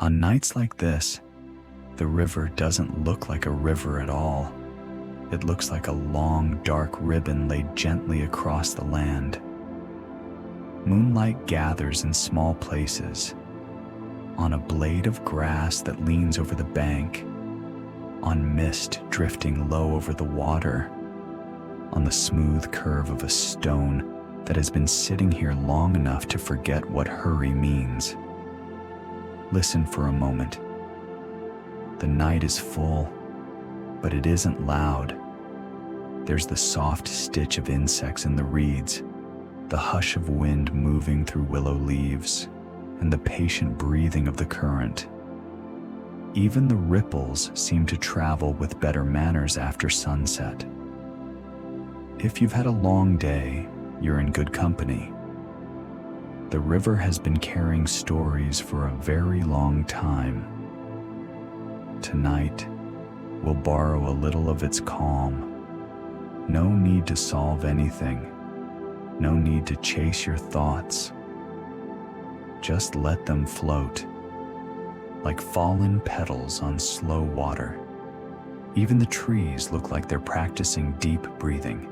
On nights like this, the river doesn't look like a river at all. It looks like a long, dark ribbon laid gently across the land. Moonlight gathers in small places, on a blade of grass that leans over the bank, on mist drifting low over the water, on the smooth curve of a stone that has been sitting here long enough to forget what hurry means. Listen for a moment. The night is full, but it isn't loud. There's the soft stitch of insects in the reeds, the hush of wind moving through willow leaves, and the patient breathing of the current. Even the ripples seem to travel with better manners after sunset. If you've had a long day, you're in good company. The river has been carrying stories for a very long time. Tonight, we'll borrow a little of its calm. No need to solve anything. No need to chase your thoughts. Just let them float, like fallen petals on slow water. Even the trees look like they're practicing deep breathing.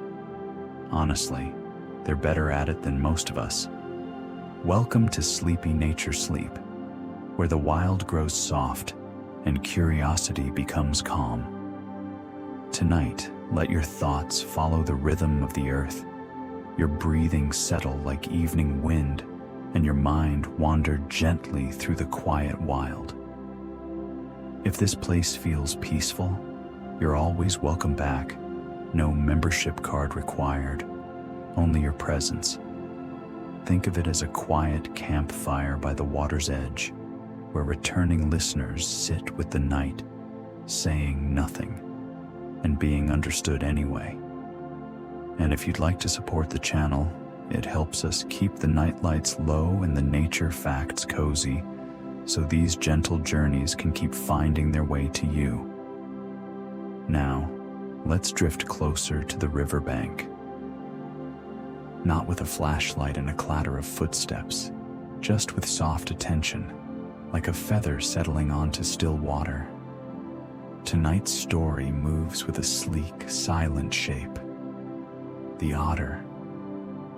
Honestly, they're better at it than most of us. Welcome to Sleepy Nature Sleep, where the wild grows soft and curiosity becomes calm. Tonight, let your thoughts follow the rhythm of the earth, your breathing settle like evening wind, and your mind wander gently through the quiet wild. If this place feels peaceful, you're always welcome back. No membership card required, only your presence. Think of it as a quiet campfire by the water's edge, where returning listeners sit with the night, saying nothing and being understood anyway. And if you'd like to support the channel, it helps us keep the night lights low and the nature facts cozy, so these gentle journeys can keep finding their way to you. Now, let's drift closer to the riverbank. Not with a flashlight and a clatter of footsteps, just with soft attention, like a feather settling onto still water. Tonight's story moves with a sleek, silent shape. The otter.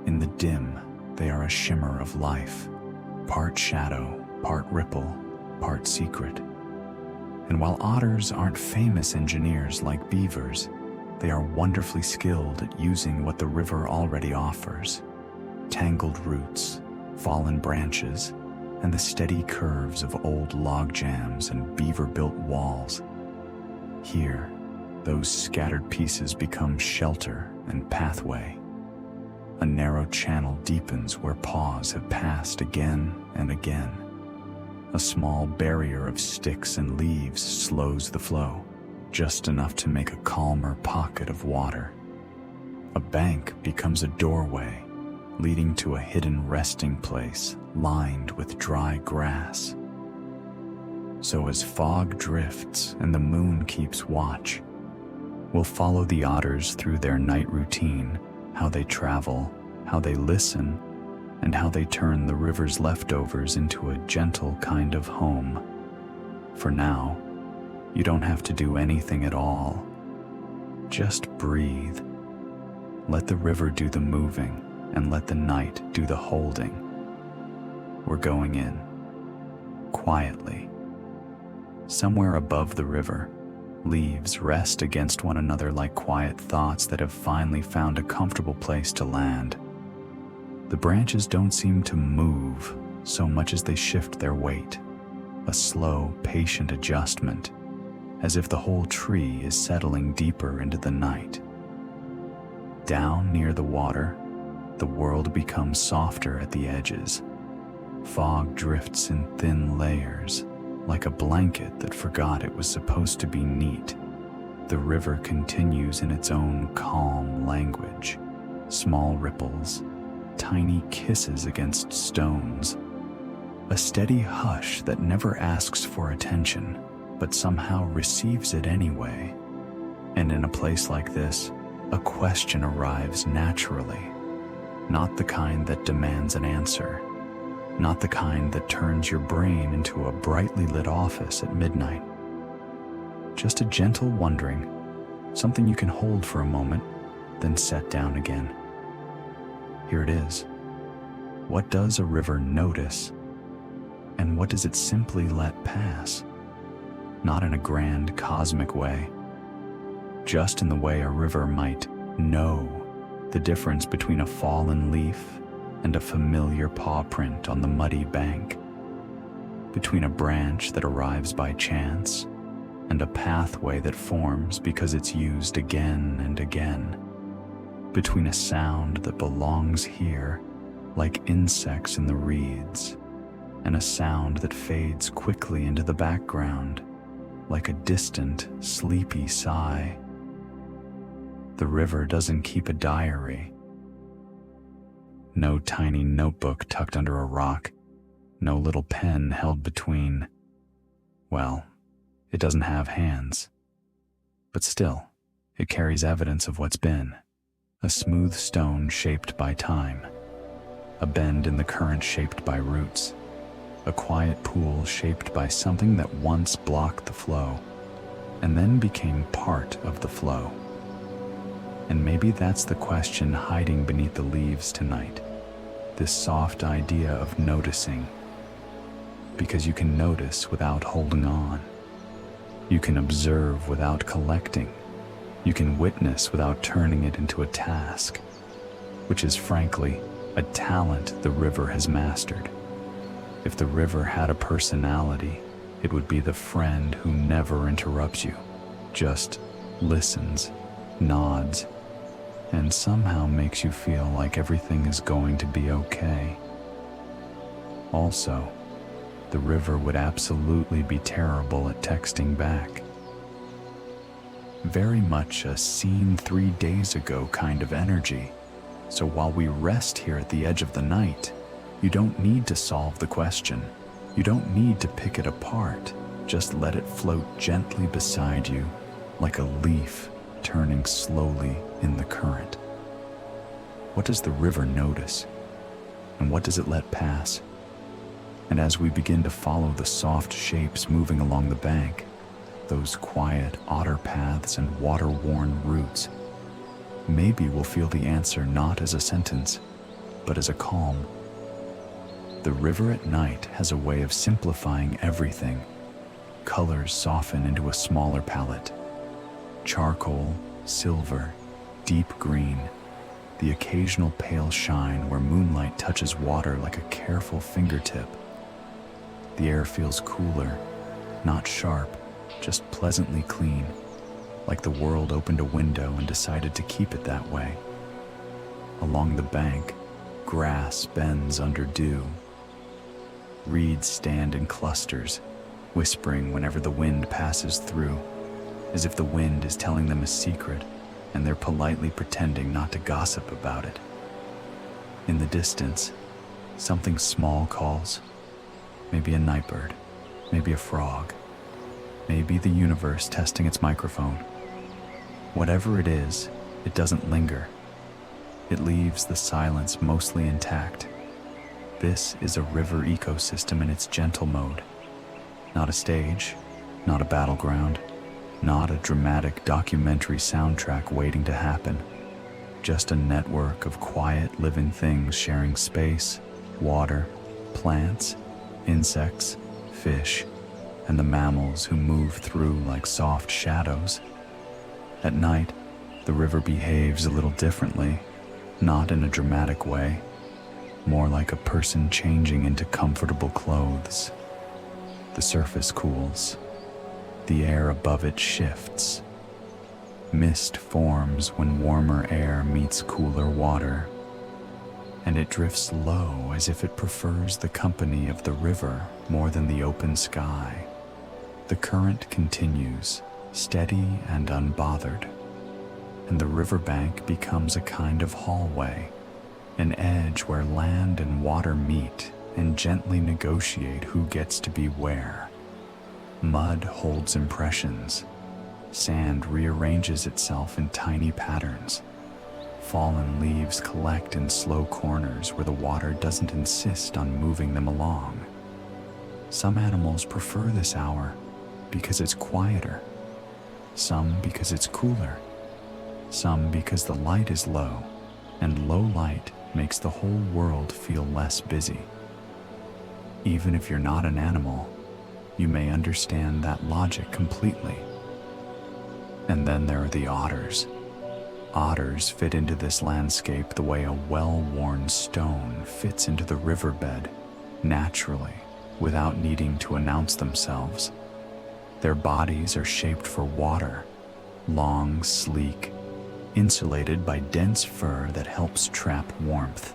In the dim, they are a shimmer of life, part shadow, part ripple, part secret. And while otters aren't famous engineers like beavers, they are wonderfully skilled at using what the river already offers: tangled roots, fallen branches, and the steady curves of old log jams and beaver-built walls. Here, those scattered pieces become shelter and pathway. A narrow channel deepens where paws have passed again and again. A small barrier of sticks and leaves slows the flow, just enough to make a calmer pocket of water. A bank becomes a doorway, leading to a hidden resting place lined with dry grass. So as fog drifts and the moon keeps watch, we'll follow the otters through their night routine, how they travel, how they listen, and how they turn the river's leftovers into a gentle kind of home. For now, you don't have to do anything at all. Just breathe. Let the river do the moving, and let the night do the holding. We're going in, quietly. Somewhere above the river, leaves rest against one another like quiet thoughts that have finally found a comfortable place to land. The branches don't seem to move so much as they shift their weight, a slow, patient adjustment, as if the whole tree is settling deeper into the night. Down near the water, the world becomes softer at the edges. Fog drifts in thin layers, like a blanket that forgot it was supposed to be neat. The river continues in its own calm language, small ripples, tiny kisses against stones, a steady hush that never asks for attention, but somehow receives it anyway. And in a place like this, a question arrives naturally, not the kind that demands an answer, not the kind that turns your brain into a brightly lit office at midnight. Just a gentle wondering, something you can hold for a moment, then set down again. Here it is. What does a river notice, and what does it simply let pass? Not in a grand cosmic way, just in the way a river might know the difference between a fallen leaf and a familiar paw print on the muddy bank, between a branch that arrives by chance and a pathway that forms because it's used again and again, between a sound that belongs here like insects in the reeds and a sound that fades quickly into the background like a distant, sleepy sigh. The river doesn't keep a diary. No tiny notebook tucked under a rock, no little pen held between. Well, it doesn't have hands. But still, it carries evidence of what's been. A smooth stone shaped by time, a bend in the current shaped by roots, a quiet pool shaped by something that once blocked the flow and then became part of the flow. And maybe that's the question hiding beneath the leaves tonight, this soft idea of noticing. Because you can notice without holding on. You can observe without collecting. You can witness without turning it into a task, which is frankly a talent the river has mastered. If the river had a personality, it would be the friend who never interrupts you, just listens, nods, and somehow makes you feel like everything is going to be okay. Also, the river would absolutely be terrible at texting back. Very much a seen 3 days ago kind of energy. So while we rest here at the edge of the night, you don't need to solve the question. You don't need to pick it apart. Just let it float gently beside you like a leaf turning slowly in the current. What does the river notice? And what does it let pass? And as we begin to follow the soft shapes moving along the bank, those quiet otter paths and water-worn roots, maybe we'll feel the answer not as a sentence, but as a calm. The river at night has a way of simplifying everything. Colors soften into a smaller palette. Charcoal, silver, deep green, the occasional pale shine where moonlight touches water like a careful fingertip. The air feels cooler, not sharp, just pleasantly clean, like the world opened a window and decided to keep it that way. Along the bank, grass bends under dew. Reeds stand in clusters, whispering whenever the wind passes through, as if the wind is telling them a secret and they're politely pretending not to gossip about it. In the distance, something small calls. Maybe a nightbird, maybe a frog, maybe the universe testing its microphone. Whatever it is, it doesn't linger. It leaves the silence mostly intact. This is a river ecosystem in its gentle mode. Not a stage, not a battleground, not a dramatic documentary soundtrack waiting to happen. Just a network of quiet, living things sharing space, water, plants, insects, fish, and the mammals who move through like soft shadows. At night, the river behaves a little differently, not in a dramatic way, more like a person changing into comfortable clothes. The surface cools. The air above it shifts. Mist forms when warmer air meets cooler water, and it drifts low as if it prefers the company of the river more than the open sky. The current continues, steady and unbothered, and the riverbank becomes a kind of hallway, an edge where land and water meet and gently negotiate who gets to be where. Mud holds impressions. Sand rearranges itself in tiny patterns. fallen leaves collect in slow corners where the water doesn't insist on moving them along. Some animals prefer this hour because it's quieter, some because it's cooler, some because the light is low, and low light makes the whole world feel less busy. Even if you're not an animal, you may understand that logic completely. And then there are the otters. Otters fit into this landscape the way a well-worn stone fits into the riverbed, naturally, without needing to announce themselves. Their bodies are shaped for water, long, sleek, insulated by dense fur that helps trap warmth.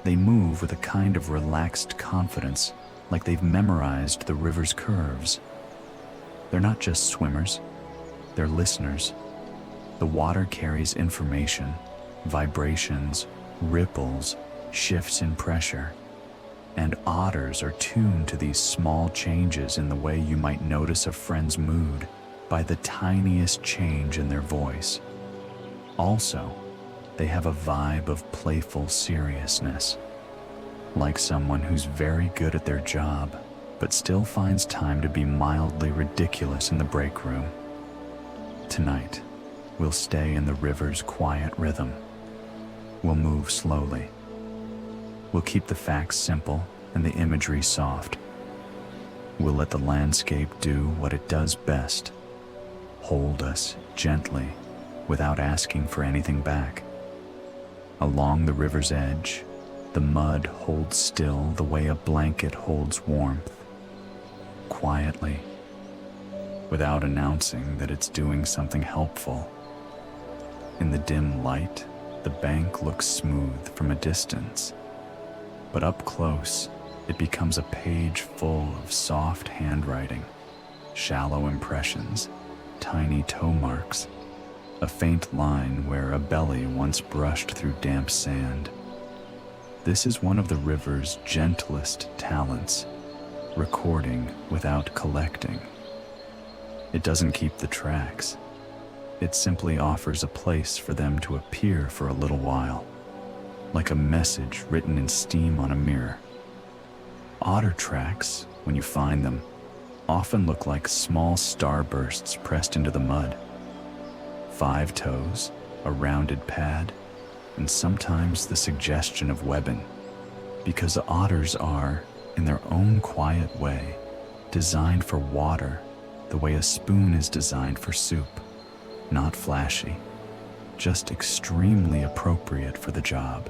They move with a kind of relaxed confidence, like they've memorized the river's curves. They're not just swimmers, they're listeners. The water carries information, vibrations, ripples, shifts in pressure, and otters are tuned to these small changes in the way you might notice a friend's mood by the tiniest change in their voice. Also, they have a vibe of playful seriousness, like someone who's very good at their job, but still finds time to be mildly ridiculous in the break room. Tonight, we'll stay in the river's quiet rhythm. We'll move slowly. We'll keep the facts simple and the imagery soft. We'll let the landscape do what it does best, hold us gently without asking for anything back. Along the river's edge, the mud holds still the way a blanket holds warmth, quietly, without announcing that it's doing something helpful. In the dim light, the bank looks smooth from a distance, but up close, it becomes a page full of soft handwriting, shallow impressions, tiny toe marks, a faint line where a belly once brushed through damp sand. This is one of the river's gentlest talents, recording without collecting. It doesn't keep the tracks. It simply offers a place for them to appear for a little while, like a message written in steam on a mirror. Otter tracks, when you find them, often look like small starbursts pressed into the mud. 5 toes, a rounded pad, and sometimes the suggestion of webbing, because otters are, in their own quiet way, designed for water the way a spoon is designed for soup. Not flashy, just extremely appropriate for the job.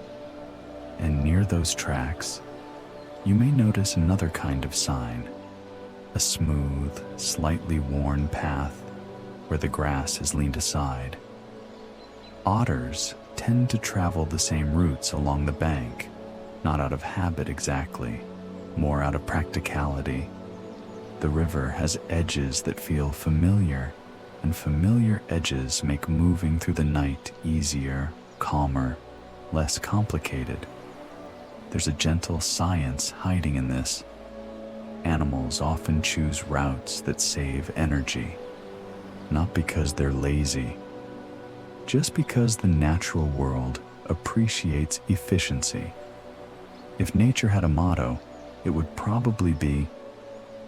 And near those tracks, you may notice another kind of sign, a smooth, slightly worn path where the grass has leaned aside. Otters tend to travel the same routes along the bank, not out of habit exactly, more out of practicality. The river has edges that feel familiar, and familiar edges make moving through the night easier, calmer, less complicated. There's a gentle science hiding in this. Animals often choose routes that save energy, not because they're lazy, just because the natural world appreciates efficiency. If nature had a motto, it would probably be,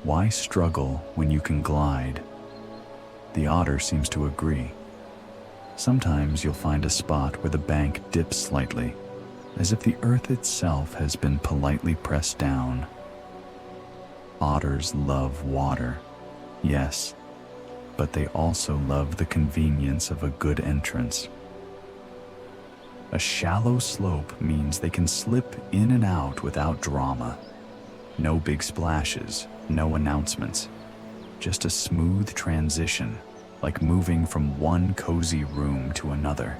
"Why struggle when you can glide?" The otter seems to agree. Sometimes you'll find a spot where the bank dips slightly, as if the earth itself has been politely pressed down. Otters love water, yes, but they also love the convenience of a good entrance. A shallow slope means they can slip in and out without drama. No big splashes, no announcements, just a smooth transition, like moving from one cozy room to another.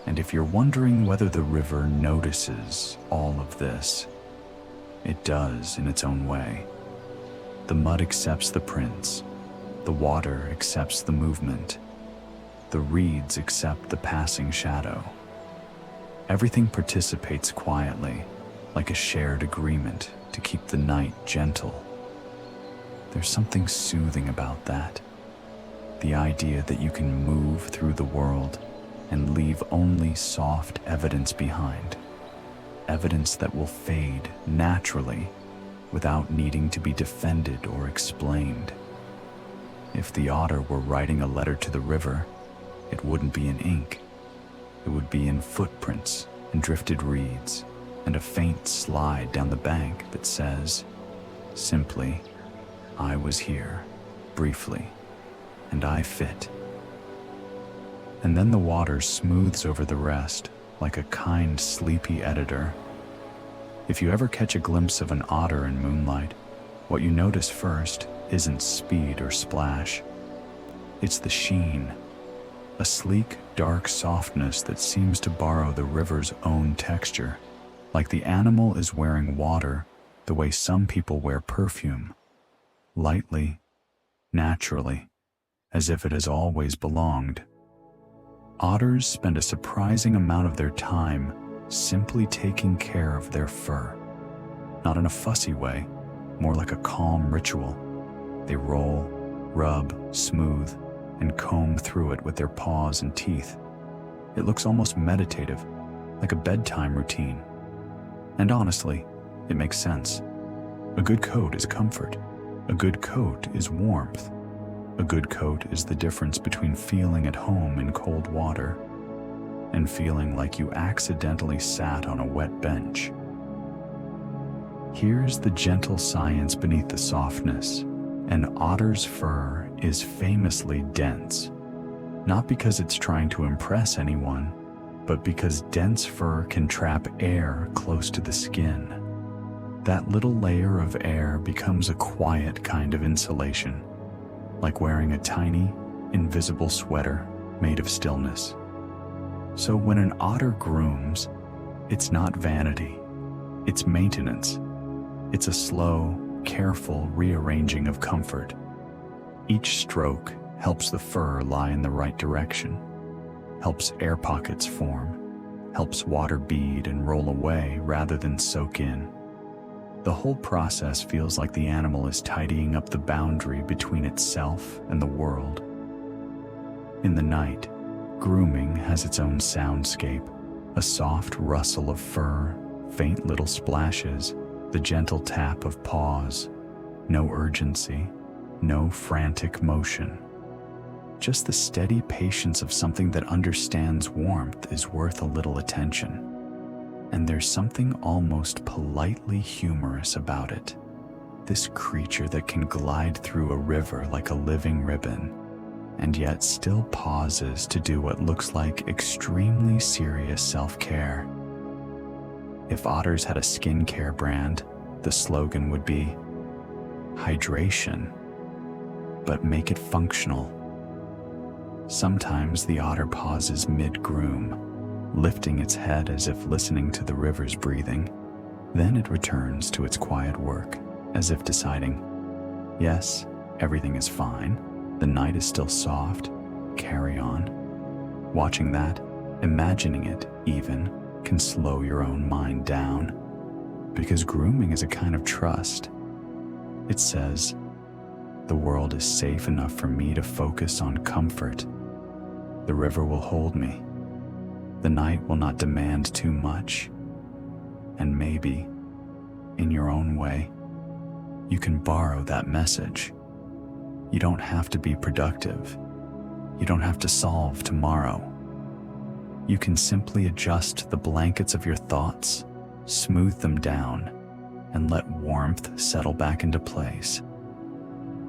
And if you're wondering whether the river notices all of this, it does in its own way. The mud accepts the prints, the water accepts the movement, the reeds accept the passing shadow. Everything participates quietly, like a shared agreement to keep the night gentle. There's something soothing about that. The idea that you can move through the world and leave only soft evidence behind. Evidence that will fade naturally without needing to be defended or explained. If the otter were writing a letter to the river, it wouldn't be in ink. It would be in footprints and drifted reeds and a faint slide down the bank that says, simply, I was here, briefly, and I fit. And then the water smooths over the rest like a kind, sleepy editor. If you ever catch a glimpse of an otter in moonlight, what you notice first isn't speed or splash. It's the sheen, a sleek, dark softness that seems to borrow the river's own texture, like the animal is wearing water the way some people wear perfume, lightly, naturally, as if it has always belonged. Otters spend a surprising amount of their time simply taking care of their fur, not in a fussy way, more like a calm ritual. They roll, rub, smooth, and comb through it with their paws and teeth. It looks almost meditative, like a bedtime routine. And honestly, it makes sense. A good coat is comfort. A good coat is warmth. A good coat is the difference between feeling at home in cold water and feeling like you accidentally sat on a wet bench. Here's the gentle science beneath the softness. An otter's fur is famously dense, not because it's trying to impress anyone, but because dense fur can trap air close to the skin. That little layer of air becomes a quiet kind of insulation, like wearing a tiny, invisible sweater made of stillness. So when an otter grooms, it's not vanity, it's maintenance. It's a slow, careful rearranging of comfort. Each stroke helps the fur lie in the right direction, helps air pockets form, helps water bead and roll away rather than soak in. The whole process feels like the animal is tidying up the boundary between itself and the world. In the night, grooming has its own soundscape, a soft rustle of fur, faint little splashes, the gentle tap of paws, no urgency, no frantic motion. Just the steady patience of something that understands warmth is worth a little attention. And there's something almost politely humorous about it. This creature that can glide through a river like a living ribbon, and yet still pauses to do what looks like extremely serious self-care. If otters had a skincare brand, the slogan would be hydration, but make it functional. Sometimes the otter pauses mid-groom, lifting its head as if listening to the river's breathing. Then it returns to its quiet work, as if deciding, yes, everything is fine, the night is still soft, carry on. Watching that, imagining it even, can slow your own mind down. Because grooming is a kind of trust. It says, the world is safe enough for me to focus on comfort. The river will hold me. The night will not demand too much. And maybe, in your own way, you can borrow that message. You don't have to be productive. You don't have to solve tomorrow. You can simply adjust the blankets of your thoughts, smooth them down, and let warmth settle back into place.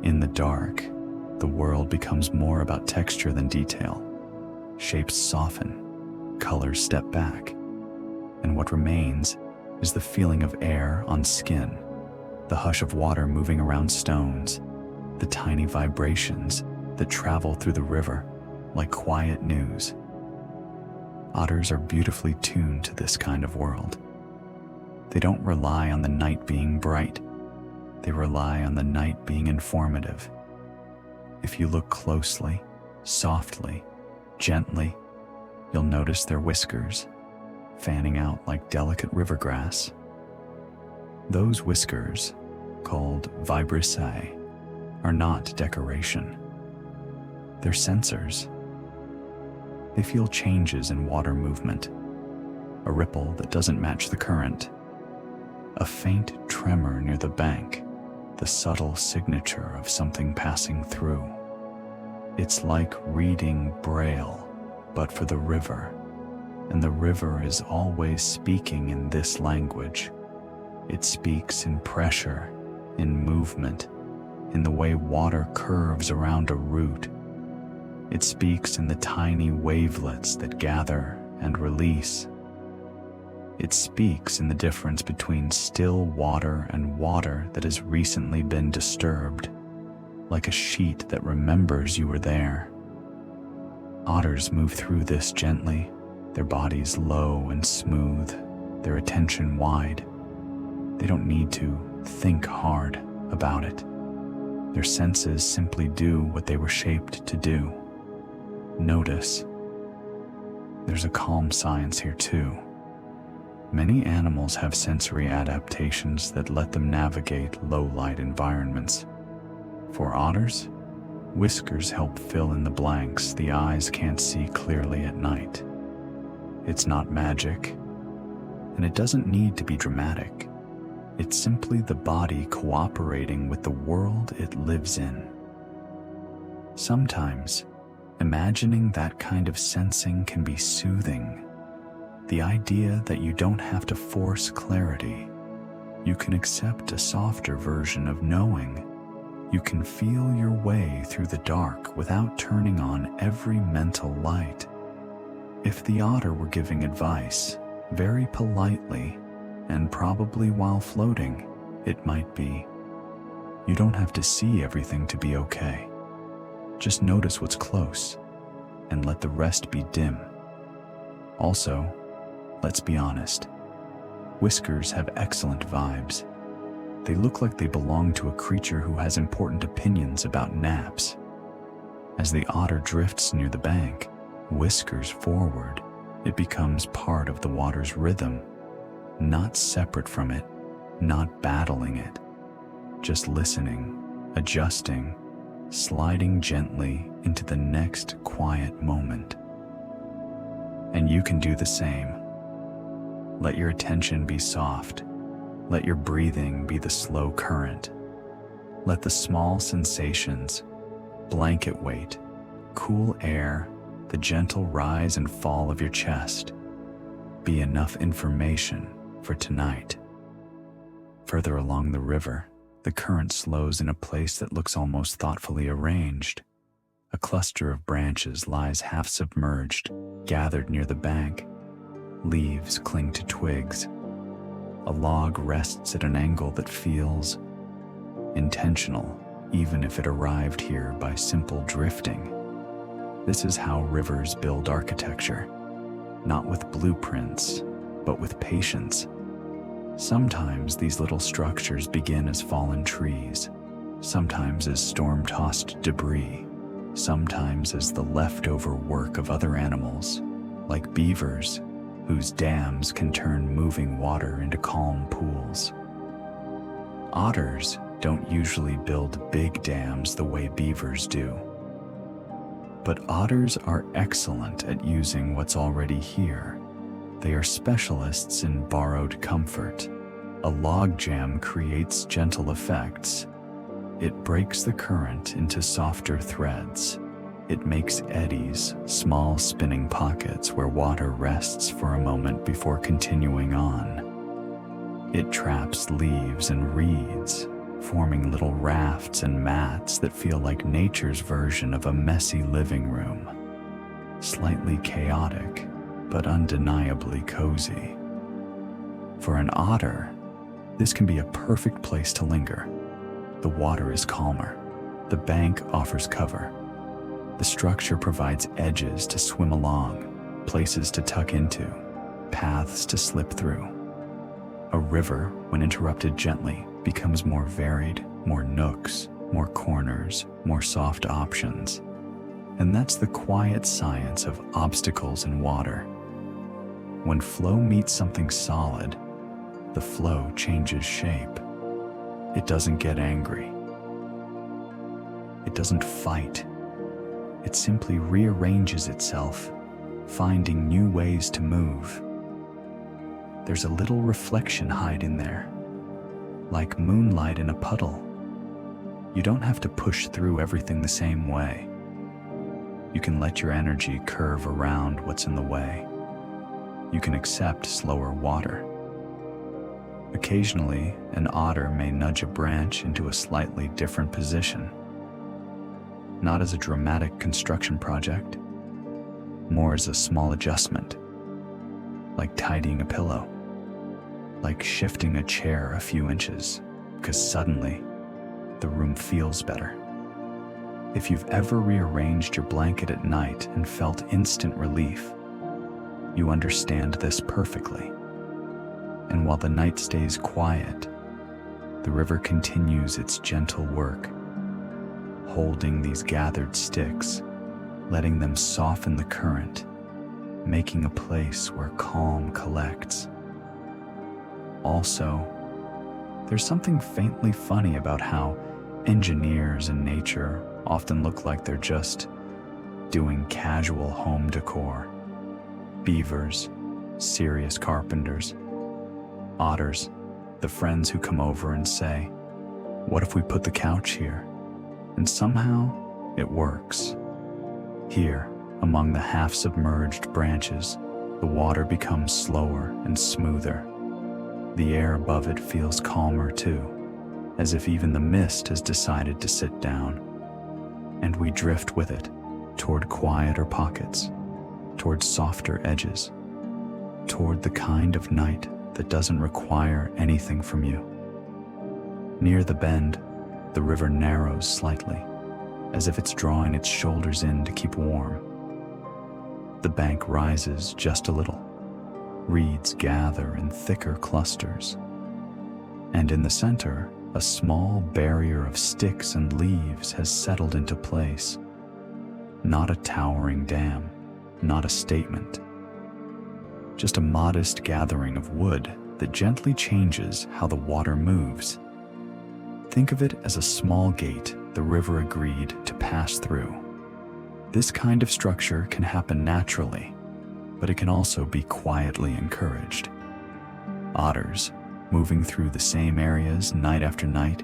In the dark, the world becomes more about texture than detail. Shapes soften, colors step back, and what remains is the feeling of air on skin, the hush of water moving around stones, the tiny vibrations that travel through the river like quiet news. Otters are beautifully tuned to this kind of world. They don't rely on the night being bright. They rely on the night being informative. If you look closely, softly, gently, you'll notice their whiskers, fanning out like delicate river grass. Those whiskers, called vibrissae, are not decoration. They're sensors. They feel changes in water movement, a ripple that doesn't match the current, a faint tremor near the bank, the subtle signature of something passing through. It's like reading Braille, but for the river, and the river is always speaking in this language. It speaks in pressure, in movement, in the way water curves around a root. It speaks in the tiny wavelets that gather and release. It speaks in the difference between still water and water that has recently been disturbed, like a sheet that remembers you were there. Otters move through this gently, their bodies low and smooth, their attention wide. They don't need to think hard about it. Their senses simply do what they were shaped to do. Notice. There's a calm science here too. Many animals have sensory adaptations that let them navigate low-light environments. For otters, whiskers help fill in the blanks the eyes can't see clearly at night. It's not magic, and it doesn't need to be dramatic. It's simply the body cooperating with the world it lives in. Sometimes, imagining that kind of sensing can be soothing. The idea that you don't have to force clarity. You can accept a softer version of knowing. You can feel your way through the dark without turning on every mental light. If the otter were giving advice, very politely, and probably while floating, it might be, you don't have to see everything to be okay. Just notice what's close, and let the rest be dim. Also, let's be honest, whiskers have excellent vibes. They look like they belong to a creature who has important opinions about naps. As the otter drifts near the bank, whiskers forward, it becomes part of the water's rhythm, not separate from it, not battling it, just listening, adjusting, sliding gently into the next quiet moment. And you can do the same. Let your attention be soft. Let your breathing be the slow current. Let the small sensations, blanket weight, cool air, the gentle rise and fall of your chest, be enough information for tonight. Further along the river, the current slows in a place that looks almost thoughtfully arranged. A cluster of branches lies half submerged, gathered near the bank. Leaves cling to twigs. A log rests at an angle that feels intentional, even if it arrived here by simple drifting. This is how rivers build architecture, not with blueprints, but with patience. Sometimes these little structures begin as fallen trees, sometimes as storm-tossed debris, sometimes as the leftover work of other animals, like beavers, whose dams can turn moving water into calm pools. Otters don't usually build big dams the way beavers do. But otters are excellent at using what's already here. They are specialists in borrowed comfort. A log jam creates gentle effects. It breaks the current into softer threads. It makes eddies, small spinning pockets where water rests for a moment before continuing on. It traps leaves and reeds, forming little rafts and mats that feel like nature's version of a messy living room. Slightly chaotic, but undeniably cozy. For an otter, this can be a perfect place to linger. The water is calmer. The bank offers cover. The structure provides edges to swim along, places to tuck into, paths to slip through. A river, when interrupted gently, becomes more varied, more nooks, more corners, more soft options. And that's the quiet science of obstacles in water. When flow meets something solid, the flow changes shape. It doesn't get angry. It doesn't fight. It simply rearranges itself, finding new ways to move. There's a little reflection hiding there, like moonlight in a puddle. You don't have to push through everything the same way. You can let your energy curve around what's in the way. You can accept slower water. Occasionally, an otter may nudge a branch into a slightly different position. Not as a dramatic construction project, more as a small adjustment, like tidying a pillow, like shifting a chair a few inches, because suddenly the room feels better. If you've ever rearranged your blanket at night and felt instant relief, you understand this perfectly. And while the night stays quiet, the river continues its gentle work, holding these gathered sticks, letting them soften the current, making a place where calm collects. Also, there's something faintly funny about how engineers in nature often look like they're just doing casual home decor. Beavers, serious carpenters. Otters, the friends who come over and say, "What if we put the couch here?" And somehow it works. Here, among the half-submerged branches, the water becomes slower and smoother. The air above it feels calmer too, as if even the mist has decided to sit down. And we drift with it, toward quieter pockets, toward softer edges, toward the kind of night that doesn't require anything from you. Near the bend, the river narrows slightly, as if it's drawing its shoulders in to keep warm. The bank rises just a little. Reeds gather in thicker clusters. And in the center, a small barrier of sticks and leaves has settled into place. Not a towering dam, not a statement. Just a modest gathering of wood that gently changes how the water moves. Think of it as a small gate the river agreed to pass through. This kind of structure can happen naturally, but it can also be quietly encouraged. Otters, moving through the same areas night after night,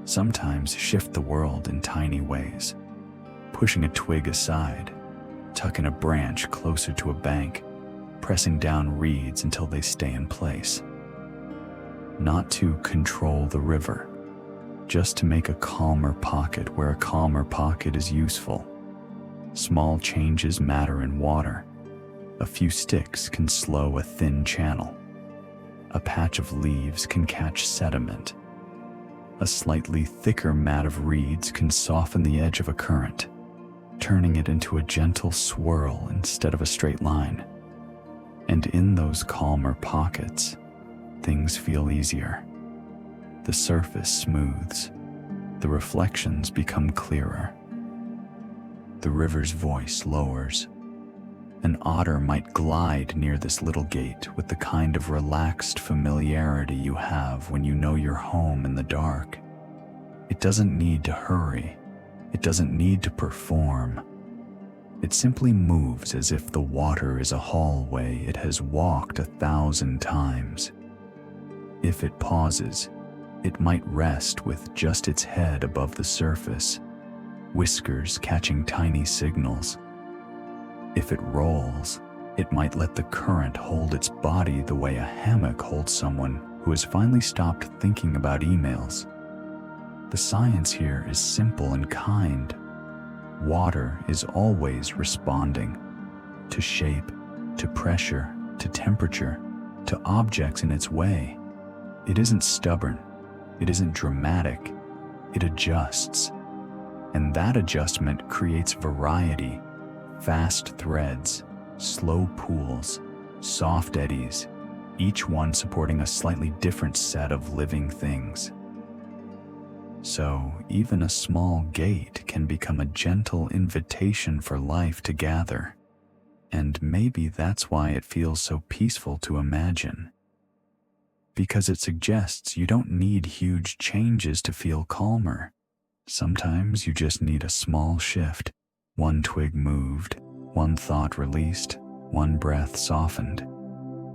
sometimes shift the world in tiny ways, pushing a twig aside, tucking a branch closer to a bank, pressing down reeds until they stay in place. Not to control the river, just to make a calmer pocket where a calmer pocket is useful. Small changes matter in water. A few sticks can slow a thin channel. A patch of leaves can catch sediment. A slightly thicker mat of reeds can soften the edge of a current, turning it into a gentle swirl instead of a straight line. And in those calmer pockets, things feel easier. The surface smooths. The reflections become clearer. The river's voice lowers. An otter might glide near this little gate with the kind of relaxed familiarity you have when you know you're home in the dark. It doesn't need to hurry. It doesn't need to perform. It simply moves as if the water is a hallway it has walked 1,000 times. If it pauses, it might rest with just its head above the surface, whiskers catching tiny signals. If it rolls, it might let the current hold its body the way a hammock holds someone who has finally stopped thinking about emails. The science here is simple and kind. Water is always responding to shape, to pressure, to temperature, to objects in its way. It isn't stubborn. It isn't dramatic. It adjusts. And that adjustment creates variety, fast threads, slow pools, soft eddies, each one supporting a slightly different set of living things. So even a small gate can become a gentle invitation for life to gather. And maybe that's why it feels so peaceful to imagine. Because it suggests you don't need huge changes to feel calmer. Sometimes you just need a small shift, one twig moved, one thought released, One breath softened.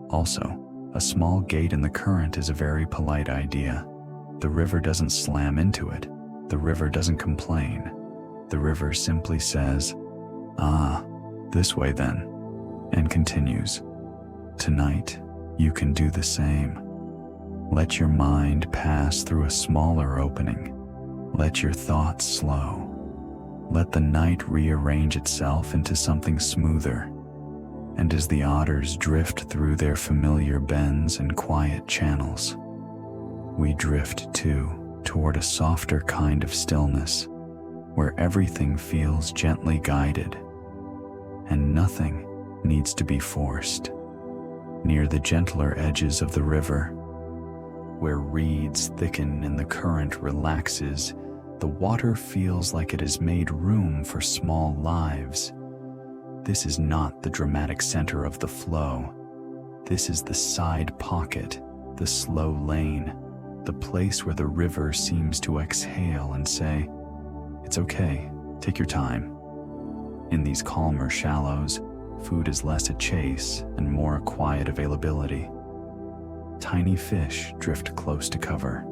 Also, a small gate in the current is a very polite idea. The river doesn't slam into it. The river doesn't complain. The river simply says, "Ah, this way then," and continues. Tonight, you can do the same. Let your mind pass through a smaller opening. Let your thoughts slow. Let the night rearrange itself into something smoother. And as the otters drift through their familiar bends and quiet channels, we drift too toward a softer kind of stillness, where everything feels gently guided, and nothing needs to be forced. Near the gentler edges of the river, where reeds thicken and the current relaxes, the water feels like it has made room for small lives. This is not the dramatic center of the flow. This is the side pocket, the slow lane, the place where the river seems to exhale and say, "It's okay, take your time." In these calmer shallows, food is less a chase and more a quiet availability. Tiny fish drift close to cover.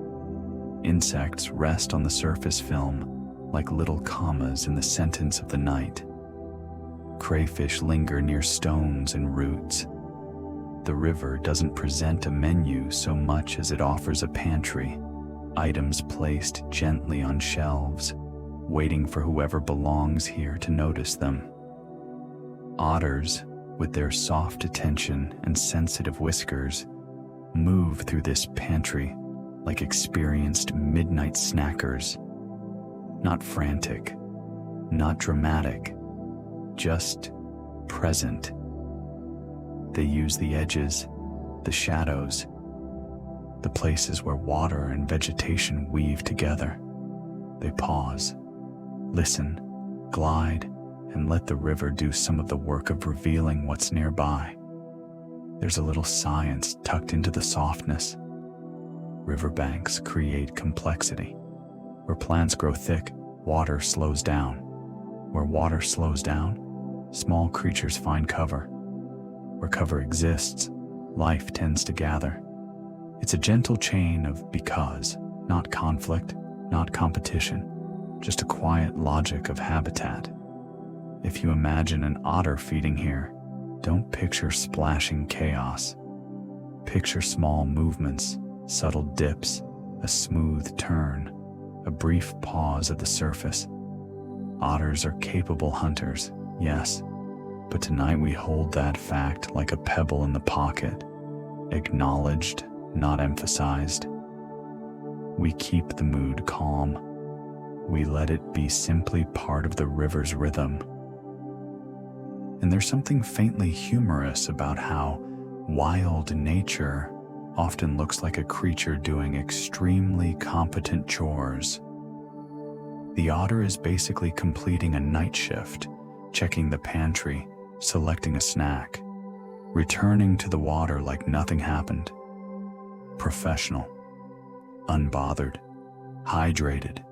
Insects rest on the surface film like little commas in the sentence of the night. Crayfish linger near stones and roots. The river doesn't present a menu so much as it offers a pantry, items placed gently on shelves, waiting for whoever belongs here to notice them. Otters, with their soft attention and sensitive whiskers, move through this pantry like experienced midnight snackers. Not frantic, not dramatic, just present. They use the edges, the shadows, the places where water and vegetation weave together. They pause, listen, glide, and let the river do some of the work of revealing what's nearby. There's a little science tucked into the softness. Riverbanks create complexity. Where plants grow thick, water slows down. Where water slows down, small creatures find cover. Where cover exists, life tends to gather. It's a gentle chain of because, not conflict, not competition, just a quiet logic of habitat. If you imagine an otter feeding here, don't picture splashing chaos. Picture small movements, subtle dips, a smooth turn, a brief pause at the surface. Otters are capable hunters, yes, but tonight we hold that fact like a pebble in the pocket, acknowledged, not emphasized. We keep the mood calm. We let it be simply part of the river's rhythm. And there's something faintly humorous about how wild nature often looks like a creature doing extremely competent chores. The otter is basically completing a night shift, checking the pantry, selecting a snack, returning to the water like nothing happened. Professional, unbothered, hydrated.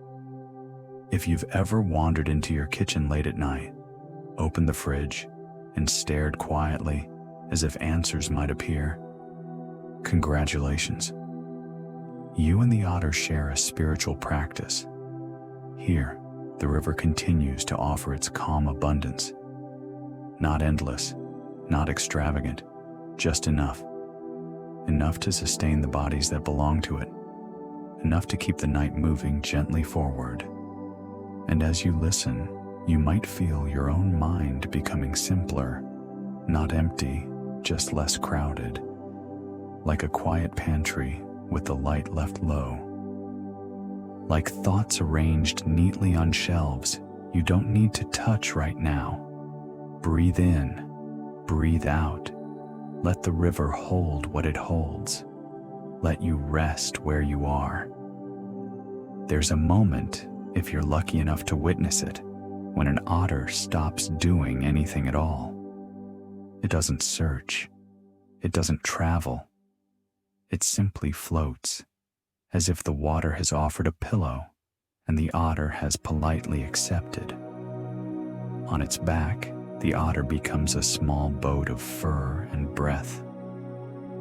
If you've ever wandered into your kitchen late at night, opened the fridge, and stared quietly as if answers might appear, congratulations. You and the otter share a spiritual practice. Here, the river continues to offer its calm abundance. Not endless, not extravagant, just enough. Enough to sustain the bodies that belong to it. Enough to keep the night moving gently forward. And as you listen, you might feel your own mind becoming simpler, not empty, just less crowded, like a quiet pantry with the light left low. Like thoughts arranged neatly on shelves you don't need to touch right now. Breathe in, breathe out. Let the river hold what it holds. Let you rest where you are. There's a moment, if you're lucky enough to witness it, when an otter stops doing anything at all. It doesn't search. It doesn't travel. It simply floats, as if the water has offered a pillow and the otter has politely accepted. On its back, the otter becomes a small boat of fur and breath.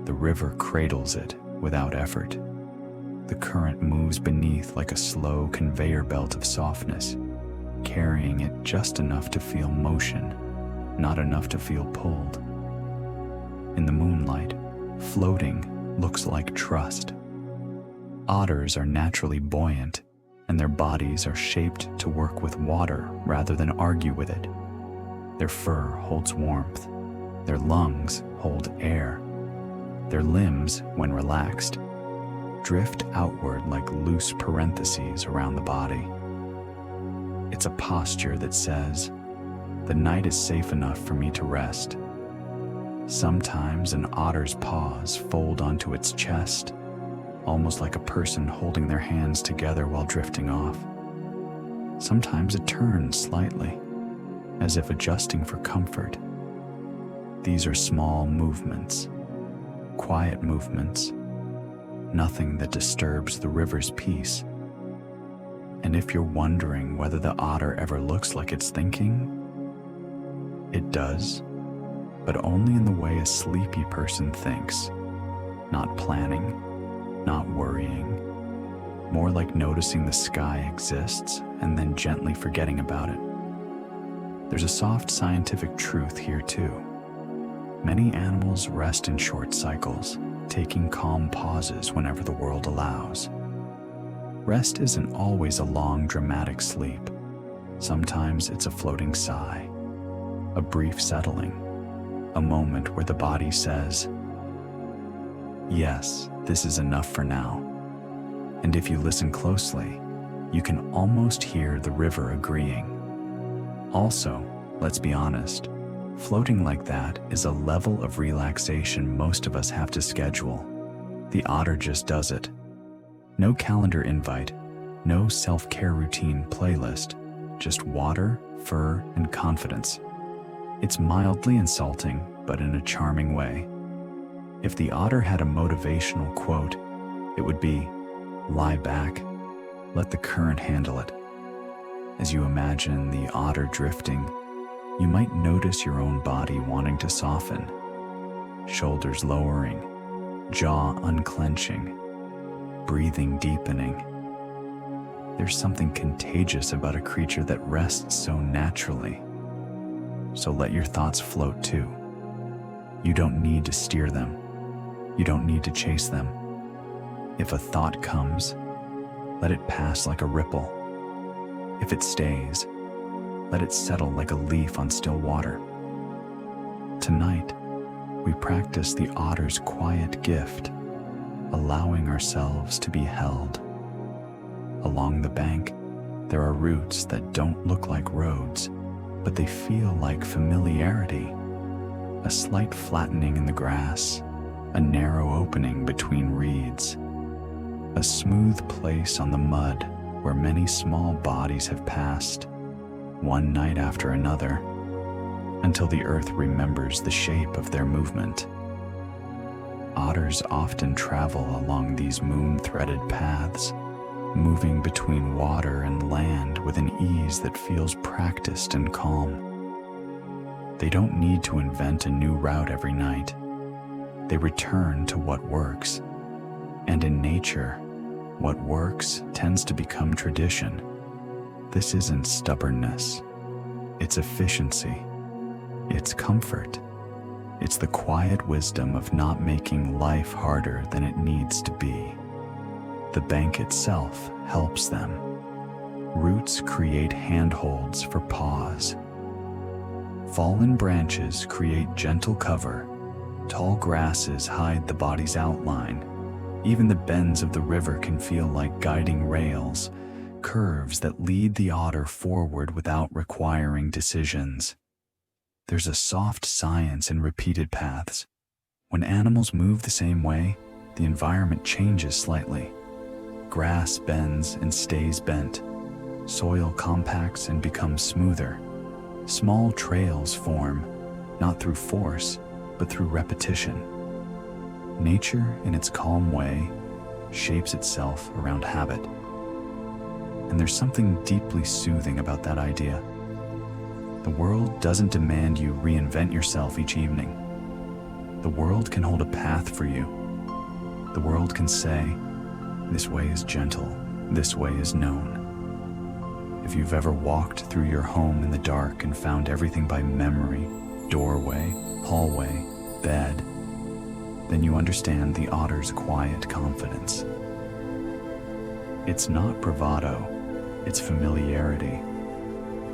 The river cradles it without effort. The current moves beneath like a slow conveyor belt of softness, carrying it just enough to feel motion, not enough to feel pulled. In the moonlight, floating looks like trust. Otters are naturally buoyant, and their bodies are shaped to work with water rather than argue with it. Their fur holds warmth. Their lungs hold air. Their limbs, when relaxed, drift outward like loose parentheses around the body. It's a posture that says, "The night is safe enough for me to rest." Sometimes an otter's paws fold onto its chest, almost like a person holding their hands together while drifting off. Sometimes it turns slightly, as if adjusting for comfort. These are small movements, quiet movements, nothing that disturbs the river's peace. And if you're wondering whether the otter ever looks like it's thinking, it does, but only in the way a sleepy person thinks, not planning, not worrying, more like noticing the sky exists and then gently forgetting about it. There's a soft scientific truth here too. Many animals rest in short cycles, taking calm pauses whenever the world allows. Rest isn't always a long, dramatic sleep. Sometimes it's a floating sigh, a brief settling, a moment where the body says, "Yes, this is enough for now." And if you listen closely, you can almost hear the river agreeing. Also, let's be honest, floating like that is a level of relaxation most of us have to schedule. The otter just does it. No calendar invite, no self-care routine playlist, just water, fur, and confidence. It's mildly insulting, but in a charming way. If the otter had a motivational quote, it would be, "Lie back, let the current handle it." As you imagine the otter drifting, you might notice your own body wanting to soften, shoulders lowering, jaw unclenching, breathing deepening. There's something contagious about a creature that rests so naturally. So let your thoughts float too. You don't need to steer them. You don't need to chase them. If a thought comes, let it pass like a ripple. If it stays, let it settle like a leaf on still water. Tonight, we practice the otter's quiet gift, allowing ourselves to be held. Along the bank, there are roots that don't look like roads, but they feel like familiarity. A slight flattening in the grass, a narrow opening between reeds, a smooth place on the mud where many small bodies have passed, one night after another, until the earth remembers the shape of their movement. Otters often travel along these moon-threaded paths, moving between water and land with an ease that feels practiced and calm. They don't need to invent a new route every night. They return to what works. And in nature, what works tends to become tradition. This isn't stubbornness. It's efficiency. It's comfort. It's the quiet wisdom of not making life harder than it needs to be. The bank itself helps them. Roots create handholds for paws. Fallen branches create gentle cover. Tall grasses hide the body's outline. Even the bends of the river can feel like guiding rails, curves that lead the otter forward without requiring decisions. There's a soft science in repeated paths. When animals move the same way, the environment changes slightly. Grass bends and stays bent. Soil compacts and becomes smoother. Small trails form, not through force, but through repetition. Nature, in its calm way, shapes itself around habit. And there's something deeply soothing about that idea. The world doesn't demand you reinvent yourself each evening. The world can hold a path for you. The world can say, this way is gentle, this way is known. If you've ever walked through your home in the dark and found everything by memory, doorway, hallway, bed, then you understand the otter's quiet confidence. It's not bravado, it's familiarity.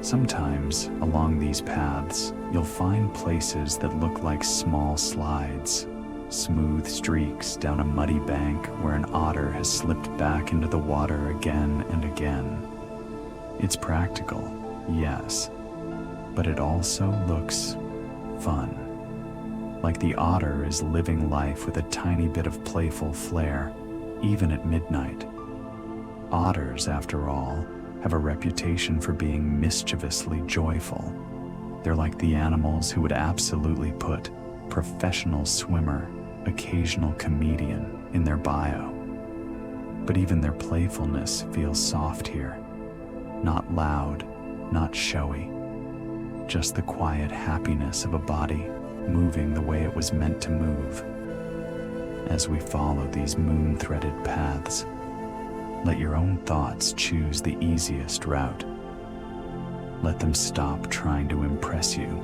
Sometimes, along these paths, you'll find places that look like small slides, smooth streaks down a muddy bank where an otter has slipped back into the water again and again. It's practical, yes, but it also looks fun. Like the otter is living life with a tiny bit of playful flair, even at midnight. Otters, after all, have a reputation for being mischievously joyful. They're like the animals who would absolutely put professional swimmer, occasional comedian in their bio. But even their playfulness feels soft here. Not loud, not showy, just the quiet happiness of a body moving the way it was meant to move. As we follow these moon-threaded paths, let your own thoughts choose the easiest route. Let them stop trying to impress you.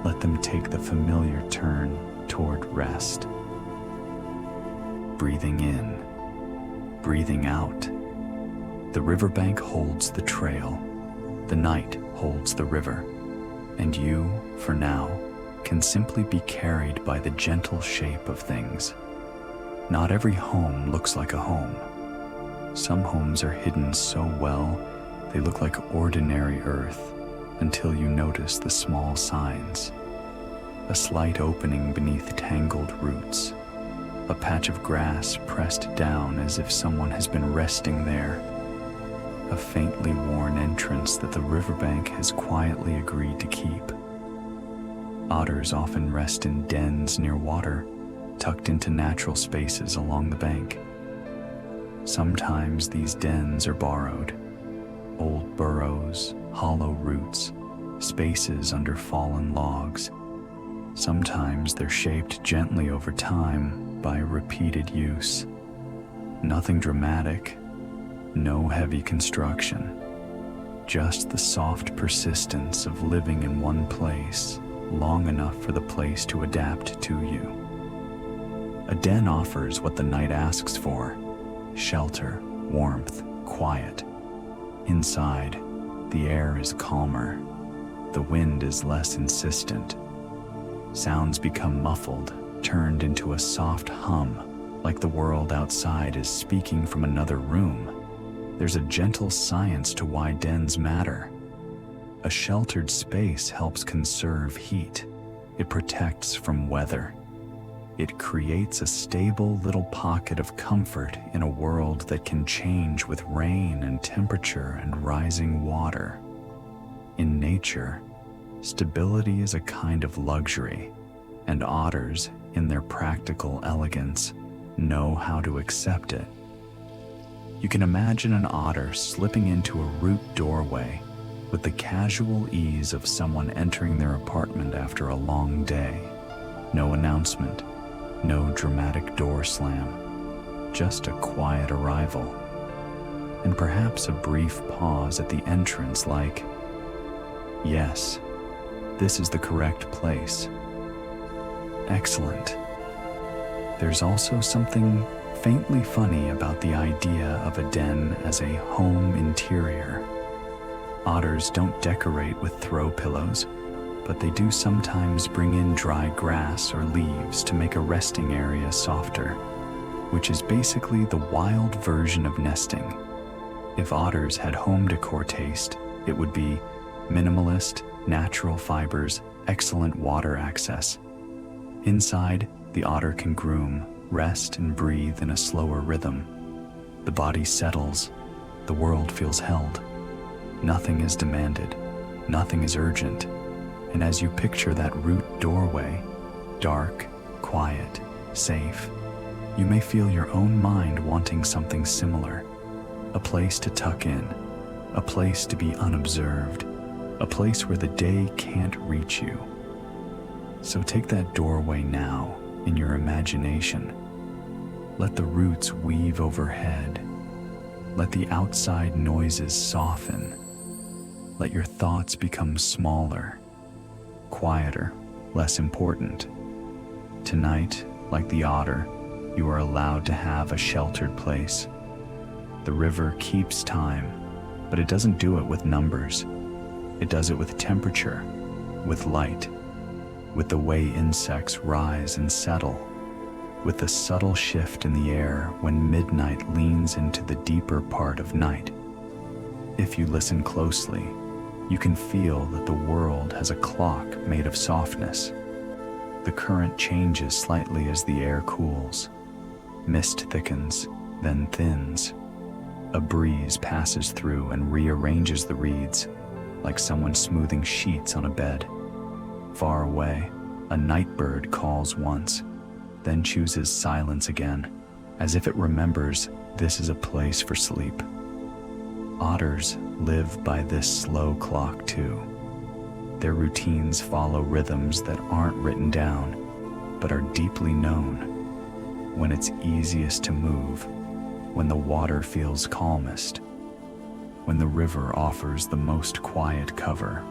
Let them take the familiar turn toward rest. Breathing in, breathing out. The riverbank holds the trail. The night holds the river. And you, for now, can simply be carried by the gentle shape of things. Not every home looks like a home. Some homes are hidden so well, they look like ordinary earth until you notice the small signs. A slight opening beneath tangled roots. A patch of grass pressed down as if someone has been resting there. A faintly worn entrance that the riverbank has quietly agreed to keep. Otters often rest in dens near water, tucked into natural spaces along the bank. Sometimes these dens are borrowed. Old burrows, hollow roots, spaces under fallen logs. Sometimes they're shaped gently over time by repeated use. Nothing dramatic, no heavy construction. Just the soft persistence of living in one place long enough for the place to adapt to you. A den offers what the night asks for: shelter, warmth, quiet. Inside, the air is calmer. The wind is less insistent. Sounds become muffled, turned into a soft hum, like the world outside is speaking from another room. There's a gentle science to why dens matter. A sheltered space helps conserve heat. It protects from weather. It creates a stable little pocket of comfort in a world that can change with rain and temperature and rising water. In nature, stability is a kind of luxury, and otters, in their practical elegance, know how to accept it. You can imagine an otter slipping into a root doorway with the casual ease of someone entering their apartment after a long day. No announcement. No dramatic door slam, just a quiet arrival, and perhaps a brief pause at the entrance like, yes, this is the correct place. Excellent. There's also something faintly funny about the idea of a den as a home interior. Otters don't decorate with throw pillows, but they do sometimes bring in dry grass or leaves to make a resting area softer, which is basically the wild version of nesting. If otters had home decor taste, it would be minimalist, natural fibers, excellent water access. Inside, the otter can groom, rest, and breathe in a slower rhythm. The body settles, the world feels held. Nothing is demanded, nothing is urgent. And as you picture that root doorway, dark, quiet, safe, you may feel your own mind wanting something similar. A place to tuck in, a place to be unobserved, a place where the day can't reach you. So take that doorway now in your imagination. Let the roots weave overhead. Let the outside noises soften. Let your thoughts become smaller, quieter, less important. Tonight, like the otter, you are allowed to have a sheltered place. The river keeps time, but it doesn't do it with numbers. It does it with temperature, with light, with the way insects rise and settle, with the subtle shift in the air when midnight leans into the deeper part of night. If you listen closely, you can feel that the world has a clock made of softness. The current changes slightly as the air cools. Mist thickens, then thins. A breeze passes through and rearranges the reeds, like someone smoothing sheets on a bed. Far away, a night bird calls once, then chooses silence again, as if it remembers this is a place for sleep. Otters live by this slow clock too. Their routines follow rhythms that aren't written down, but are deeply known. When it's easiest to move, when the water feels calmest, when the river offers the most quiet cover.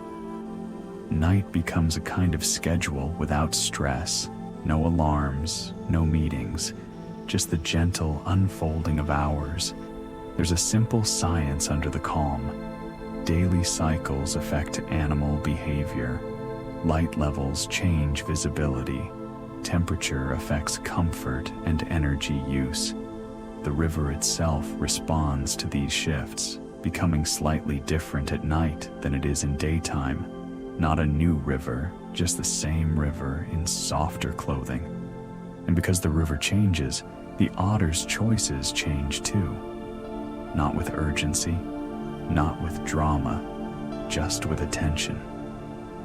Night becomes a kind of schedule without stress, no alarms, no meetings, just the gentle unfolding of hours. There's a simple science under the calm. Daily cycles affect animal behavior. Light levels change visibility. Temperature affects comfort and energy use. The river itself responds to these shifts, becoming slightly different at night than it is in daytime. Not a new river, just the same river in softer clothing. And because the river changes, the otter's choices change too. Not with urgency, not with drama, just with attention.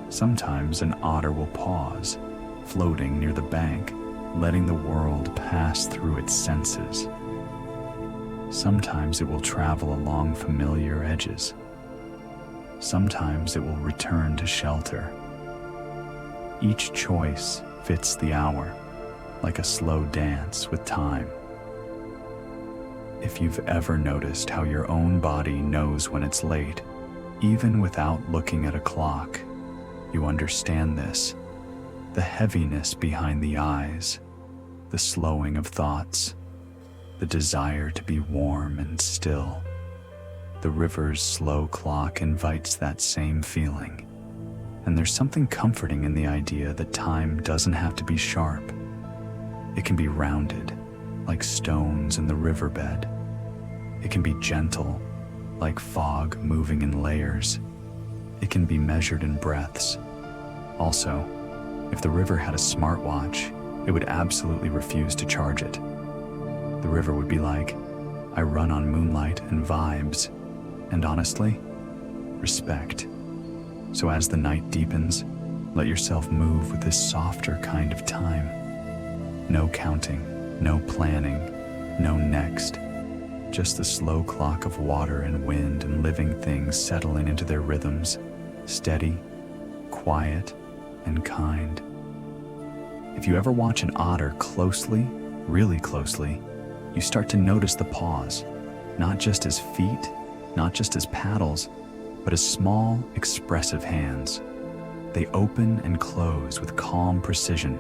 Sometimes an otter will pause, floating near the bank, letting the world pass through its senses. Sometimes it will travel along familiar edges. Sometimes it will return to shelter. Each choice fits the hour, like a slow dance with time. If you've ever noticed how your own body knows when it's late, even without looking at a clock, you understand this. The heaviness behind the eyes, the slowing of thoughts, the desire to be warm and still. The river's slow clock invites that same feeling. And there's something comforting in the idea that time doesn't have to be sharp. It can be rounded, like stones in the riverbed. It can be gentle, like fog moving in layers. It can be measured in breaths. Also, if the river had a smartwatch, it would absolutely refuse to charge it. The river would be like, I run on moonlight and vibes, and honestly, respect. So as the night deepens, let yourself move with this softer kind of time. No counting, no planning, no next. Just the slow clock of water and wind and living things settling into their rhythms, steady, quiet, and kind. If you ever watch an otter closely, really closely, you start to notice the pause, not just as feet, not just as paddles, but as small, expressive hands. They open and close with calm precision.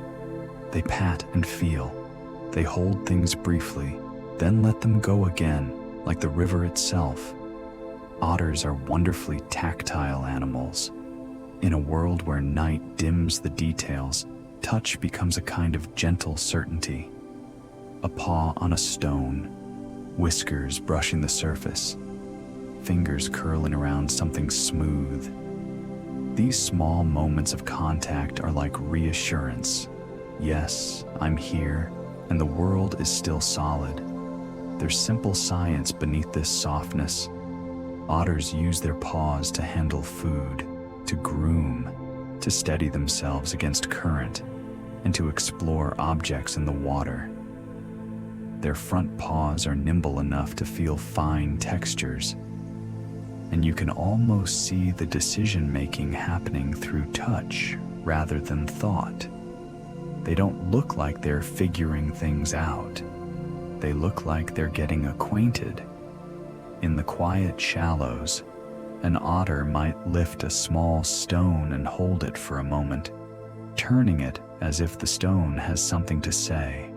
They pat and feel. They hold things briefly, then let them go again, like the river itself. Otters are wonderfully tactile animals. In a world where night dims the details, touch becomes a kind of gentle certainty. A paw on a stone, whiskers brushing the surface, fingers curling around something smooth. These small moments of contact are like reassurance. Yes, I'm here, and the world is still solid. There's simple science beneath this softness. Otters use their paws to handle food, to groom, to steady themselves against current, and to explore objects in the water. Their front paws are nimble enough to feel fine textures. and you can almost see the decision-making happening through touch rather than thought. They don't look like they're figuring things out. They look like they're getting acquainted. In the quiet shallows, an otter might lift a small stone and hold it for a moment, turning it as if the stone has something to say.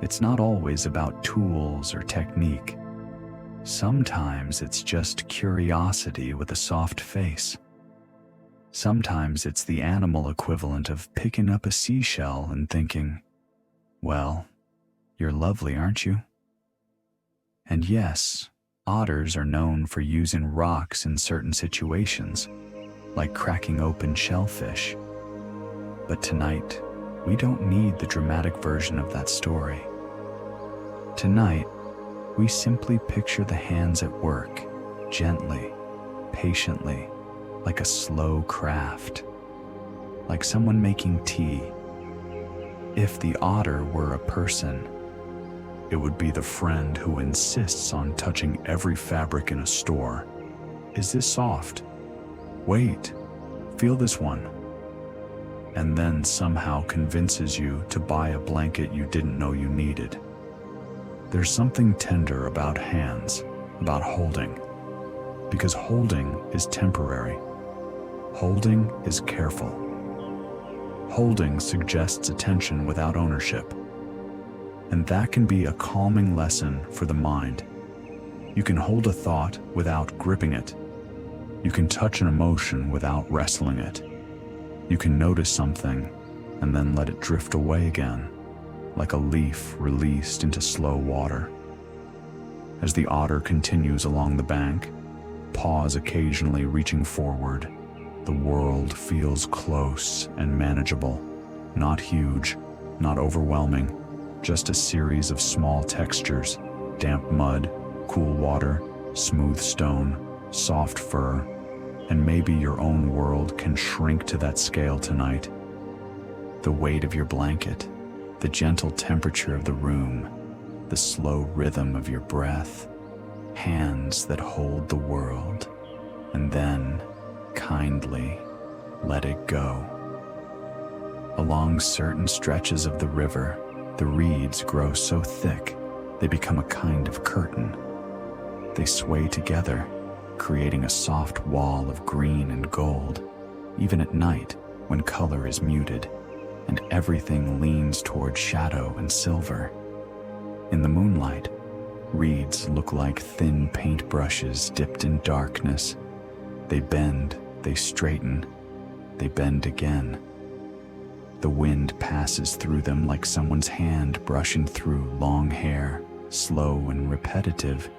It's not always about tools or technique. Sometimes it's just curiosity with a soft face. Sometimes it's the animal equivalent of picking up a seashell and thinking, well, you're lovely, aren't you? And yes, otters are known for using rocks in certain situations, like cracking open shellfish. But tonight, we don't need the dramatic version of that story. Tonight, we simply picture the hands at work, gently, patiently, like a slow craft, like someone making tea. If the otter were a person, it would be the friend who insists on touching every fabric in a store. Is this soft? Wait, feel this one. And then somehow convinces you to buy a blanket you didn't know you needed. There's something tender about hands, about holding, because holding is temporary. Holding is careful. Holding suggests attention without ownership. And that can be a calming lesson for the mind. You can hold a thought without gripping it. You can touch an emotion without wrestling it. You can notice something and then let it drift away again, like a leaf released into slow water. As the otter continues along the bank, paws occasionally reaching forward, the world feels close and manageable, not huge, not overwhelming, just a series of small textures: damp mud, cool water, smooth stone, soft fur, and maybe your own world can shrink to that scale tonight. The weight of your blanket, the gentle temperature of the room, the slow rhythm of your breath, hands that hold the world, and then, kindly, let it go. Along certain stretches of the river, the reeds grow so thick, they become a kind of curtain. They sway together, creating a soft wall of green and gold, even at night when color is muted and everything leans toward shadow and silver. In the moonlight, reeds look like thin paintbrushes dipped in darkness. They bend, they straighten, they bend again. The wind passes through them like someone's hand brushing through long hair, slow and repetitive,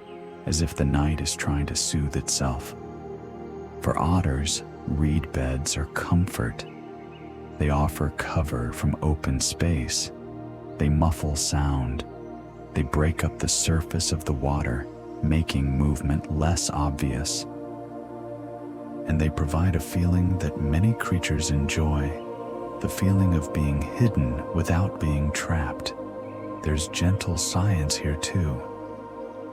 as if the night is trying to soothe itself. For otters, reed beds are comfort. They offer cover from open space. They muffle sound. They break up the surface of the water, making movement less obvious. And they provide a feeling that many creatures enjoy, the feeling of being hidden without being trapped. There's gentle science here too.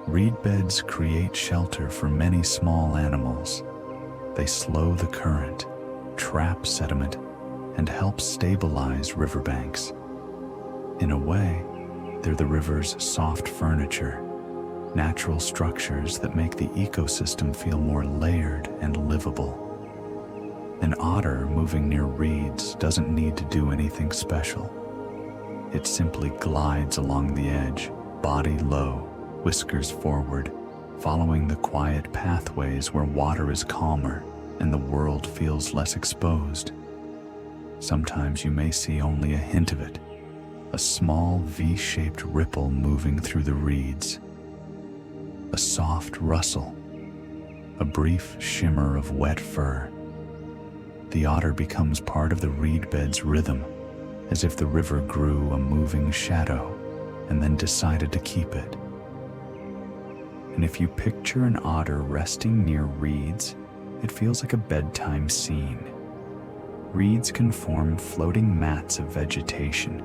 Reed beds create shelter for many small animals. They slow the current, trap sediment, and help stabilize riverbanks. In a way, they're the river's soft furniture, natural structures that make the ecosystem feel more layered and livable. An otter moving near reeds doesn't need to do anything special. It simply glides along the edge, body low, whiskers forward, following the quiet pathways where water is calmer and the world feels less exposed. Sometimes you may see only a hint of it, a small V-shaped ripple moving through the reeds, a soft rustle, a brief shimmer of wet fur. The otter becomes part of the reed bed's rhythm, as if the river grew a moving shadow and then decided to keep it. And if you picture an otter resting near reeds, it feels like a bedtime scene. Reeds can form floating mats of vegetation,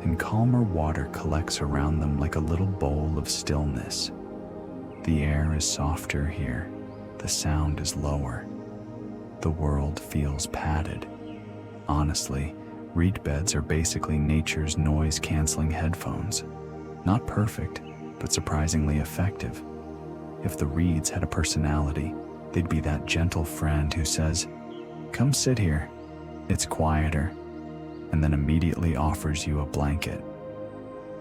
and calmer water collects around them like a little bowl of stillness. The air is softer here, the sound is lower. The world feels padded. Honestly, reed beds are basically nature's noise-canceling headphones. Not perfect, but surprisingly effective. If the reeds had a personality, they'd be that gentle friend who says, "Come sit here, it's quieter," and then immediately offers you a blanket.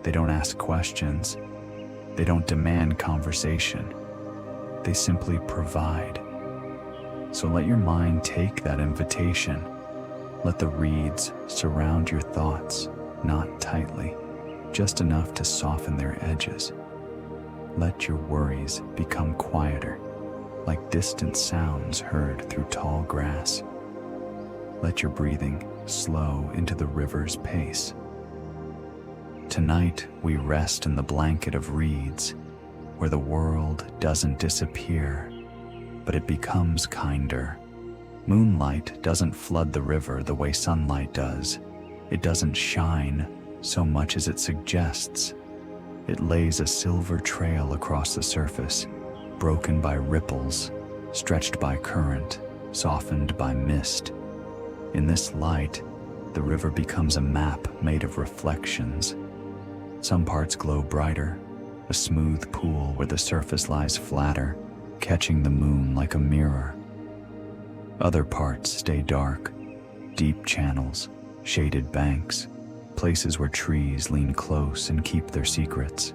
They don't ask questions. They don't demand conversation. They simply provide. So let your mind take that invitation. Let the reeds surround your thoughts, not tightly, just enough to soften their edges. Let your worries become quieter, like distant sounds heard through tall grass. Let your breathing slow into the river's pace. Tonight, we rest in the blanket of reeds, where the world doesn't disappear, but it becomes kinder. Moonlight doesn't flood the river the way sunlight does. It doesn't shine so much as it suggests. It lays a silver trail across the surface, broken by ripples, stretched by current, softened by mist. In this light, the river becomes a map made of reflections. Some parts glow brighter, a smooth pool where the surface lies flatter, catching the moon like a mirror. Other parts stay dark, deep channels, shaded banks, places where trees lean close and keep their secrets.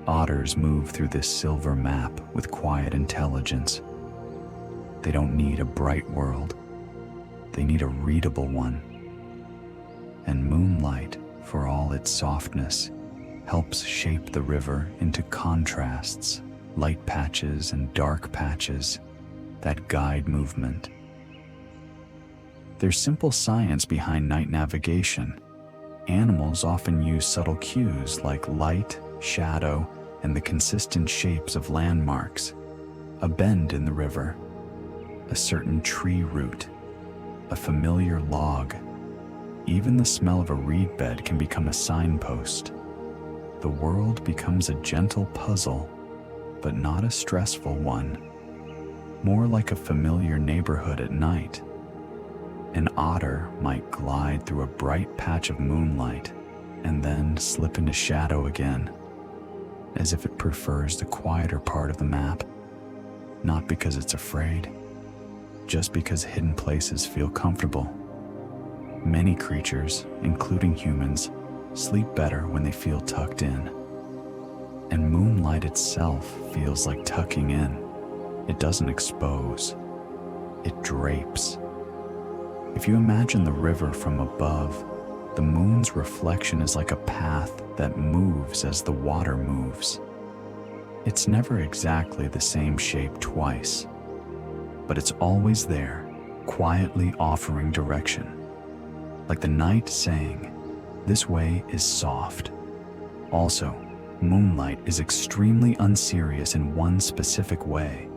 Otters move through this silver map with quiet intelligence. They don't need a bright world. They need a readable one. And moonlight, for all its softness, helps shape the river into contrasts, light patches and dark patches that guide movement. There's simple science behind night navigation. Animals often use subtle cues like light, shadow, and the consistent shapes of landmarks. A bend in the river, a certain tree root, a familiar log. Even the smell of a reed bed can become a signpost. The world becomes a gentle puzzle, but not a stressful one. More like a familiar neighborhood at night. An otter might glide through a bright patch of moonlight and then slip into shadow again, as if it prefers the quieter part of the map, not because it's afraid, just because hidden places feel comfortable. Many creatures, including humans, sleep better when they feel tucked in. And moonlight itself feels like tucking in. It doesn't expose, it drapes. If you imagine the river from above, the moon's reflection is like a path that moves as the water moves. It's never exactly the same shape twice, but it's always there, quietly offering direction. Like the night saying, "This way is soft." Also, moonlight is extremely unserious in one specific way.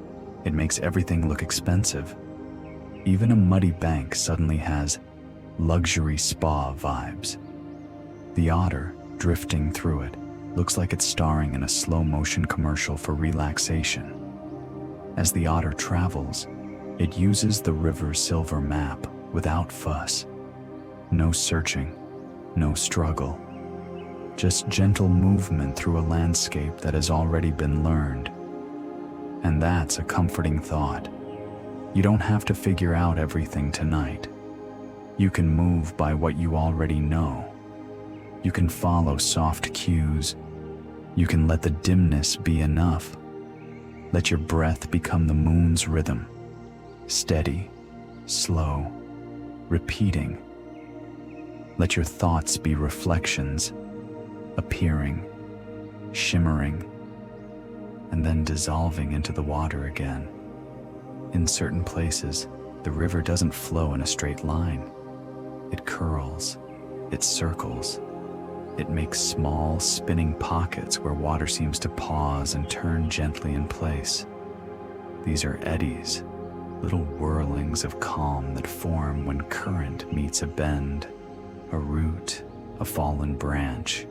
It makes everything look expensive. Even a muddy bank suddenly has luxury spa vibes. The otter, drifting through it, looks like it's starring in a slow-motion commercial for relaxation. As the otter travels, it uses the river's silver map without fuss. No searching, no struggle. Just gentle movement through a landscape that has already been learned. And that's a comforting thought. You don't have to figure out everything tonight. You can move by what you already know. You can follow soft cues. You can let the dimness be enough. Let your breath become the moon's rhythm. Steady, slow, repeating. Let your thoughts be reflections, appearing, shimmering, and then dissolving into the water again. In certain places, the river doesn't flow in a straight line. It curls, it circles, it makes small, spinning pockets where water seems to pause and turn gently in place. These are eddies, little whirlings of calm that form when current meets a bend, a root, a fallen branch.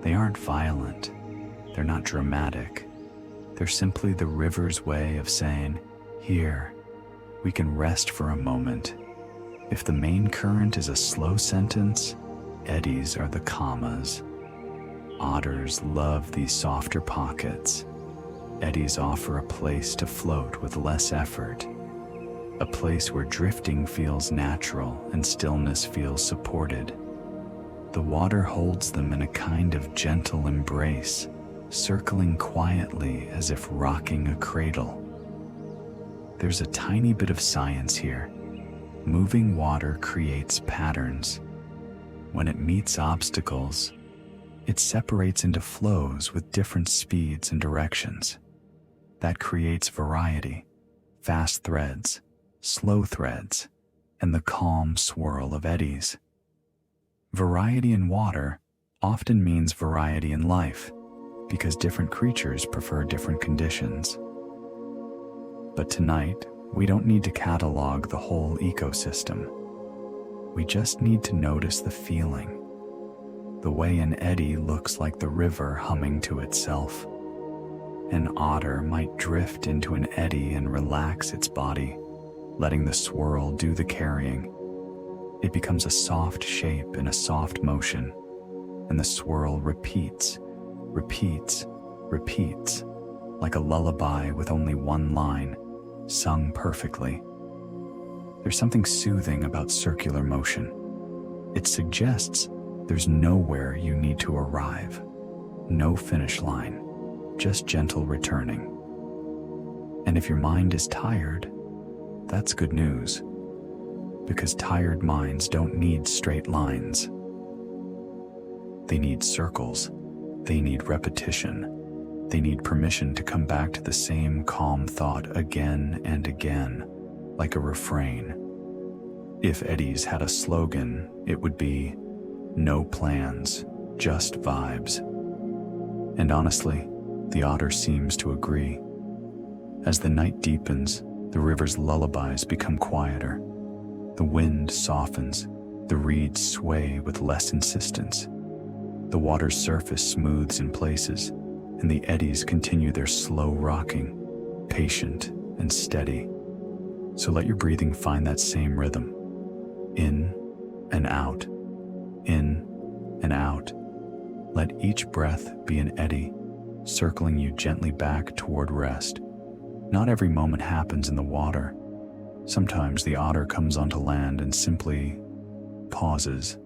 They aren't violent, they're not dramatic. They're simply the river's way of saying, here, we can rest for a moment. If the main current is a slow sentence, eddies are the commas. Otters love these softer pockets. Eddies offer a place to float with less effort, a place where drifting feels natural and stillness feels supported. The water holds them in a kind of gentle embrace, circling quietly as if rocking a cradle. There's a tiny bit of science here. Moving water creates patterns. When it meets obstacles, it separates into flows with different speeds and directions. That creates variety, fast threads, slow threads, and the calm swirl of eddies. Variety in water often means variety in life, because different creatures prefer different conditions. But tonight, we don't need to catalog the whole ecosystem. We just need to notice the feeling, the way an eddy looks like the river humming to itself. An otter might drift into an eddy and relax its body, letting the swirl do the carrying. It becomes a soft shape in a soft motion, and the swirl repeats, repeats, repeats, like a lullaby with only one line, sung perfectly. There's something soothing about circular motion. It suggests there's nowhere you need to arrive, no finish line, just gentle returning. And if your mind is tired, that's good news, because tired minds don't need straight lines. They need circles, they need repetition, they need permission to come back to the same calm thought again and again, like a refrain. If eddies had a slogan, it would be, no plans, just vibes. And honestly, the otter seems to agree. As the night deepens, the river's lullabies become quieter. The wind softens, the reeds sway with less insistence. The water's surface smooths in places, and the eddies continue their slow rocking, patient and steady. So let your breathing find that same rhythm. In and out, in and out. Let each breath be an eddy, circling you gently back toward rest. Not every moment happens in the water. Sometimes the otter comes onto land and simply pauses.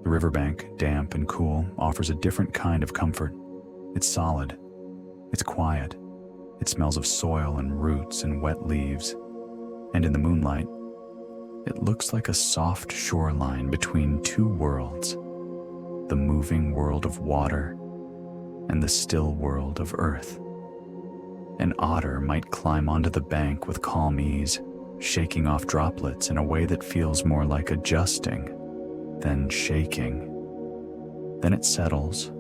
The riverbank, damp and cool, offers a different kind of comfort. It's solid. It's quiet. It smells of soil and roots and wet leaves. And in the moonlight, it looks like a soft shoreline between two worlds, the moving world of water and the still world of earth. An otter might climb onto the bank with calm ease, shaking off droplets in a way that feels more like adjusting than shaking. Then it settles,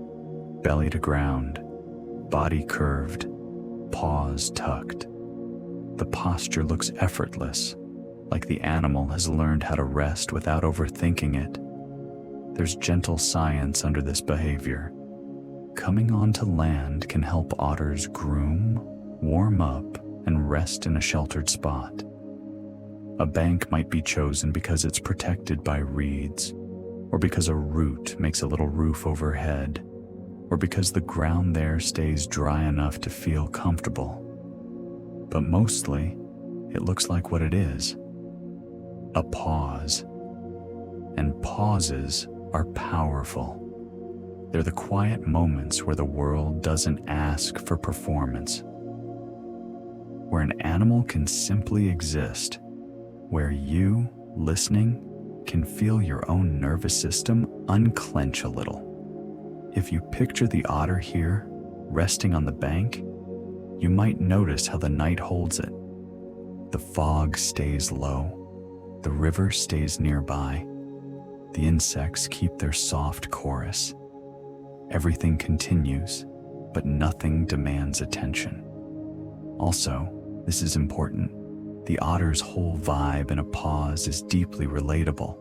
belly to ground, body curved, paws tucked. The posture looks effortless, like the animal has learned how to rest without overthinking it. There's gentle science under this behavior. Coming onto land can help otters groom, warm up, and rest in a sheltered spot. A bank might be chosen because it's protected by reeds, or because a root makes a little roof overhead, or because the ground there stays dry enough to feel comfortable. But mostly, it looks like what it is, a pause. And pauses are powerful. They're the quiet moments where the world doesn't ask for performance, where an animal can simply exist, where you, listening, can feel your own nervous system unclench a little. If you picture the otter here, resting on the bank, you might notice how the night holds it. The fog stays low, the river stays nearby, the insects keep their soft chorus. Everything continues, but nothing demands attention. Also, this is important, the otter's whole vibe in a pause is deeply relatable.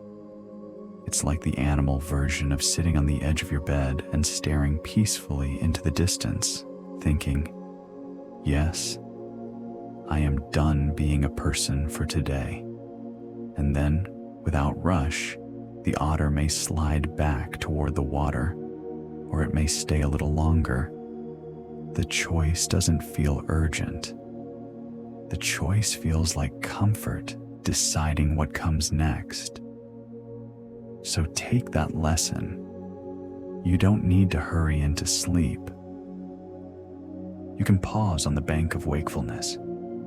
It's like the animal version of sitting on the edge of your bed and staring peacefully into the distance, thinking, Yes, I am done being a person for today. And then, without rush, the otter may slide back toward the water, or it may stay a little longer. The choice doesn't feel urgent. The choice feels like comfort, deciding what comes next. So take that lesson. You don't need to hurry into sleep. You can pause on the bank of wakefulness.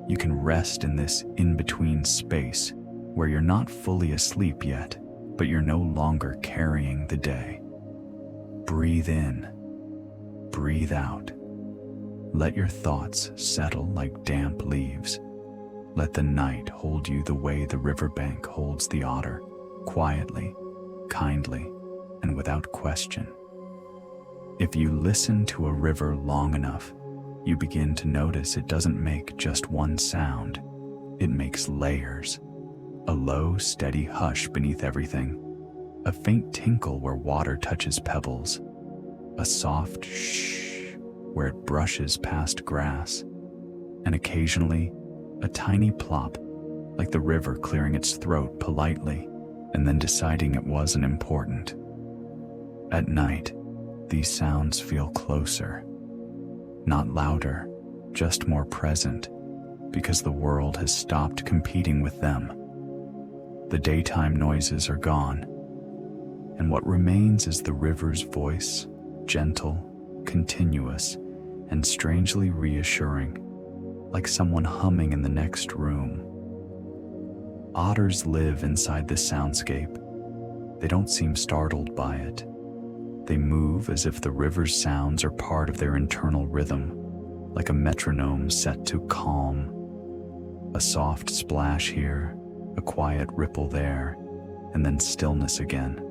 You can rest in this in-between space where you're not fully asleep yet, but you're no longer carrying the day. Breathe in, breathe out. Let your thoughts settle like damp leaves. Let the night hold you the way the riverbank holds the otter, quietly, kindly, and without question. If you listen to a river long enough, you begin to notice it doesn't make just one sound. It makes layers. A low, steady hush beneath everything. A faint tinkle where water touches pebbles. A soft shh where it brushes past grass. And occasionally, a tiny plop, like the river clearing its throat politely and then deciding it wasn't important. At night, these sounds feel closer. Not louder, just more present, because the world has stopped competing with them. The daytime noises are gone, and what remains is the river's voice, gentle, continuous, and strangely reassuring, like someone humming in the next room. Otters live inside this soundscape. They don't seem startled by it. They move as if the river's sounds are part of their internal rhythm, like a metronome set to calm. A soft splash here, a quiet ripple there, and then stillness again.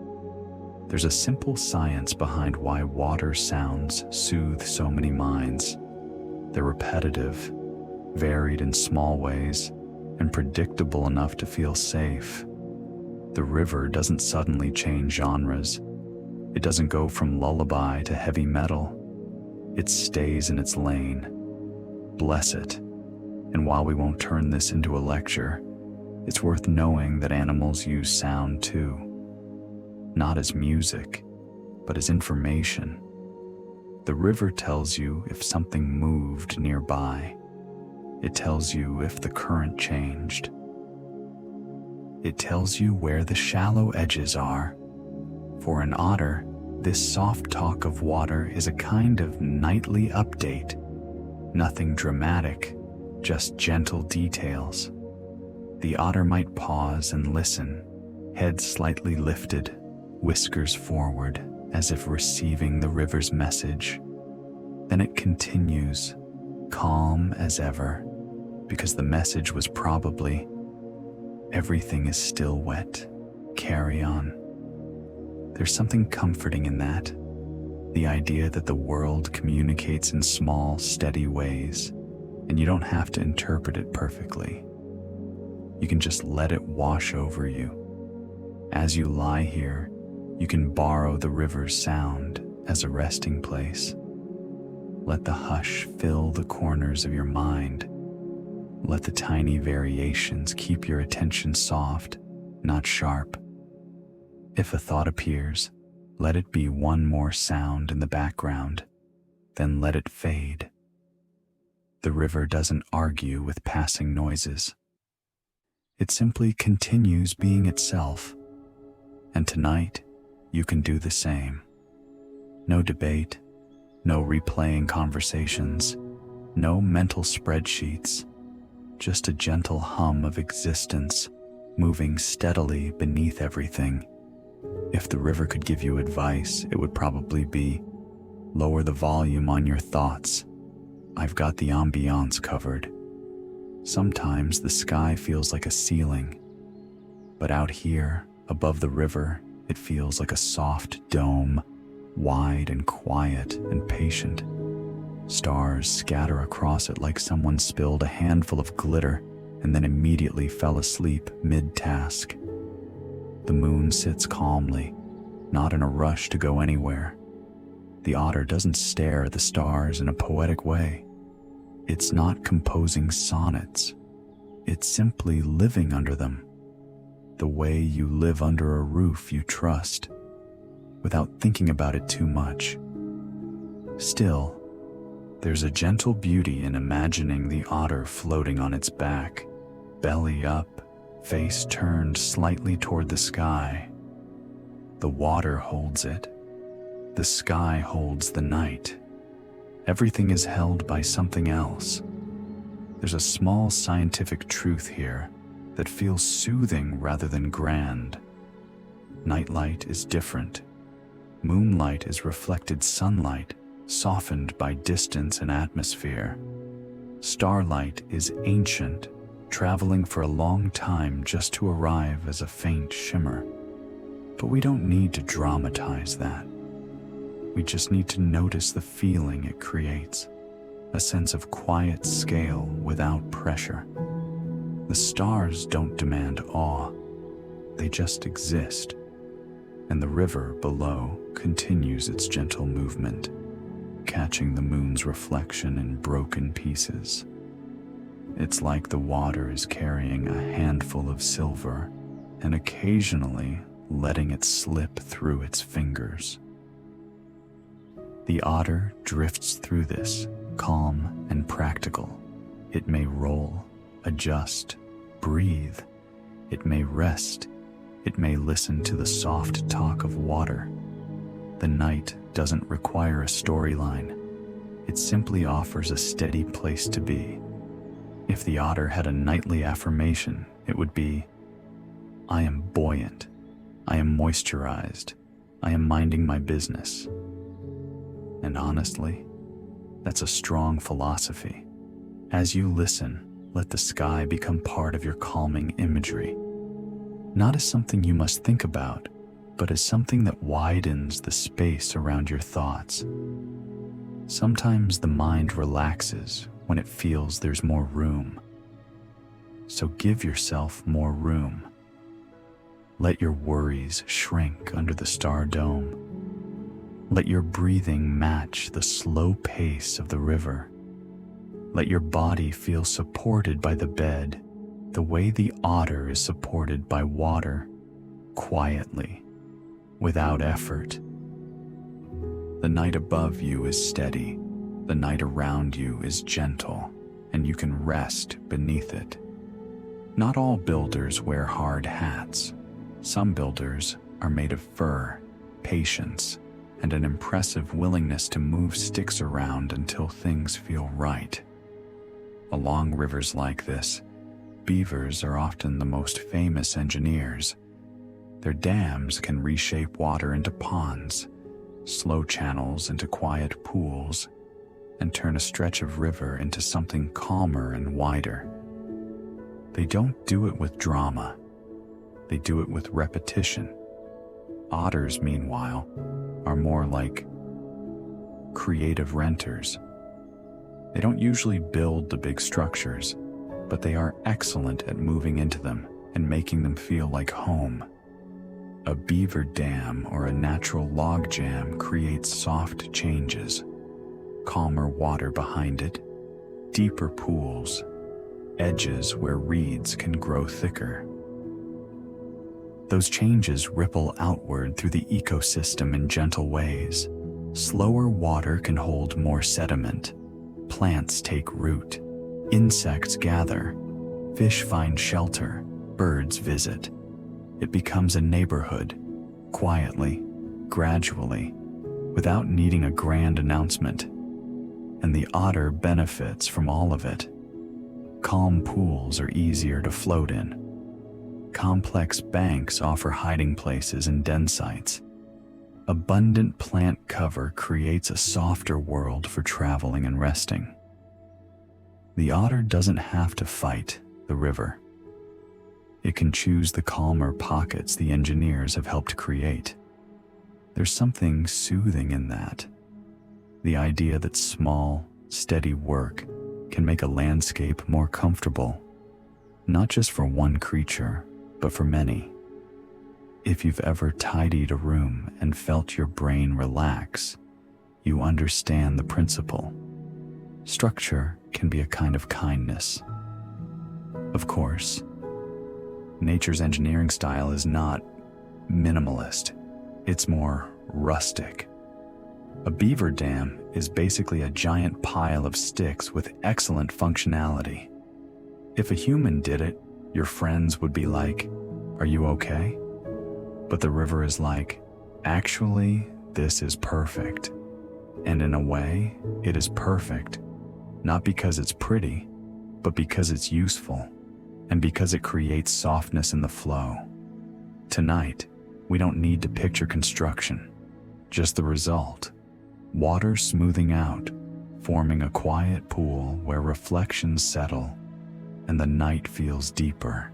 There's a simple science behind why water sounds soothe so many minds. They're repetitive, varied in small ways, and predictable enough to feel safe. The river doesn't suddenly change genres. It doesn't go from lullaby to heavy metal. It stays in its lane. Bless it. And while we won't turn this into a lecture, it's worth knowing that animals use sound too. Not as music, but as information. The river tells you if something moved nearby. It tells you if the current changed. It tells you where the shallow edges are. For an otter, this soft talk of water is a kind of nightly update. Nothing dramatic, just gentle details. The otter might pause and listen, head slightly lifted, whiskers forward, as if receiving the river's message. Then it continues, calm as ever, because the message was probably, everything is still wet, carry on. There's something comforting in that, the idea that the world communicates in small, steady ways, and you don't have to interpret it perfectly. You can just let it wash over you. As you lie here, you can borrow the river's sound as a resting place. Let the hush fill the corners of your mind. Let the tiny variations keep your attention soft, not sharp. If a thought appears, let it be one more sound in the background, then let it fade. The river doesn't argue with passing noises. It simply continues being itself. And tonight, you can do the same. No debate, no replaying conversations, no mental spreadsheets, just a gentle hum of existence moving steadily beneath everything. If the river could give you advice, it would probably be, lower the volume on your thoughts. I've got the ambiance covered. Sometimes the sky feels like a ceiling, but out here, above the river, it feels like a soft dome, wide and quiet and patient. Stars scatter across it like someone spilled a handful of glitter and then immediately fell asleep mid-task. The moon sits calmly, not in a rush to go anywhere. The otter doesn't stare at the stars in a poetic way. It's not composing sonnets. It's simply living under them, the way you live under a roof you trust, without thinking about it too much. Still, there's a gentle beauty in imagining the otter floating on its back, belly up, face turned slightly toward the sky. The water holds it. The sky holds the night. Everything is held by something else. There's a small scientific truth here that feels soothing rather than grand. Nightlight is different. Moonlight is reflected sunlight, softened by distance and atmosphere. Starlight is ancient, traveling for a long time just to arrive as a faint shimmer. But we don't need to dramatize that. We just need to notice the feeling it creates, a sense of quiet scale without pressure. The stars don't demand awe, they just exist, and the river below continues its gentle movement, catching the moon's reflection in broken pieces. It's like the water is carrying a handful of silver and occasionally letting it slip through its fingers. The otter drifts through this, calm and practical. It may roll, adjust, breathe. It may rest. It may listen to the soft talk of water. The night doesn't require a storyline. It simply offers a steady place to be. If the otter had a nightly affirmation, it would be, "I am buoyant. I am moisturized. I am minding my business." And honestly, that's a strong philosophy. As you listen, let the sky become part of your calming imagery. Not as something you must think about, but as something that widens the space around your thoughts. Sometimes the mind relaxes when it feels there's more room. So give yourself more room. Let your worries shrink under the star dome. Let your breathing match the slow pace of the river. Let your body feel supported by the bed, the way the otter is supported by water, quietly, without effort. The night above you is steady, the night around you is gentle, and you can rest beneath it. Not all builders wear hard hats. Some builders are made of fur, patience, and an impressive willingness to move sticks around until things feel right. Along rivers like this, beavers are often the most famous engineers. Their dams can reshape water into ponds, slow channels into quiet pools, and turn a stretch of river into something calmer and wider. They don't do it with drama. They do it with repetition. Otters, meanwhile, are more like creative renters. They don't usually build the big structures, but they are excellent at moving into them and making them feel like home. A beaver dam or a natural log jam creates soft changes, calmer water behind it, deeper pools, edges where reeds can grow thicker. Those changes ripple outward through the ecosystem in gentle ways. Slower water can hold more sediment. Plants take root. Insects gather. Fish find shelter. Birds visit. It becomes a neighborhood, quietly, gradually, without needing a grand announcement. And the otter benefits from all of it. Calm pools are easier to float in. Complex banks offer hiding places and den sites. Abundant plant cover creates a softer world for traveling and resting. The otter doesn't have to fight the river. It can choose the calmer pockets the engineers have helped create. There's something soothing in that. The idea that small, steady work can make a landscape more comfortable, not just for one creature, but for many. If you've ever tidied a room and felt your brain relax, you understand the principle. Structure can be a kind of kindness. Of course, nature's engineering style is not minimalist. It's more rustic. A beaver dam is basically a giant pile of sticks with excellent functionality. If a human did it, your friends would be like, "Are you okay?" But the river is like, "Actually, this is perfect." And in a way, it is perfect, not because it's pretty, but because it's useful, and because it creates softness in the flow. Tonight, we don't need to picture construction, just the result. Water smoothing out, forming a quiet pool where reflections settle and the night feels deeper.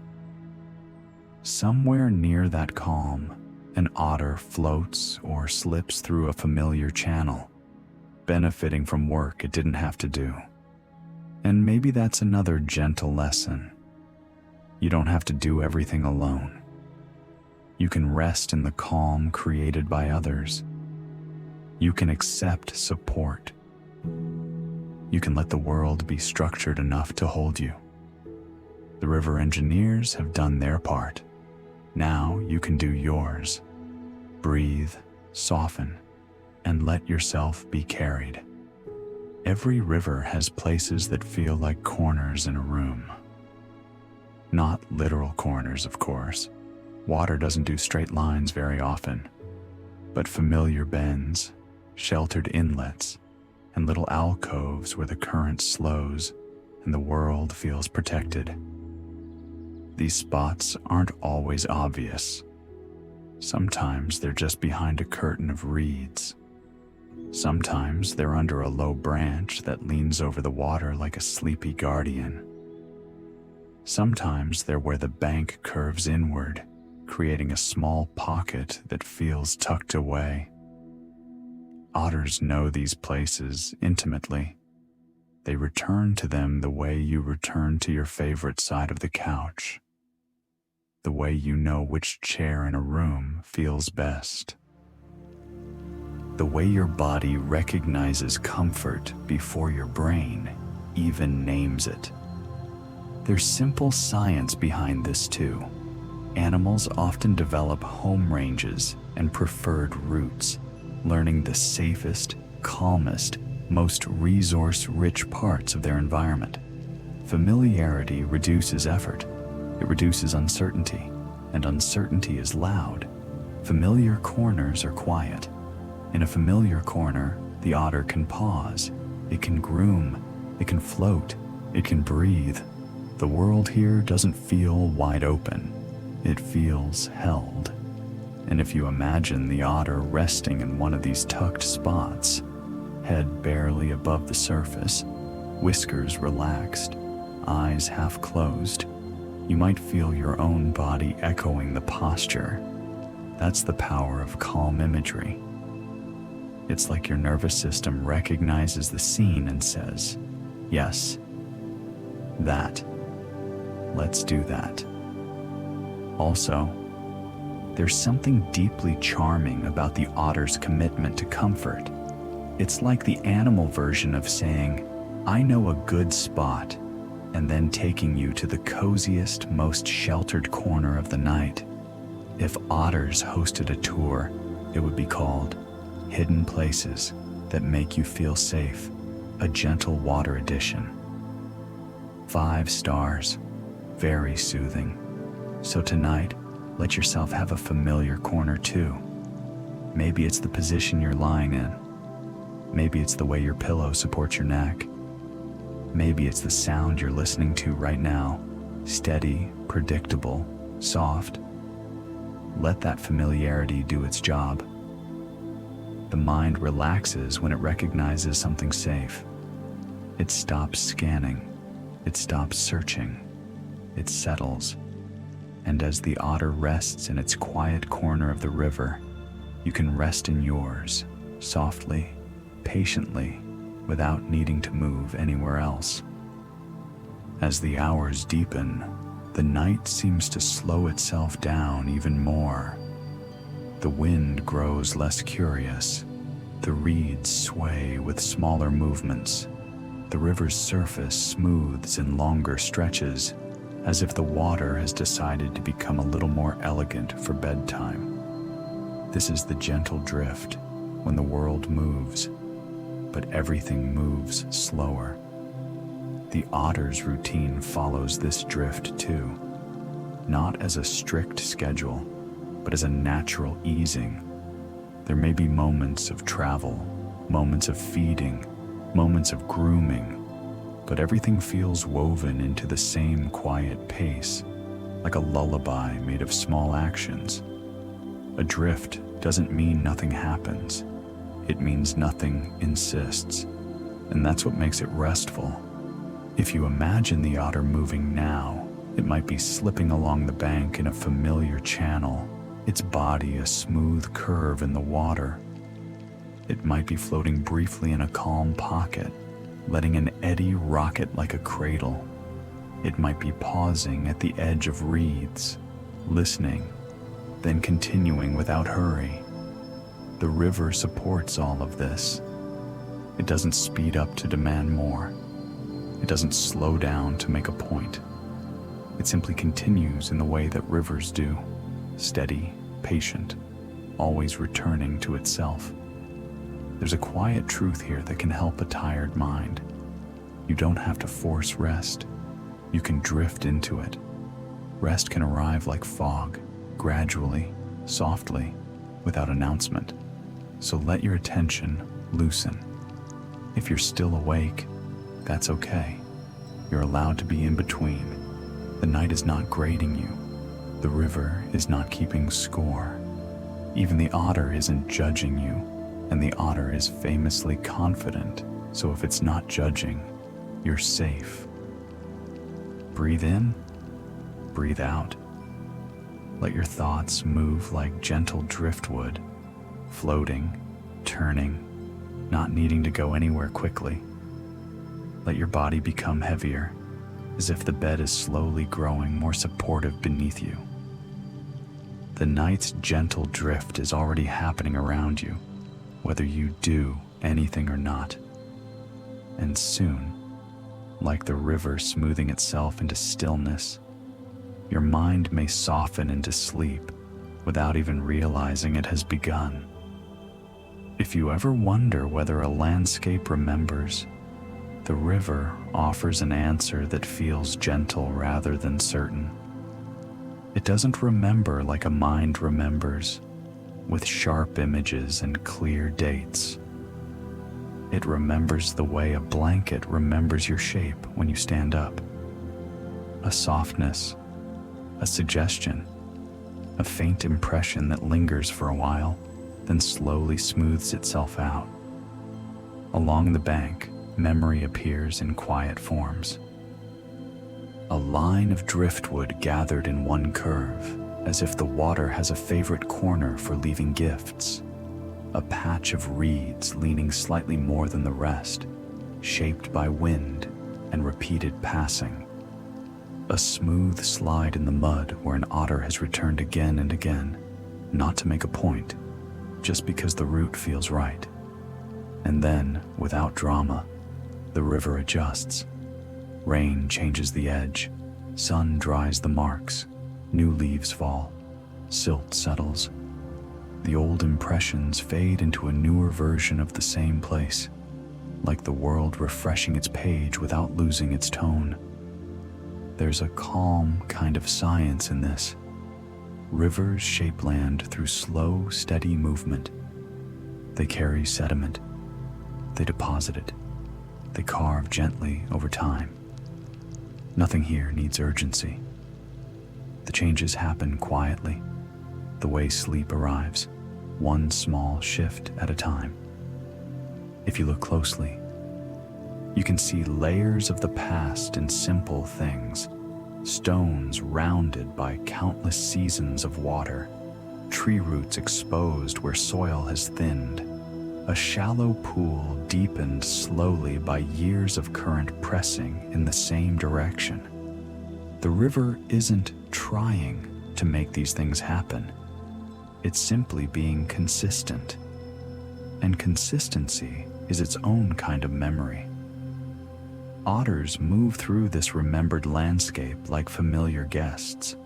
Somewhere near that calm, an otter floats or slips through a familiar channel, benefiting from work it didn't have to do. And maybe that's another gentle lesson. You don't have to do everything alone. You can rest in the calm created by others. You can accept support. You can let the world be structured enough to hold you. The river engineers have done their part. Now you can do yours. Breathe, soften, and let yourself be carried. Every river has places that feel like corners in a room. Not literal corners, of course. Water doesn't do straight lines very often, but familiar bends, sheltered inlets, and little alcoves where the current slows and the world feels protected. These spots aren't always obvious. Sometimes they're just behind a curtain of reeds. Sometimes they're under a low branch that leans over the water like a sleepy guardian. Sometimes they're where the bank curves inward, creating a small pocket that feels tucked away. Otters know these places intimately. They return to them the way you return to your favorite side of the couch, the way you know which chair in a room feels best, the way your body recognizes comfort before your brain even names it. There's simple science behind this too. Animals often develop home ranges and preferred routes, learning the safest, calmest, most resource-rich parts of their environment. Familiarity reduces effort. It reduces uncertainty, and uncertainty is loud. Familiar corners are quiet. In a familiar corner, the otter can pause. It can groom. It can float. It can breathe. The world here doesn't feel wide open. It feels held. And if you imagine the otter resting in one of these tucked spots, head barely above the surface, whiskers relaxed, eyes half closed, you might feel your own body echoing the posture. That's the power of calm imagery. It's like your nervous system recognizes the scene and says, "Yes, that. Let's do that." Also, there's something deeply charming about the otter's commitment to comfort. It's like the animal version of saying, "I know a good spot," and then taking you to the coziest, most sheltered corner of the night. If otters hosted a tour, it would be called Hidden Places That Make You Feel Safe, a gentle water edition. 5 stars, very soothing. So tonight, let yourself have a familiar corner too. Maybe it's the position you're lying in. Maybe it's the way your pillow supports your neck. Maybe it's the sound you're listening to right now, steady, predictable, soft. Let that familiarity do its job. The mind relaxes when it recognizes something safe. It stops scanning. It stops searching. It settles. And as the otter rests in its quiet corner of the river, you can rest in yours, softly, patiently, without needing to move anywhere else. As the hours deepen, the night seems to slow itself down even more. The wind grows less curious. The reeds sway with smaller movements. The river's surface smooths in longer stretches, as if the water has decided to become a little more elegant for bedtime. This is the gentle drift when the world moves, but everything moves slower. The otter's routine follows this drift too, not as a strict schedule, but as a natural easing. There may be moments of travel, moments of feeding, moments of grooming, but everything feels woven into the same quiet pace, like a lullaby made of small actions. Adrift doesn't mean nothing happens. It means nothing insists, and that's what makes it restful. If you imagine the otter moving now, it might be slipping along the bank in a familiar channel, its body a smooth curve in the water. It might be floating briefly in a calm pocket, letting an eddy rock it like a cradle. It might be pausing at the edge of reeds, listening, then continuing without hurry. The river supports all of this. It doesn't speed up to demand more. It doesn't slow down to make a point. It simply continues in the way that rivers do, steady, patient, always returning to itself. There's a quiet truth here that can help a tired mind. You don't have to force rest. You can drift into it. Rest can arrive like fog, gradually, softly, without announcement. So let your attention loosen. If you're still awake, that's okay. You're allowed to be in between. The night is not grading you. The river is not keeping score. Even the otter isn't judging you. And the otter is famously confident, so if it's not judging, you're safe. Breathe in, breathe out. Let your thoughts move like gentle driftwood, floating, turning, not needing to go anywhere quickly. Let your body become heavier, as if the bed is slowly growing more supportive beneath you. The night's gentle drift is already happening around you, whether you do anything or not. And soon, like the river smoothing itself into stillness, your mind may soften into sleep without even realizing it has begun. If you ever wonder whether a landscape remembers, the river offers an answer that feels gentle rather than certain. It doesn't remember like a mind remembers, with sharp images and clear dates. It remembers the way a blanket remembers your shape when you stand up. A softness, a suggestion, a faint impression that lingers for a while, then slowly smooths itself out. Along the bank, memory appears in quiet forms. A line of driftwood gathered in one curve, as if the water has a favorite corner for leaving gifts. A patch of reeds leaning slightly more than the rest, shaped by wind and repeated passing. A smooth slide in the mud where an otter has returned again and again, not to make a point, just because the route feels right. And then, without drama, the river adjusts. Rain changes the edge, sun dries the marks, new leaves fall, silt settles. The old impressions fade into a newer version of the same place, like the world refreshing its page without losing its tone. There's a calm kind of science in this. Rivers shape land through slow, steady movement. They carry sediment. They deposit it. They carve gently over time. Nothing here needs urgency. The changes happen quietly, the way sleep arrives, one small shift at a time. If you look closely, you can see layers of the past in simple things, stones rounded by countless seasons of water, tree roots exposed where soil has thinned, a shallow pool deepened slowly by years of current pressing in the same direction. The river isn't trying to make these things happen. It's simply being consistent. And consistency is its own kind of memory. Otters move through this remembered landscape like familiar guests.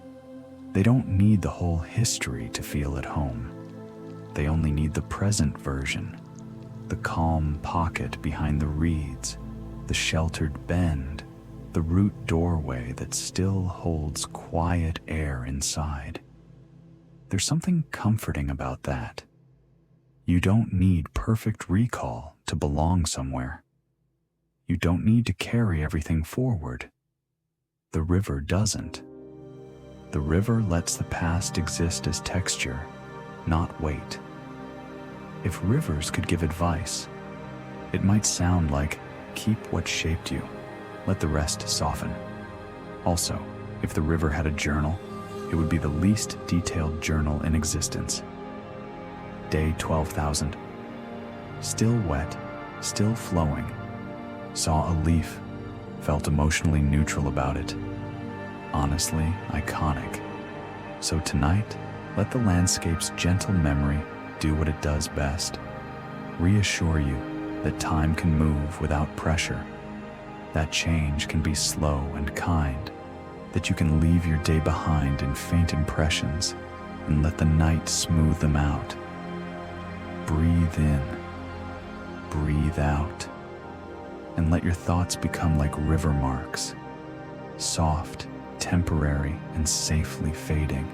They don't need the whole history to feel at home. They only need the present version, the calm pocket behind the reeds, the sheltered bend, the root doorway that still holds quiet air inside. There's something comforting about that. You don't need perfect recall to belong somewhere. You don't need to carry everything forward. The river doesn't. The river lets the past exist as texture, not weight. If rivers could give advice, it might sound like, keep what shaped you, let the rest soften. Also, if the river had a journal, it would be the least detailed journal in existence. Day 12,000. Still wet, still flowing. Saw a leaf, felt emotionally neutral about it. Honestly, iconic. So tonight, let the landscape's gentle memory do what it does best. Reassure you that time can move without pressure, that change can be slow and kind, that you can leave your day behind in faint impressions and let the night smooth them out. Breathe in, breathe out, and let your thoughts become like river marks, soft, temporary, and safely fading.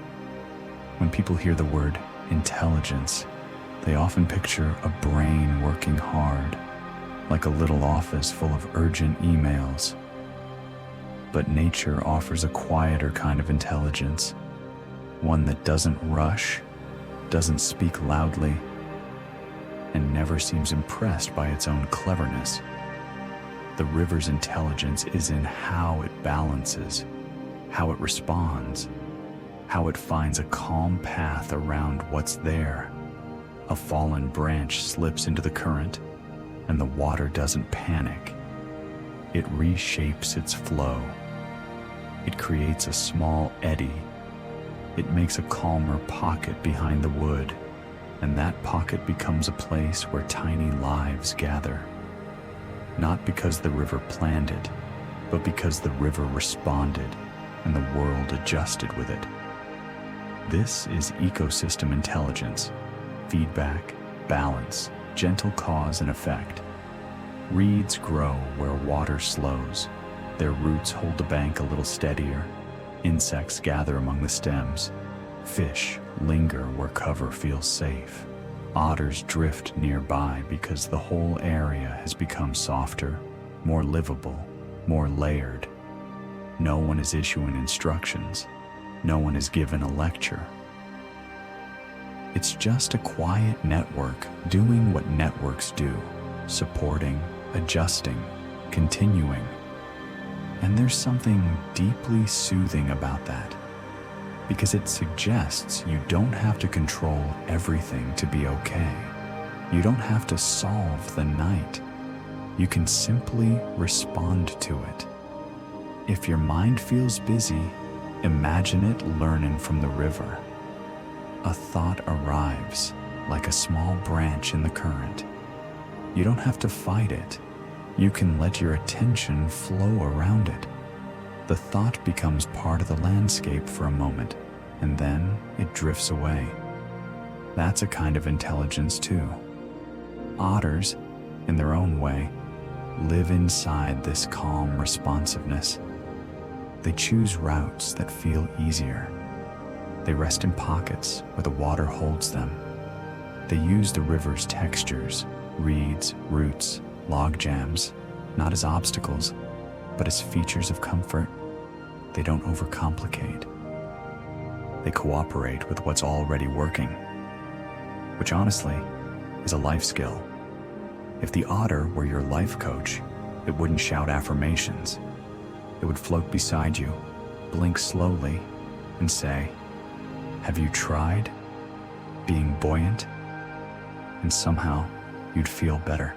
When people hear the word intelligence, they often picture a brain working hard, like a little office full of urgent emails. But nature offers a quieter kind of intelligence, one that doesn't rush, doesn't speak loudly, and never seems impressed by its own cleverness. The river's intelligence is in how it balances, how it responds, how it finds a calm path around what's there. A fallen branch slips into the current, and the water doesn't panic. It reshapes its flow. It creates a small eddy. It makes a calmer pocket behind the wood, and that pocket becomes a place where tiny lives gather. Not because the river planned it, but because the river responded and the world adjusted with it. This is ecosystem intelligence, feedback, balance, gentle cause and effect. Reeds grow where water slows. Their roots hold the bank a little steadier. Insects gather among the stems. Fish linger where cover feels safe. Otters drift nearby because the whole area has become softer, more livable, more layered. No one is issuing instructions. No one is given a lecture. It's just a quiet network doing what networks do, supporting, adjusting, continuing. And there's something deeply soothing about that, because it suggests you don't have to control everything to be okay. You don't have to solve the night. You can simply respond to it. If your mind feels busy, imagine it learning from the river. A thought arrives like a small branch in the current. You don't have to fight it. You can let your attention flow around it. The thought becomes part of the landscape for a moment, and then it drifts away. That's a kind of intelligence too. Otters, in their own way, live inside this calm responsiveness. They choose routes that feel easier. They rest in pockets where the water holds them. They use the river's textures, reeds, roots, log jams, not as obstacles, but as features of comfort. They don't overcomplicate. They cooperate with what's already working, which honestly is a life skill. If the otter were your life coach, it wouldn't shout affirmations. It would float beside you, blink slowly, and say, "Have you tried being buoyant?" And somehow you'd feel better.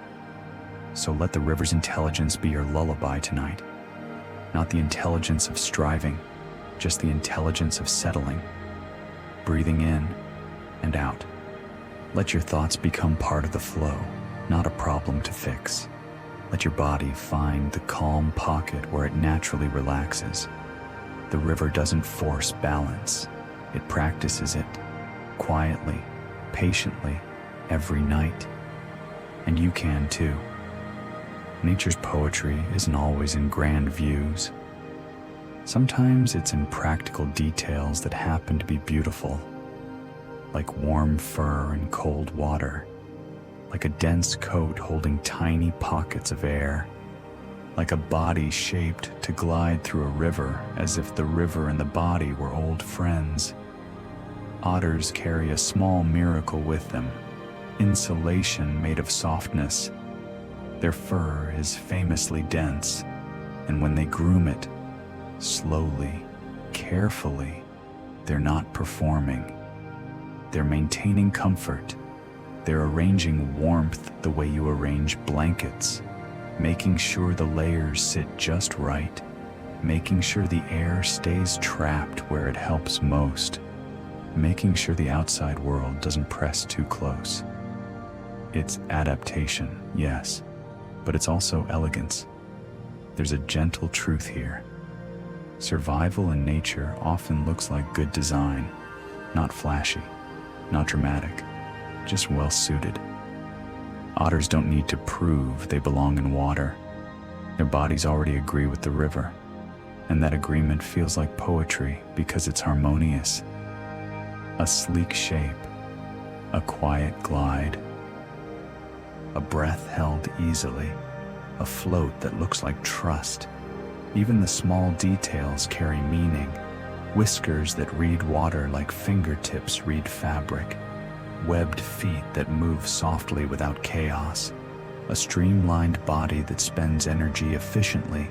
So let the river's intelligence be your lullaby tonight. Not the intelligence of striving, just the intelligence of settling, breathing in and out. Let your thoughts become part of the flow, not a problem to fix. Let your body find the calm pocket where it naturally relaxes. The river doesn't force balance. It practices it, quietly, patiently, every night. And you can too. Nature's poetry isn't always in grand views. Sometimes it's in practical details that happen to be beautiful, like warm fur and cold water, like a dense coat holding tiny pockets of air, like a body shaped to glide through a river as if the river and the body were old friends. Otters carry a small miracle with them, insulation made of softness. Their fur is famously dense, and when they groom it, slowly, carefully, they're not performing. They're maintaining comfort. They're arranging warmth the way you arrange blankets, making sure the layers sit just right, making sure the air stays trapped where it helps most, making sure the outside world doesn't press too close. It's adaptation, yes, but it's also elegance. There's a gentle truth here. Survival in nature often looks like good design, not flashy, not dramatic, just well-suited. Otters don't need to prove they belong in water. Their bodies already agree with the river, and that agreement feels like poetry because it's harmonious. A sleek shape, a quiet glide, a breath held easily, a float that looks like trust. Even the small details carry meaning. Whiskers that read water like fingertips read fabric. Webbed feet that move softly without chaos. A streamlined body that spends energy efficiently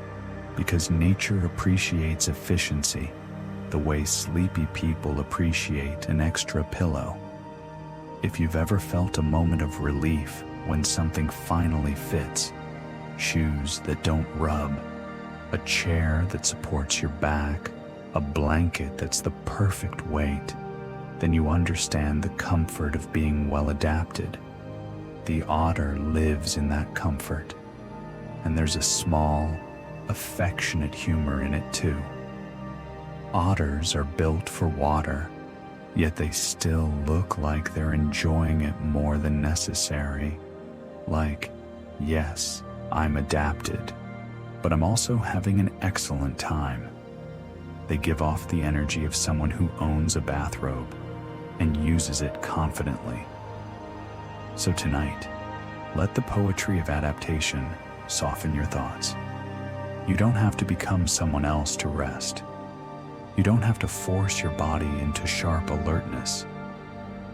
because nature appreciates efficiency the way sleepy people appreciate an extra pillow. If you've ever felt a moment of relief when something finally fits, shoes that don't rub, a chair that supports your back, a blanket that's the perfect weight, then you understand the comfort of being well adapted. The otter lives in that comfort, and there's a small, affectionate humor in it too. Otters are built for water, yet they still look like they're enjoying it more than necessary. Like, yes, I'm adapted, but I'm also having an excellent time. They give off the energy of someone who owns a bathrobe and uses it confidently. So tonight, let the poetry of adaptation soften your thoughts. You don't have to become someone else to rest. You don't have to force your body into sharp alertness.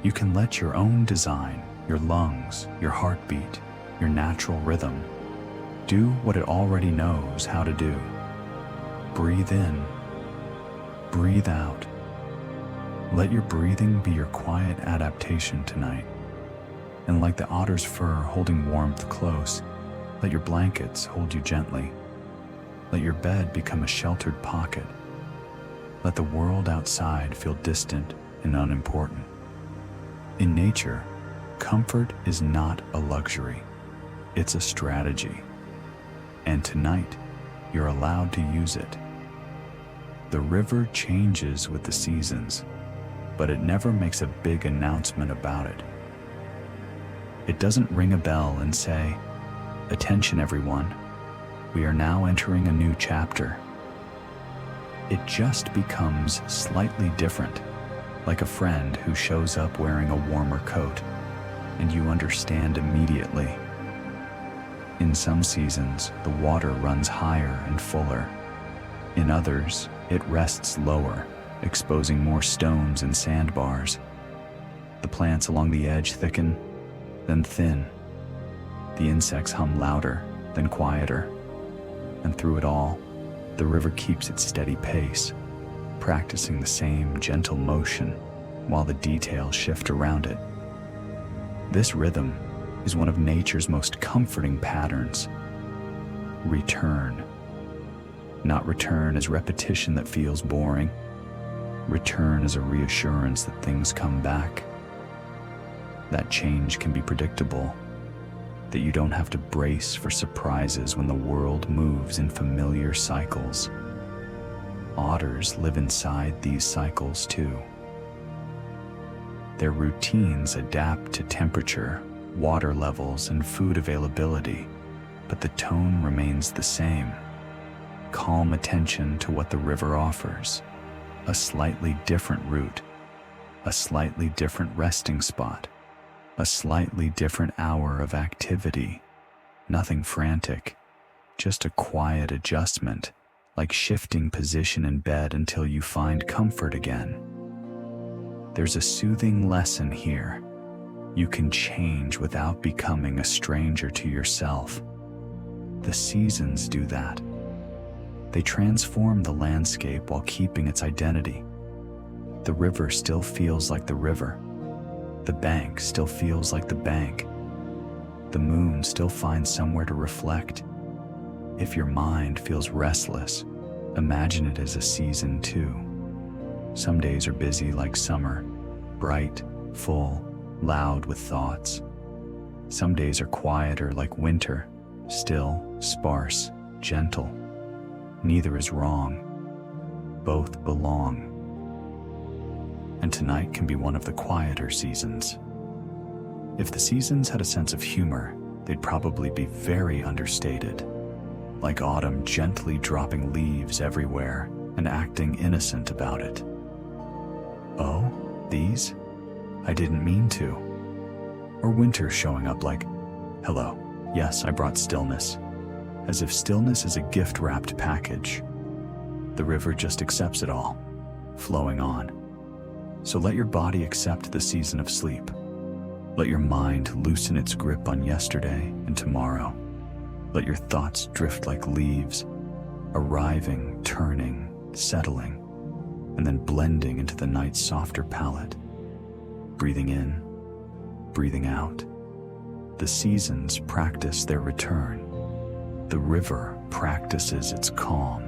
You can let your own design, your lungs, your heartbeat, your natural rhythm, do what it already knows how to do. Breathe in, breathe out. Let your breathing be your quiet adaptation tonight. And like the otter's fur holding warmth close, let your blankets hold you gently. Let your bed become a sheltered pocket. Let the world outside feel distant and unimportant. In nature, comfort is not a luxury. It's a strategy. And tonight, you're allowed to use it. The river changes with the seasons, but it never makes a big announcement about it. It doesn't ring a bell and say, "Attention everyone, we are now entering a new chapter." It just becomes slightly different, like a friend who shows up wearing a warmer coat, and you understand immediately. In some seasons, the water runs higher and fuller. In others, it rests lower, exposing more stones and sandbars. The plants along the edge thicken, then thin. The insects hum louder, then quieter. And through it all, the river keeps its steady pace, practicing the same gentle motion while the details shift around it. This rhythm is one of nature's most comforting patterns. Return. Not return as repetition that feels boring. Return as a reassurance that things come back. That change can be predictable, that you don't have to brace for surprises when the world moves in familiar cycles. Otters live inside these cycles too. Their routines adapt to temperature, water levels, and food availability, but the tone remains the same. Calm attention to what the river offers, a slightly different route, a slightly different resting spot, a slightly different hour of activity. Nothing frantic, just a quiet adjustment, like shifting position in bed until you find comfort again. There's a soothing lesson here. You can change without becoming a stranger to yourself. The seasons do that. They transform the landscape while keeping its identity. The river still feels like the river. The bank still feels like the bank. The moon still finds somewhere to reflect. If your mind feels restless, imagine it as a season too. Some days are busy like summer, bright, full, loud with thoughts. Some days are quieter like winter, still, sparse, gentle. Neither is wrong. Both belong. And tonight can be one of the quieter seasons. If the seasons had a sense of humor, they'd probably be very understated. Like autumn gently dropping leaves everywhere and acting innocent about it. Oh, these? I didn't mean to. Or winter showing up like, hello, yes, I brought stillness. As if stillness is a gift-wrapped package. The river just accepts it all, flowing on. So let your body accept the season of sleep. Let your mind loosen its grip on yesterday and tomorrow. Let your thoughts drift like leaves, arriving, turning, settling, and then blending into the night's softer palette. Breathing in, breathing out. The seasons practice their return. The river practices its calm.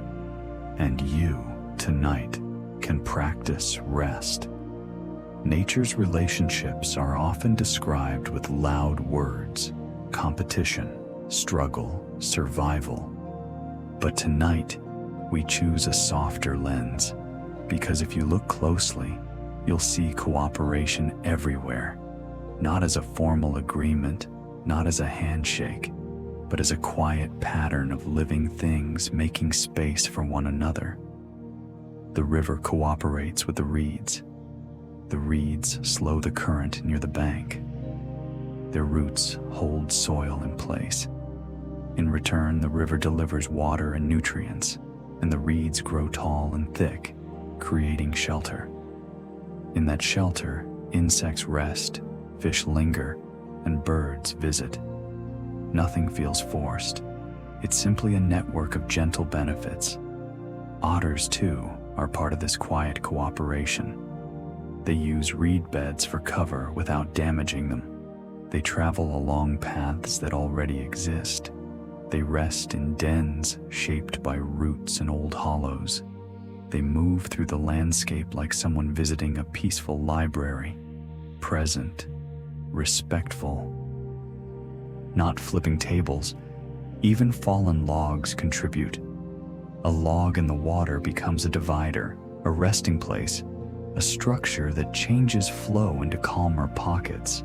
And you, tonight, can practice rest. Nature's relationships are often described with loud words: competition, struggle, survival. But tonight, we choose a softer lens, because if you look closely, you'll see cooperation everywhere, not as a formal agreement, not as a handshake, but as a quiet pattern of living things making space for one another. The river cooperates with the reeds. The reeds slow the current near the bank. Their roots hold soil in place. In return, the river delivers water and nutrients, and the reeds grow tall and thick, creating shelter. In that shelter, insects rest, fish linger, and birds visit. Nothing feels forced. It's simply a network of gentle benefits. Otters, too, are part of this quiet cooperation. They use reed beds for cover without damaging them. They travel along paths that already exist. They rest in dens shaped by roots and old hollows. They move through the landscape like someone visiting a peaceful library, present, respectful. Not flipping tables, even fallen logs contribute. A log in the water becomes a divider, a resting place, a structure that changes flow into calmer pockets.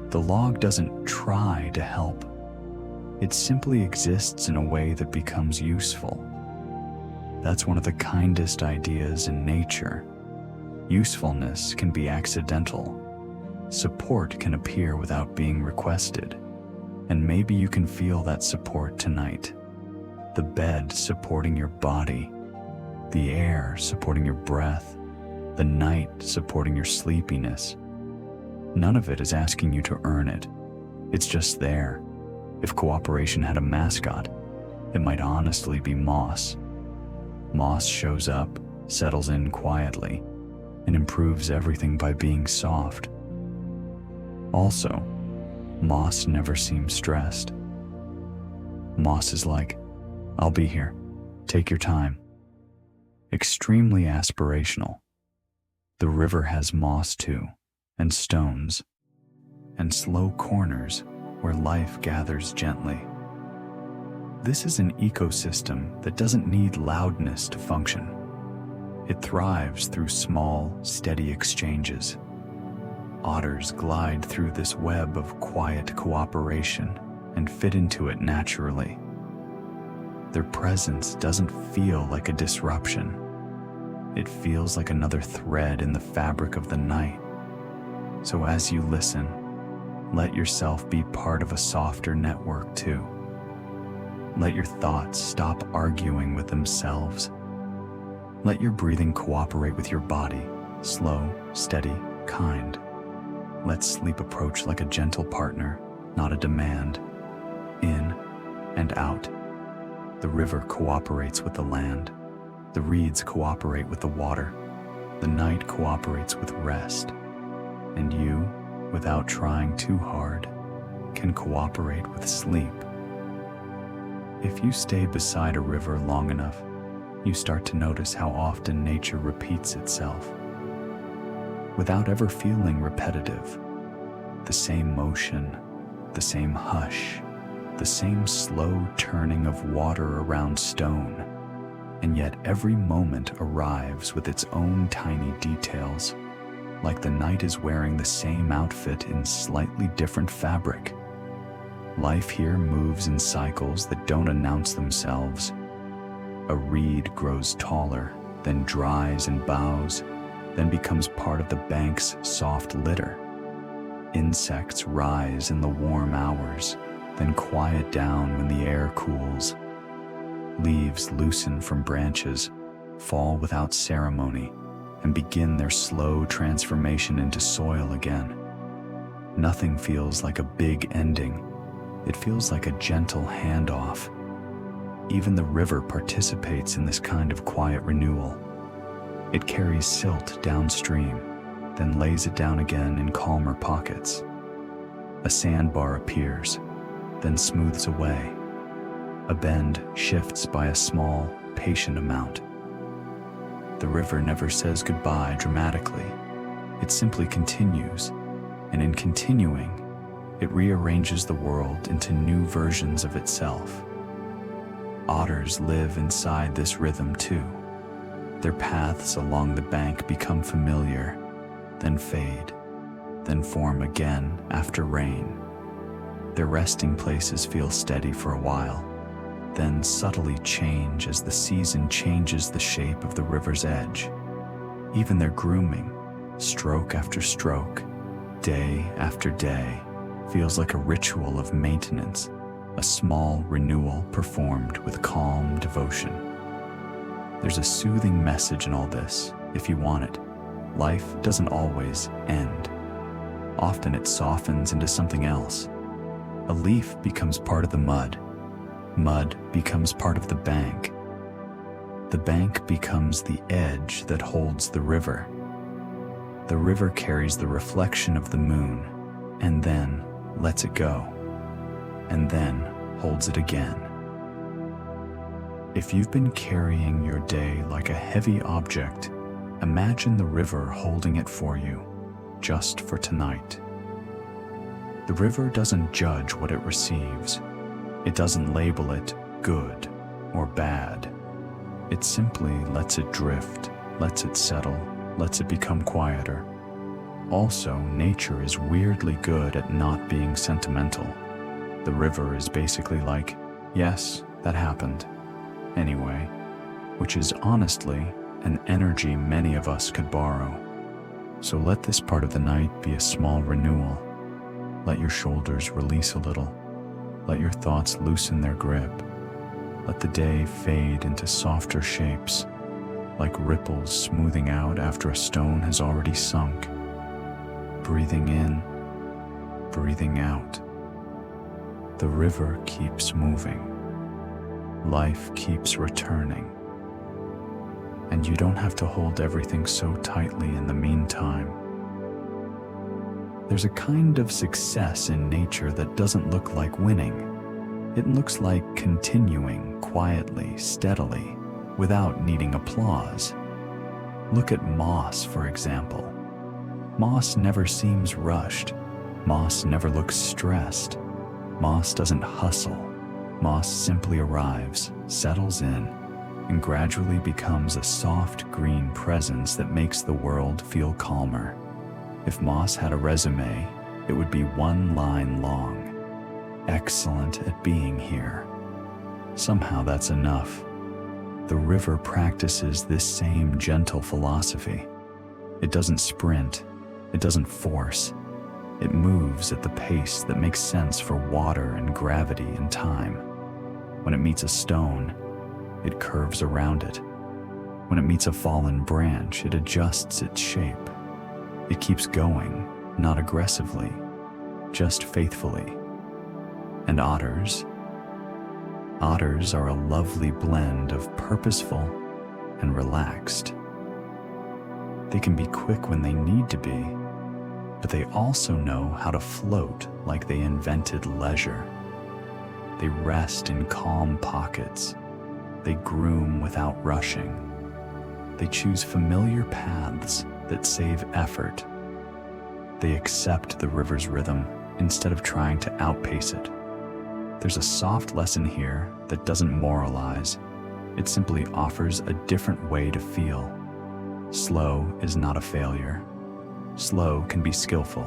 The log doesn't try to help. It simply exists in a way that becomes useful. That's one of the kindest ideas in nature. Usefulness can be accidental. Support can appear without being requested. And maybe you can feel that support tonight. The bed supporting your body, the air supporting your breath, the night supporting your sleepiness. None of it is asking you to earn it. It's just there. If cooperation had a mascot, it might honestly be moss. Moss shows up, settles in quietly, and improves everything by being soft. Also, moss never seems stressed. Moss is like, I'll be here. Take your time. Extremely aspirational. The river has moss too, and stones, and slow corners, where life gathers gently. This is an ecosystem that doesn't need loudness to function. It thrives through small, steady exchanges. Otters glide through this web of quiet cooperation and fit into it naturally. Their presence doesn't feel like a disruption. It feels like another thread in the fabric of the night. So as you listen, let yourself be part of a softer network too. Let your thoughts stop arguing with themselves. Let your breathing cooperate with your body, slow, steady, kind. Let sleep approach like a gentle partner, not a demand. In and out. The river cooperates with the land. The reeds cooperate with the water. The night cooperates with rest. And you, without trying too hard, can cooperate with sleep. If you stay beside a river long enough, you start to notice how often nature repeats itself. Without ever feeling repetitive, the same motion, the same hush, the same slow turning of water around stone, and yet every moment arrives with its own tiny details, like the night is wearing the same outfit in slightly different fabric. Life here moves in cycles that don't announce themselves. A reed grows taller, then dries and bows, then becomes part of the bank's soft litter. Insects rise in the warm hours, then quiet down when the air cools. Leaves loosen from branches, fall without ceremony, and begin their slow transformation into soil again. Nothing feels like a big ending. It feels like a gentle handoff. Even the river participates in this kind of quiet renewal. It carries silt downstream, then lays it down again in calmer pockets. A sandbar appears, then smooths away. A bend shifts by a small, patient amount. The river never says goodbye dramatically. It simply continues, and in continuing, it rearranges the world into new versions of itself. Otters live inside this rhythm too. Their paths along the bank become familiar, then fade, then form again after rain. Their resting places feel steady for a while, then subtly change as the season changes the shape of the river's edge. Even their grooming, stroke after stroke, day after day, feels like a ritual of maintenance, a small renewal performed with calm devotion. There's a soothing message in all this, if you want it. Life doesn't always end. Often it softens into something else. A leaf becomes part of the mud. Mud becomes part of the bank. The bank becomes the edge that holds the river. The river carries the reflection of the moon, and then lets it go, and then holds it again. If you've been carrying your day like a heavy object, imagine the river holding it for you, just for tonight. The river doesn't judge what it receives. It doesn't label it good or bad. It simply lets it drift, lets it settle, lets it become quieter. Also, nature is weirdly good at not being sentimental. The river is basically like, yes, that happened. Anyway, which is honestly an energy many of us could borrow. So let this part of the night be a small renewal. Let your shoulders release a little. Let your thoughts loosen their grip. Let the day fade into softer shapes, like ripples smoothing out after a stone has already sunk. Breathing in, breathing out. The river keeps moving. Life keeps returning. And you don't have to hold everything so tightly in the meantime. There's a kind of success in nature that doesn't look like winning. It looks like continuing quietly, steadily, without needing applause. Look at moss, for example. Moss never seems rushed. Moss never looks stressed. Moss doesn't hustle. Moss simply arrives, settles in, and gradually becomes a soft green presence that makes the world feel calmer. If moss had a resume, it would be one line long. Excellent at being here. Somehow that's enough. The river practices this same gentle philosophy. It doesn't sprint. It doesn't force. It moves at the pace that makes sense for water and gravity and time. When it meets a stone, it curves around it. When it meets a fallen branch, it adjusts its shape. It keeps going, not aggressively, just faithfully. And otters? Otters are a lovely blend of purposeful and relaxed. They can be quick when they need to be, but they also know how to float like they invented leisure. They rest in calm pockets. They groom without rushing. They choose familiar paths that save effort. They accept the river's rhythm instead of trying to outpace it. There's a soft lesson here that doesn't moralize. It simply offers a different way to feel. Slow is not a failure. Slow can be skillful.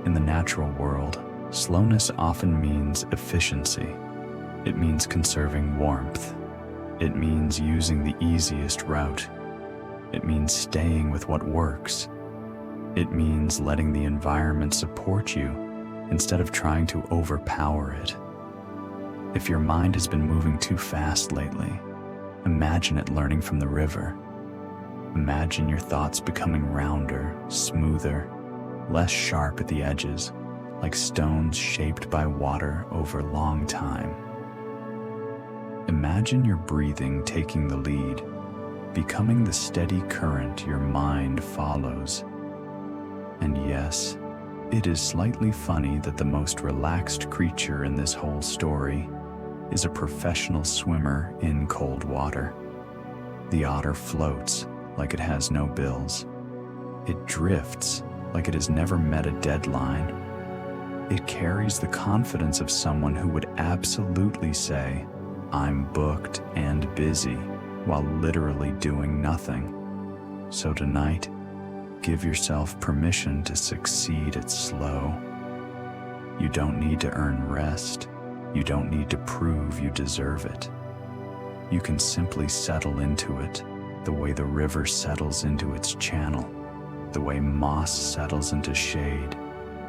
In the natural world, slowness often means efficiency. It means conserving warmth. It means using the easiest route. It means staying with what works. It means letting the environment support you instead of trying to overpower it. If your mind has been moving too fast lately, imagine it learning from the river. Imagine your thoughts becoming rounder, smoother, less sharp at the edges, like stones shaped by water over a long time. Imagine your breathing taking the lead, becoming the steady current your mind follows. And yes, it is slightly funny that the most relaxed creature in this whole story is a professional swimmer in cold water. The otter floats like it has no bills. It drifts like it has never met a deadline. It carries the confidence of someone who would absolutely say, "I'm booked and busy," while literally doing nothing. So tonight, give yourself permission to succeed at slow. You don't need to earn rest. You don't need to prove you deserve it. You can simply settle into it the way the river settles into its channel, the way moss settles into shade,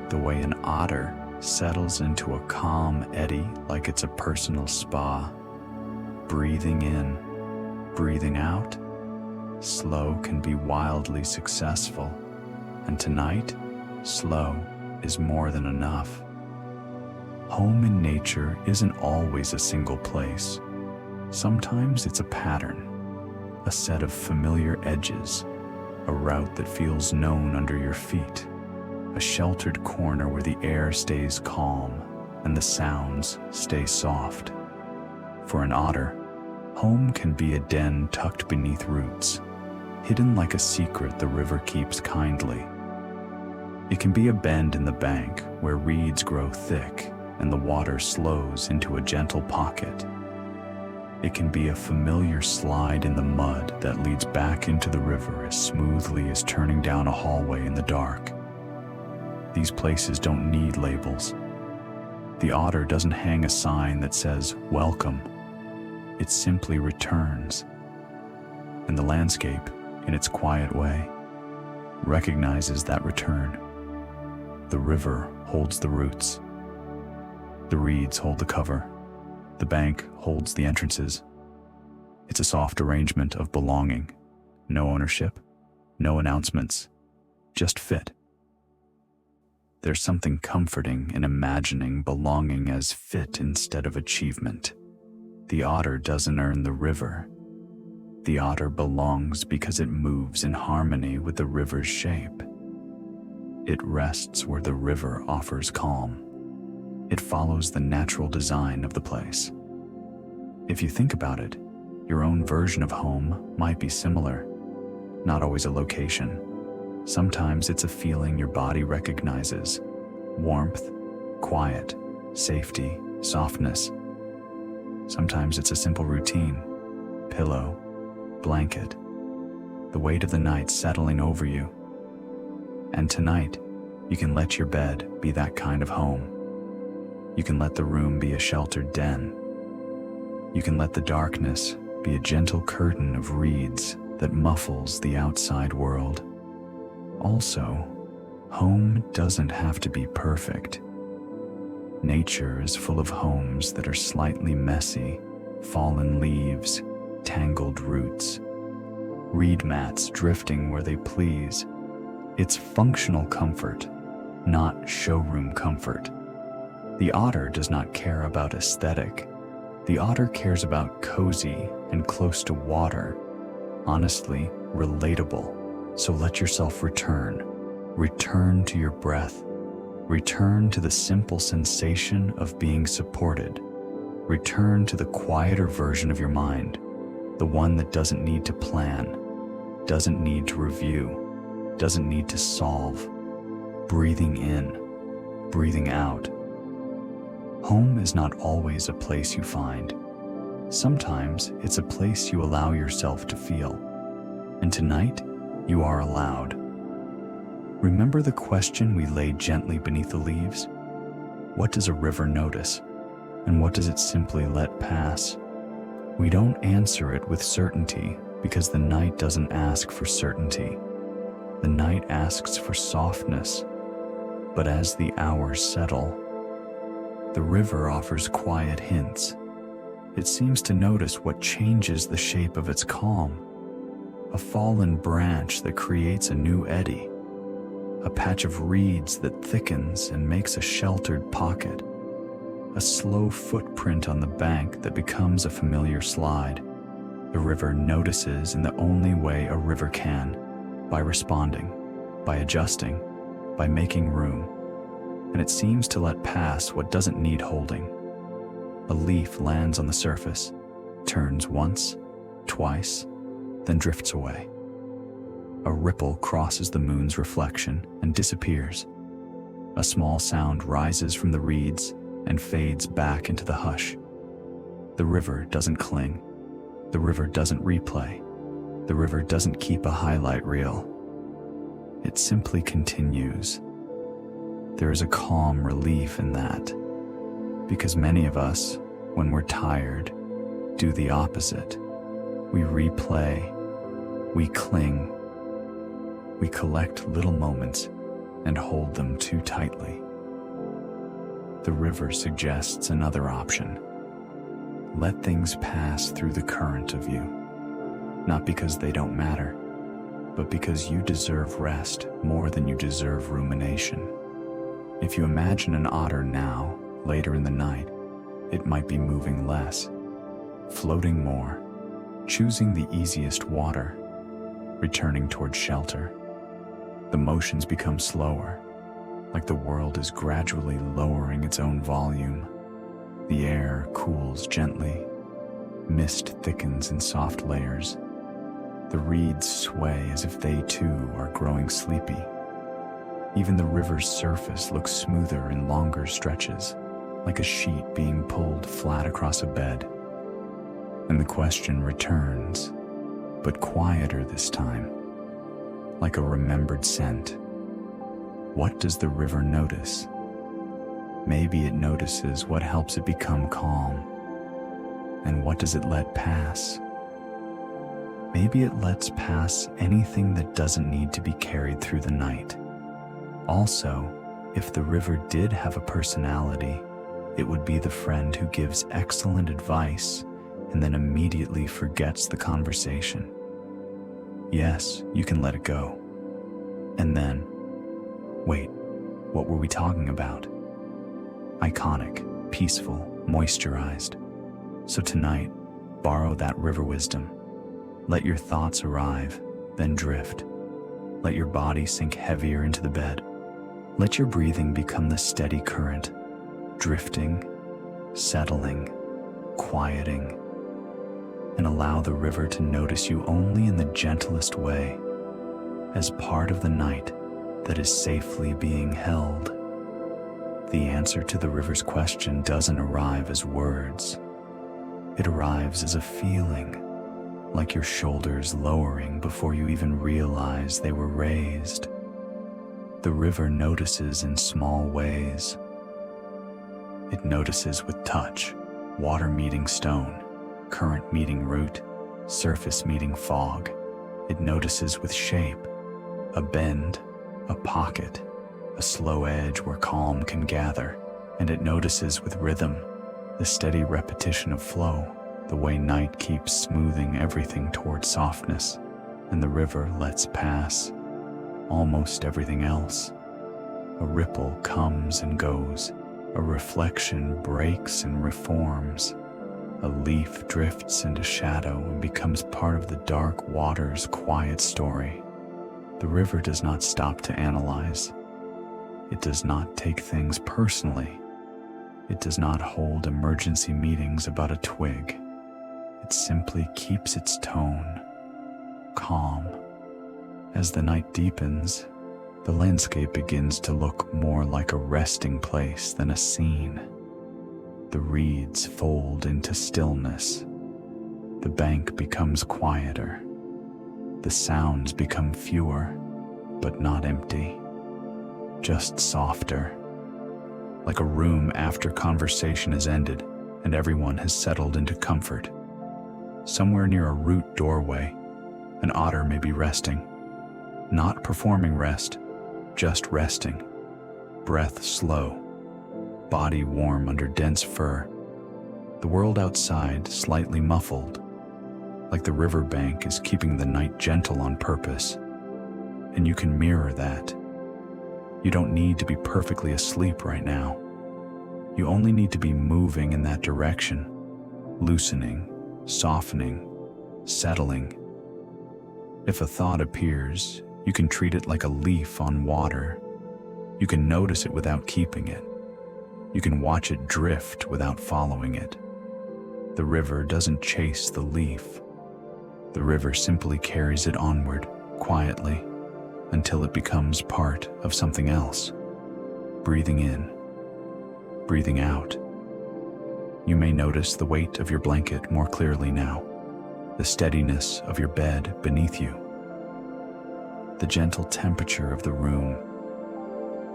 the way an otter settles into a calm eddy like it's a personal spa. Breathing in, breathing out, slow can be wildly successful, and tonight, slow is more than enough. Home in nature isn't always a single place. Sometimes it's a pattern, a set of familiar edges, a route that feels known under your feet, a sheltered corner where the air stays calm and the sounds stay soft. For an otter, home can be a den tucked beneath roots, hidden like a secret the river keeps kindly. It can be a bend in the bank where reeds grow thick and the water slows into a gentle pocket. It can be a familiar slide in the mud that leads back into the river as smoothly as turning down a hallway in the dark. These places don't need labels. The otter doesn't hang a sign that says, "Welcome." It simply returns. And the landscape, in its quiet way, recognizes that return. The river holds the roots. The reeds hold the cover. The bank holds the entrances. It's a soft arrangement of belonging. No ownership, no announcements, just fit. There's something comforting in imagining belonging as fit instead of achievement. The otter doesn't earn the river. The otter belongs because it moves in harmony with the river's shape. It rests where the river offers calm. It follows the natural design of the place. If you think about it, your own version of home might be similar. Not always a location. Sometimes it's a feeling your body recognizes. Warmth, quiet, safety, softness. Sometimes it's a simple routine: pillow, blanket, the weight of the night settling over you. And tonight, you can let your bed be that kind of home. You can let the room be a sheltered den. You can let the darkness be a gentle curtain of reeds that muffles the outside world. Also, home doesn't have to be perfect. Nature is full of homes that are slightly messy: fallen leaves, tangled roots, reed mats drifting where they please. It's functional comfort, not showroom comfort. The otter does not care about aesthetic. The otter cares about cozy and close to water, honestly relatable. So let yourself return. Return to your breath. Return to the simple sensation of being supported. Return to the quieter version of your mind, the one that doesn't need to plan, doesn't need to review, doesn't need to solve. Breathing in, breathing out. Home is not always a place you find. Sometimes it's a place you allow yourself to feel. And tonight, you are allowed. Remember the question we laid gently beneath the leaves? What does a river notice? And what does it simply let pass? We don't answer it with certainty because the night doesn't ask for certainty. The night asks for softness. But as the hours settle, the river offers quiet hints. It seems to notice what changes the shape of its calm. A fallen branch that creates a new eddy. A patch of reeds that thickens and makes a sheltered pocket. A slow footprint on the bank that becomes a familiar slide. The river notices in the only way a river can, by responding, by adjusting, by making room. And it seems to let pass what doesn't need holding. A leaf lands on the surface, turns once, twice, then drifts away. A ripple crosses the moon's reflection and disappears. A small sound rises from the reeds and fades back into the hush. The river doesn't cling. The river doesn't replay. The river doesn't keep a highlight reel. It simply continues. There is a calm relief in that, because many of us, when we're tired, do the opposite. We replay, we cling, we collect little moments and hold them too tightly. The river suggests another option. Let things pass through the current of you, not because they don't matter, but because you deserve rest more than you deserve rumination. If you imagine an otter now, later in the night, it might be moving less, floating more, choosing the easiest water, returning towards shelter. The motions become slower, like the world is gradually lowering its own volume. The air cools gently, mist thickens in soft layers. The reeds sway as if they too are growing sleepy. Even the river's surface looks smoother in longer stretches, like a sheet being pulled flat across a bed. And the question returns, but quieter this time, like a remembered scent. What does the river notice? Maybe it notices what helps it become calm. And what does it let pass? Maybe it lets pass anything that doesn't need to be carried through the night. Also, if the river did have a personality, it would be the friend who gives excellent advice and then immediately forgets the conversation. Yes, you can let it go. And then, wait, what were we talking about? Iconic, peaceful, moisturized. So tonight, borrow that river wisdom. Let your thoughts arrive, then drift. Let your body sink heavier into the bed. Let your breathing become the steady current, drifting, settling, quieting, and allow the river to notice you only in the gentlest way, as part of the night that is safely being held. The answer to the river's question doesn't arrive as words. It arrives as a feeling, like your shoulders lowering before you even realize they were raised. The river notices in small ways. It notices with touch, water meeting stone, current meeting root, surface meeting fog. It notices with shape, a bend, a pocket, a slow edge where calm can gather. And it notices with rhythm, the steady repetition of flow, the way night keeps smoothing everything toward softness, and the river lets pass almost everything else. A ripple comes and goes, a reflection breaks and reforms, a leaf drifts into shadow and becomes part of the dark water's quiet story. The river does not stop to analyze. It does not take things personally. It does not hold emergency meetings about a twig. It simply keeps its tone, calm. As the night deepens, the landscape begins to look more like a resting place than a scene. The reeds fold into stillness. The bank becomes quieter. The sounds become fewer, but not empty, just softer. Like a room after conversation has ended and everyone has settled into comfort. Somewhere near a root doorway, an otter may be resting. Not performing rest, just resting. Breath slow, body warm under dense fur. The world outside slightly muffled, like the riverbank is keeping the night gentle on purpose. And you can mirror that. You don't need to be perfectly asleep right now. You only need to be moving in that direction, loosening, softening, settling. If a thought appears, you can treat it like a leaf on water. You can notice it without keeping it. You can watch it drift without following it. The river doesn't chase the leaf. The river simply carries it onward, quietly, until it becomes part of something else. Breathing in, breathing out. You may notice the weight of your blanket more clearly now, the steadiness of your bed beneath you, the gentle temperature of the room.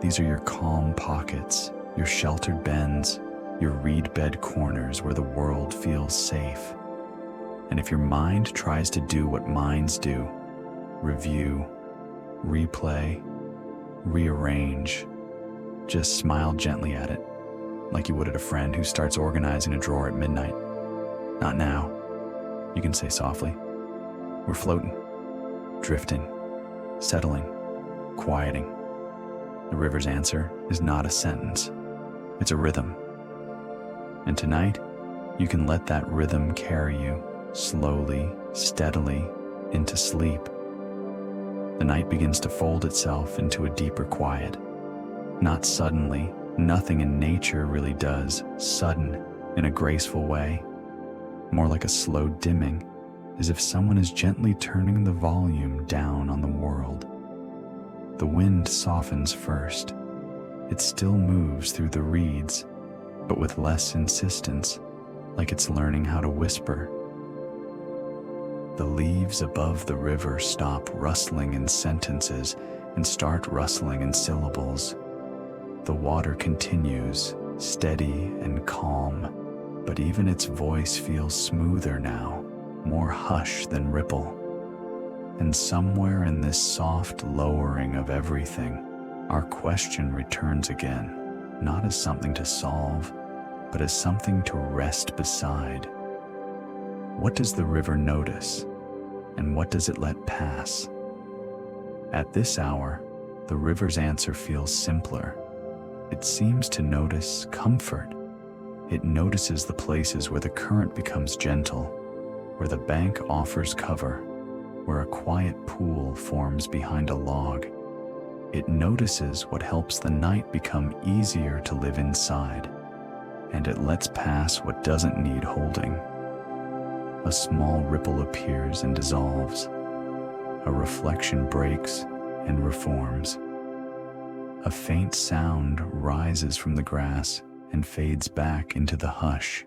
These are your calm pockets, your sheltered bends, your reed bed corners where the world feels safe. And if your mind tries to do what minds do, review, replay, rearrange, just smile gently at it, like you would at a friend who starts organizing a drawer at midnight. Not now, you can say softly. We're floating, drifting, settling, quieting. The river's answer is not a sentence, it's a rhythm. And tonight, you can let that rhythm carry you slowly, steadily into sleep. The night begins to fold itself into a deeper quiet. Not suddenly, nothing in nature really does sudden in a graceful way. More like a slow dimming, as if someone is gently turning the volume down on the world. The wind softens first. It still moves through the reeds, but with less insistence, like it's learning how to whisper. The leaves above the river stop rustling in sentences and start rustling in syllables. The water continues, steady and calm, but even its voice feels smoother now, more hush than ripple. And somewhere in this soft lowering of everything, our question returns again, not as something to solve, but as something to rest beside. What does the river notice, and what does it let pass? At this hour, the river's answer feels simpler. It seems to notice comfort. It notices the places where the current becomes gentle, where the bank offers cover, where a quiet pool forms behind a log. It notices what helps the night become easier to live inside, and it lets pass what doesn't need holding. A small ripple appears and dissolves. A reflection breaks and reforms. A faint sound rises from the grass and fades back into the hush.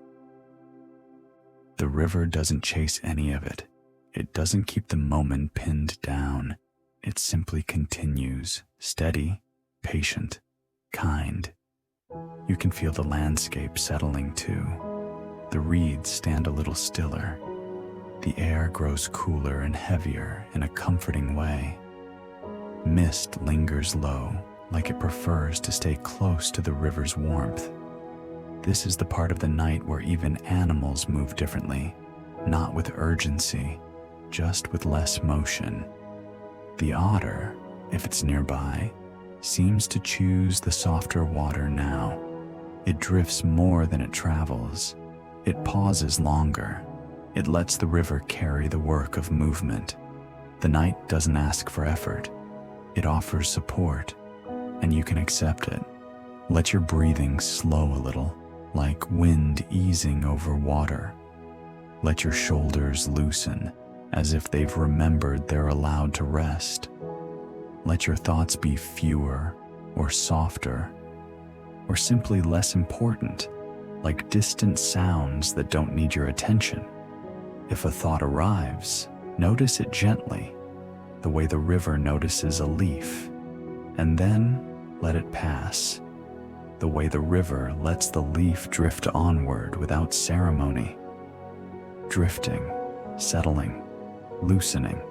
The river doesn't chase any of it. It doesn't keep the moment pinned down. It simply continues, steady, patient, kind. You can feel the landscape settling too. The reeds stand a little stiller. The air grows cooler and heavier in a comforting way. Mist lingers low, like it prefers to stay close to the river's warmth. This is the part of the night where even animals move differently, not with urgency, just with less motion. The otter, if it's nearby, seems to choose the softer water now. It drifts more than it travels. It pauses longer. It lets the river carry the work of movement. The night doesn't ask for effort. It offers support, and you can accept it. Let your breathing slow a little, like wind easing over water. Let your shoulders loosen, as if they've remembered they're allowed to rest. Let your thoughts be fewer or softer, or simply less important, like distant sounds that don't need your attention. If a thought arrives, notice it gently, the way the river notices a leaf, and then let it pass, the way the river lets the leaf drift onward without ceremony. Drifting, settling, loosening.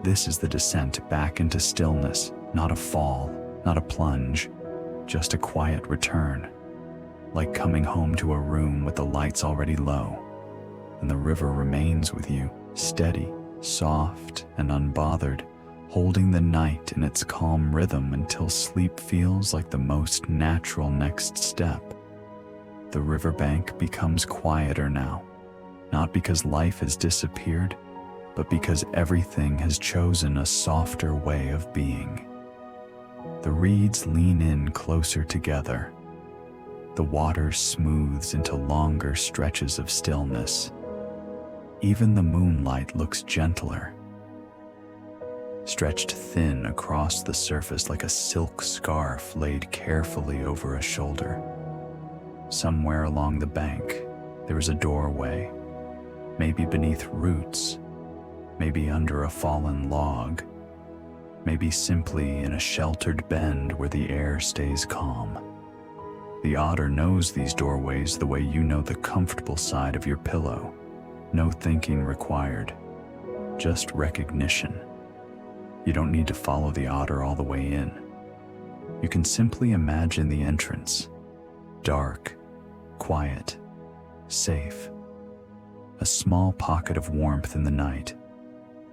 This is the descent back into stillness, not a fall, not a plunge, just a quiet return, like coming home to a room with the lights already low, and the river remains with you, steady, soft, and unbothered, holding the night in its calm rhythm until sleep feels like the most natural next step. The riverbank becomes quieter now, not because life has disappeared, but because everything has chosen a softer way of being. The reeds lean in closer together. The water smooths into longer stretches of stillness. Even the moonlight looks gentler, stretched thin across the surface like a silk scarf laid carefully over a shoulder. Somewhere along the bank, there is a doorway, maybe beneath roots, maybe under a fallen log, maybe simply in a sheltered bend where the air stays calm. The otter knows these doorways the way you know the comfortable side of your pillow. No thinking required, just recognition. You don't need to follow the otter all the way in. You can simply imagine the entrance, dark, quiet, safe. A small pocket of warmth in the night,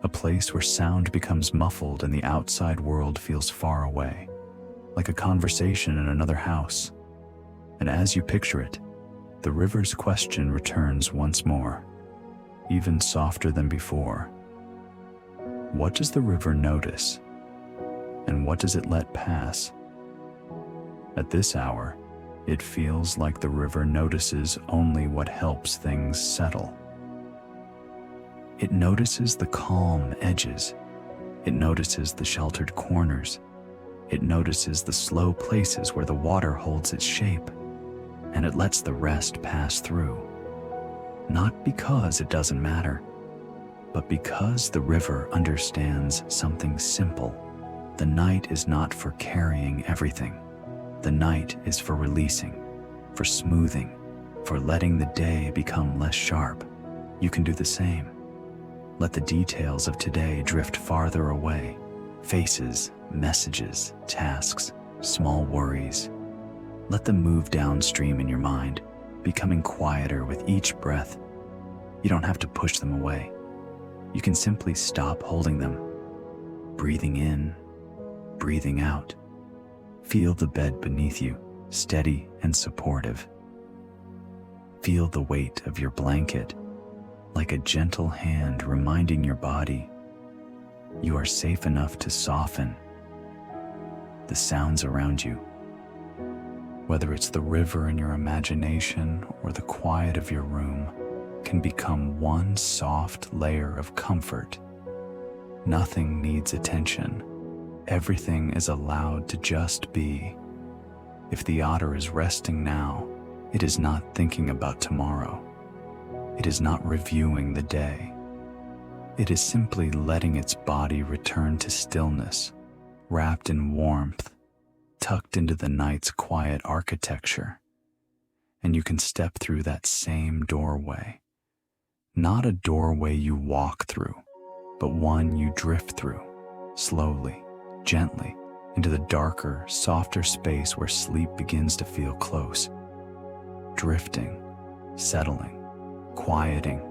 a place where sound becomes muffled and the outside world feels far away, like a conversation in another house. And as you picture it, the river's question returns once more, even softer than before. What does the river notice? And what does it let pass? At this hour, it feels like the river notices only what helps things settle. It notices the calm edges. It notices the sheltered corners. It notices the slow places where the water holds its shape, and it lets the rest pass through. Not because it doesn't matter, but because the river understands something simple. The night is not for carrying everything. The night is for releasing, for smoothing, for letting the day become less sharp. You can do the same. Let the details of today drift farther away. Faces, messages, tasks, small worries. Let them move downstream in your mind, becoming quieter with each breath. You don't have to push them away. You can simply stop holding them. Breathing in, breathing out. Feel the bed beneath you, steady and supportive. Feel the weight of your blanket, like a gentle hand reminding your body you are safe enough to soften. The sounds around you, whether it's the river in your imagination or the quiet of your room, can become one soft layer of comfort. Nothing needs attention. Everything is allowed to just be. If the otter is resting now, it is not thinking about tomorrow. It is not reviewing the day. It is simply letting its body return to stillness, wrapped in warmth, tucked into the night's quiet architecture. And you can step through that same doorway. Not a doorway you walk through, but one you drift through, slowly, gently, into the darker, softer space where sleep begins to feel close. Drifting, settling, quieting.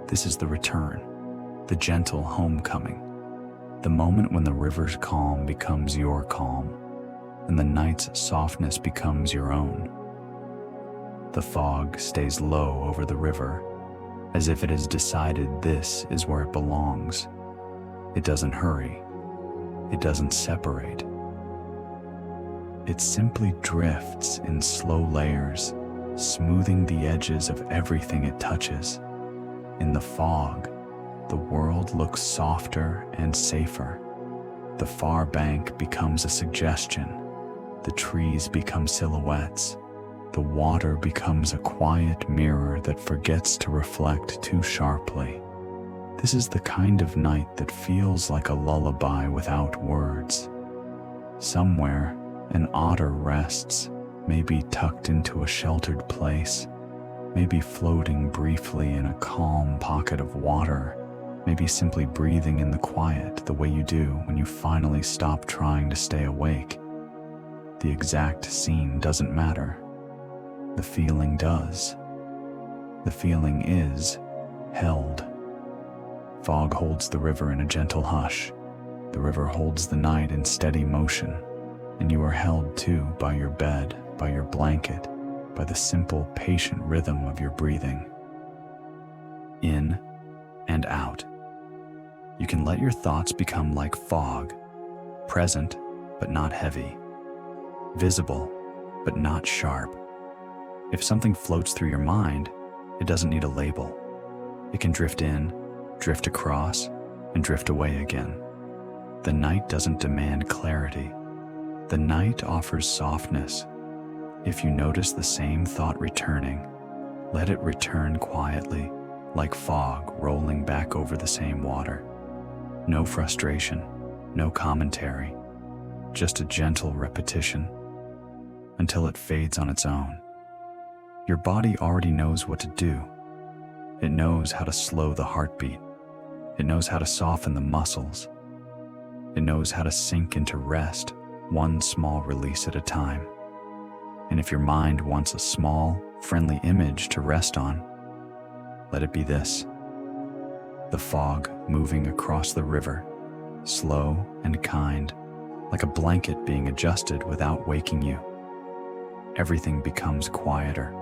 This is the return, the gentle homecoming, the moment when the river's calm becomes your calm, and the night's softness becomes your own. The fog stays low over the river, as if it has decided this is where it belongs. It doesn't hurry. It doesn't separate. It simply drifts in slow layers, smoothing the edges of everything it touches. In the fog, the world looks softer and safer. The far bank becomes a suggestion. The trees become silhouettes. The water becomes a quiet mirror that forgets to reflect too sharply. This is the kind of night that feels like a lullaby without words. Somewhere, an otter rests, maybe tucked into a sheltered place, maybe floating briefly in a calm pocket of water, maybe simply breathing in the quiet the way you do when you finally stop trying to stay awake. The exact scene doesn't matter. The feeling does. The feeling is held. Fog holds the river in a gentle hush. The river holds the night in steady motion, and you are held too by your bed, by your blanket, by the simple, patient rhythm of your breathing. In and out. You can let your thoughts become like fog, present but not heavy, visible but not sharp. If something floats through your mind, it doesn't need a label. It can drift in, drift across, and drift away again. The night doesn't demand clarity. The night offers softness. If you notice the same thought returning, let it return quietly, like fog rolling back over the same water. No frustration, no commentary, just a gentle repetition until it fades on its own. Your body already knows what to do. It knows how to slow the heartbeat. It knows how to soften the muscles. It knows how to sink into rest, one small release at a time. And if your mind wants a small, friendly image to rest on, let it be this: the fog moving across the river, slow and kind, like a blanket being adjusted without waking you. Everything becomes quieter.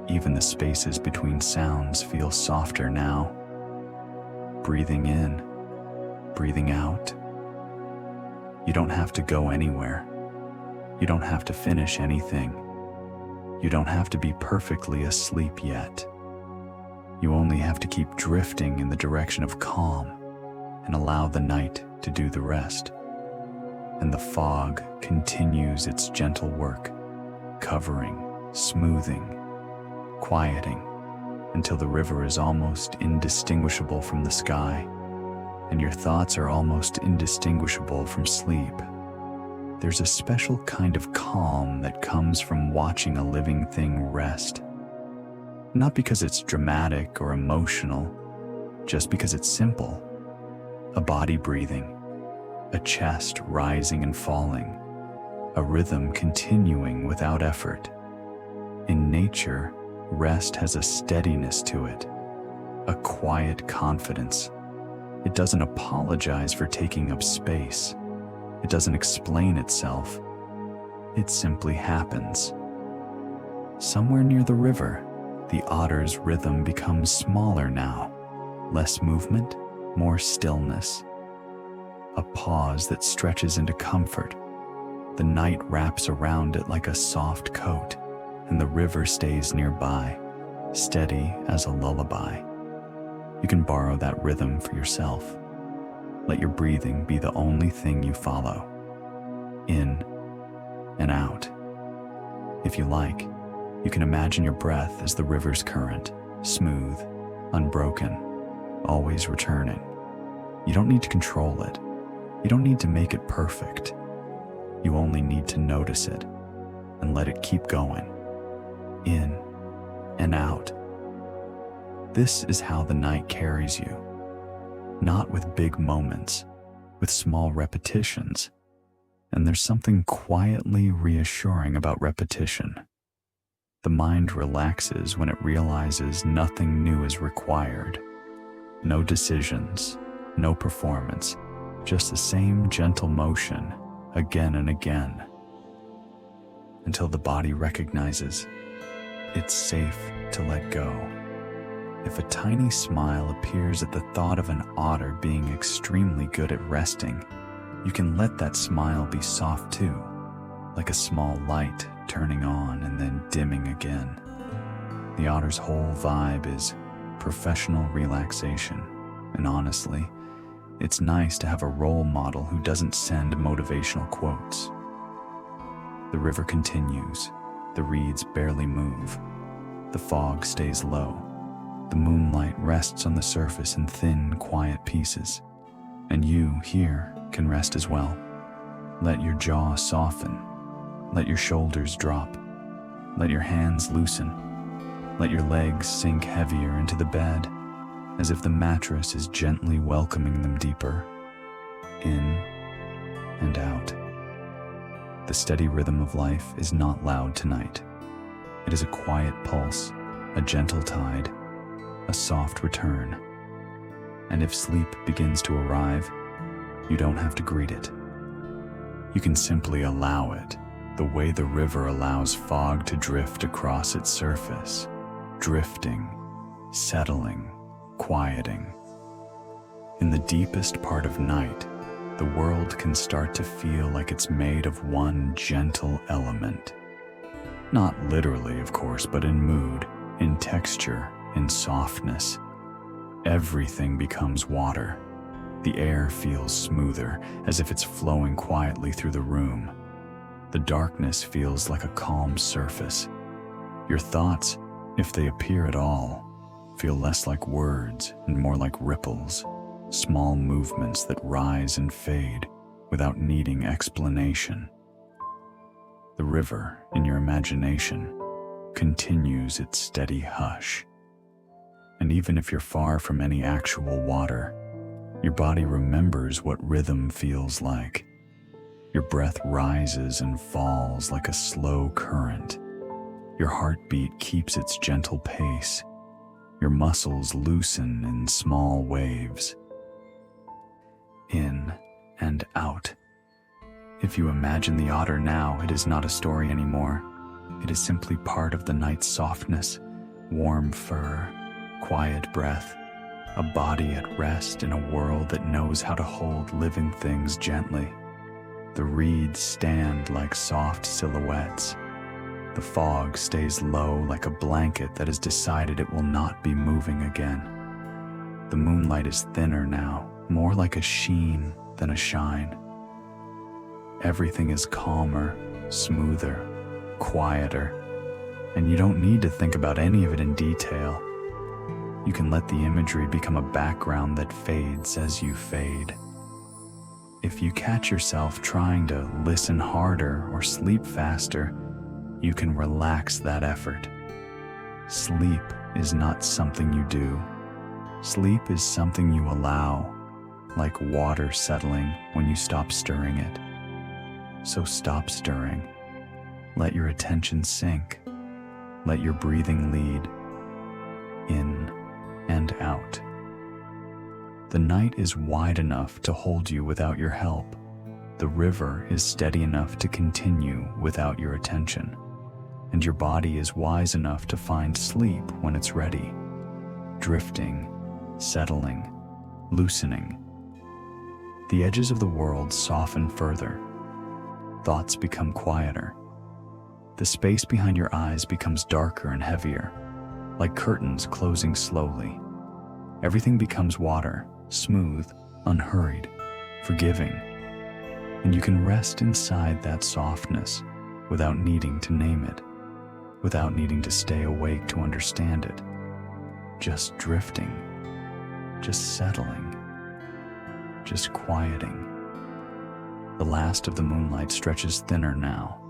Even the spaces between sounds feel softer now. Breathing in, breathing out. You don't have to go anywhere. You don't have to finish anything. You don't have to be perfectly asleep yet. You only have to keep drifting in the direction of calm and allow the night to do the rest. And the fog continues its gentle work, covering, smoothing, quieting, until the river is almost indistinguishable from the sky, and your thoughts are almost indistinguishable from sleep. There's a special kind of calm that comes from watching a living thing rest. Not because it's dramatic or emotional, just because it's simple. A body breathing, a chest rising and falling, a rhythm continuing without effort. In nature, rest has a steadiness to it, a quiet confidence. It doesn't apologize for taking up space. It doesn't explain itself. It simply happens. Somewhere near the river, the otter's rhythm becomes smaller now, less movement, more stillness. A pause that stretches into comfort. The night wraps around it like a soft coat, and the river stays nearby, steady as a lullaby. You can borrow that rhythm for yourself. Let your breathing be the only thing you follow. In and out. If you like, you can imagine your breath as the river's current, smooth, unbroken, always returning. You don't need to control it. You don't need to make it perfect. You only need to notice it and let it keep going. In and out. This is how the night carries you. Not with big moments, with small repetitions. And there's something quietly reassuring about repetition. The mind relaxes when it realizes nothing new is required. No decisions, no performance, just the same gentle motion again and again, until the body recognizes it's safe to let go. If a tiny smile appears at the thought of an otter being extremely good at resting, you can let that smile be soft too, like a small light turning on and then dimming again. The otter's whole vibe is professional relaxation, and honestly, it's nice to have a role model who doesn't send motivational quotes. The river continues. The reeds barely move. The fog stays low. The moonlight rests on the surface in thin, quiet pieces. And you, here, can rest as well. Let your jaw soften. Let your shoulders drop. Let your hands loosen. Let your legs sink heavier into the bed, as if the mattress is gently welcoming them deeper. In and out. The steady rhythm of life is not loud tonight. It is a quiet pulse, a gentle tide, a soft return. And if sleep begins to arrive, you don't have to greet it. You can simply allow it, the way the river allows fog to drift across its surface, drifting, settling, quieting. In the deepest part of night, the world can start to feel like it's made of one gentle element. Not literally, of course, but in mood, in texture, in softness. Everything becomes water. The air feels smoother, as if it's flowing quietly through the room. The darkness feels like a calm surface. Your thoughts, if they appear at all, feel less like words and more like ripples, small movements that rise and fade without needing explanation. The river, in your imagination, continues its steady hush. And even if you're far from any actual water, your body remembers what rhythm feels like. Your breath rises and falls like a slow current. Your heartbeat keeps its gentle pace. Your muscles loosen in small waves. In and out. If you imagine the otter now, it is not a story anymore. It is simply part of the night's softness, warm fur, quiet breath, a body at rest in a world that knows how to hold living things gently. The reeds stand like soft silhouettes. The fog stays low like a blanket that has decided it will not be moving again. The moonlight is thinner now, more like a sheen than a shine. Everything is calmer, smoother, quieter, and you don't need to think about any of it in detail. You can let the imagery become a background that fades as you fade. If you catch yourself trying to listen harder or sleep faster, you can relax that effort. Sleep is not something you do. Sleep is something you allow, like water settling when you stop stirring it. So stop stirring. Let your attention sink. Let your breathing lead. In and out. The night is wide enough to hold you without your help. The river is steady enough to continue without your attention. And your body is wise enough to find sleep when it's ready. Drifting, settling, loosening. The edges of the world soften further. Thoughts become quieter. The space behind your eyes becomes darker and heavier, like curtains closing slowly. Everything becomes water, smooth, unhurried. forgiving, and you can rest inside that softness without needing to name it, without needing to stay awake to understand it. Just drifting, just settling, just quieting. The last of the moonlight stretches thinner now,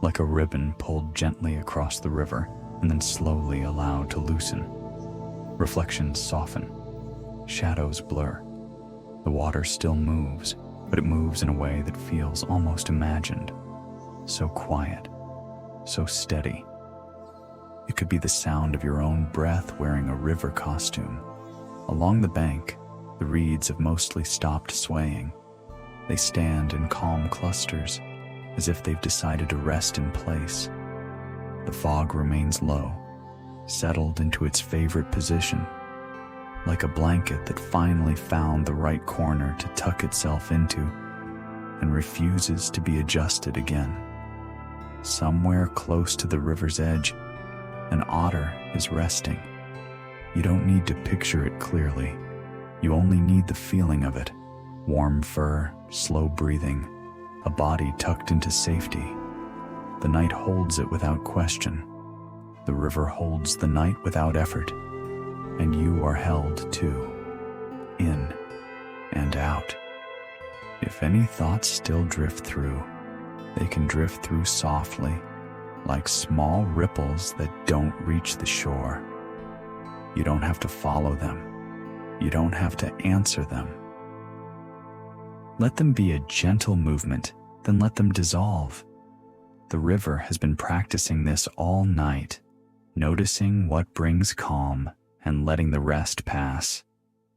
like a ribbon pulled gently across the river and then slowly allowed to loosen. Reflections soften, shadows blur. The water still moves, but it moves in a way that feels almost imagined. So quiet, so steady. It could be the sound of your own breath wearing a river costume. Along the bank, the reeds have mostly stopped swaying. They stand in calm clusters, as if they've decided to rest in place. The fog remains low, settled into its favorite position, like a blanket that finally found the right corner to tuck itself into and refuses to be adjusted again. Somewhere close to the river's edge, an otter is resting. You don't need to picture it clearly. You only need the feeling of it. Warm fur, slow breathing, a body tucked into safety. The night holds it without question. The river holds the night without effort. And you are held too, in and out. If any thoughts still drift through, they can drift through softly, like small ripples that don't reach the shore. You don't have to follow them. You don't have to answer them. Let them be a gentle movement, then let them dissolve. The river has been practicing this all night, noticing what brings calm and letting the rest pass.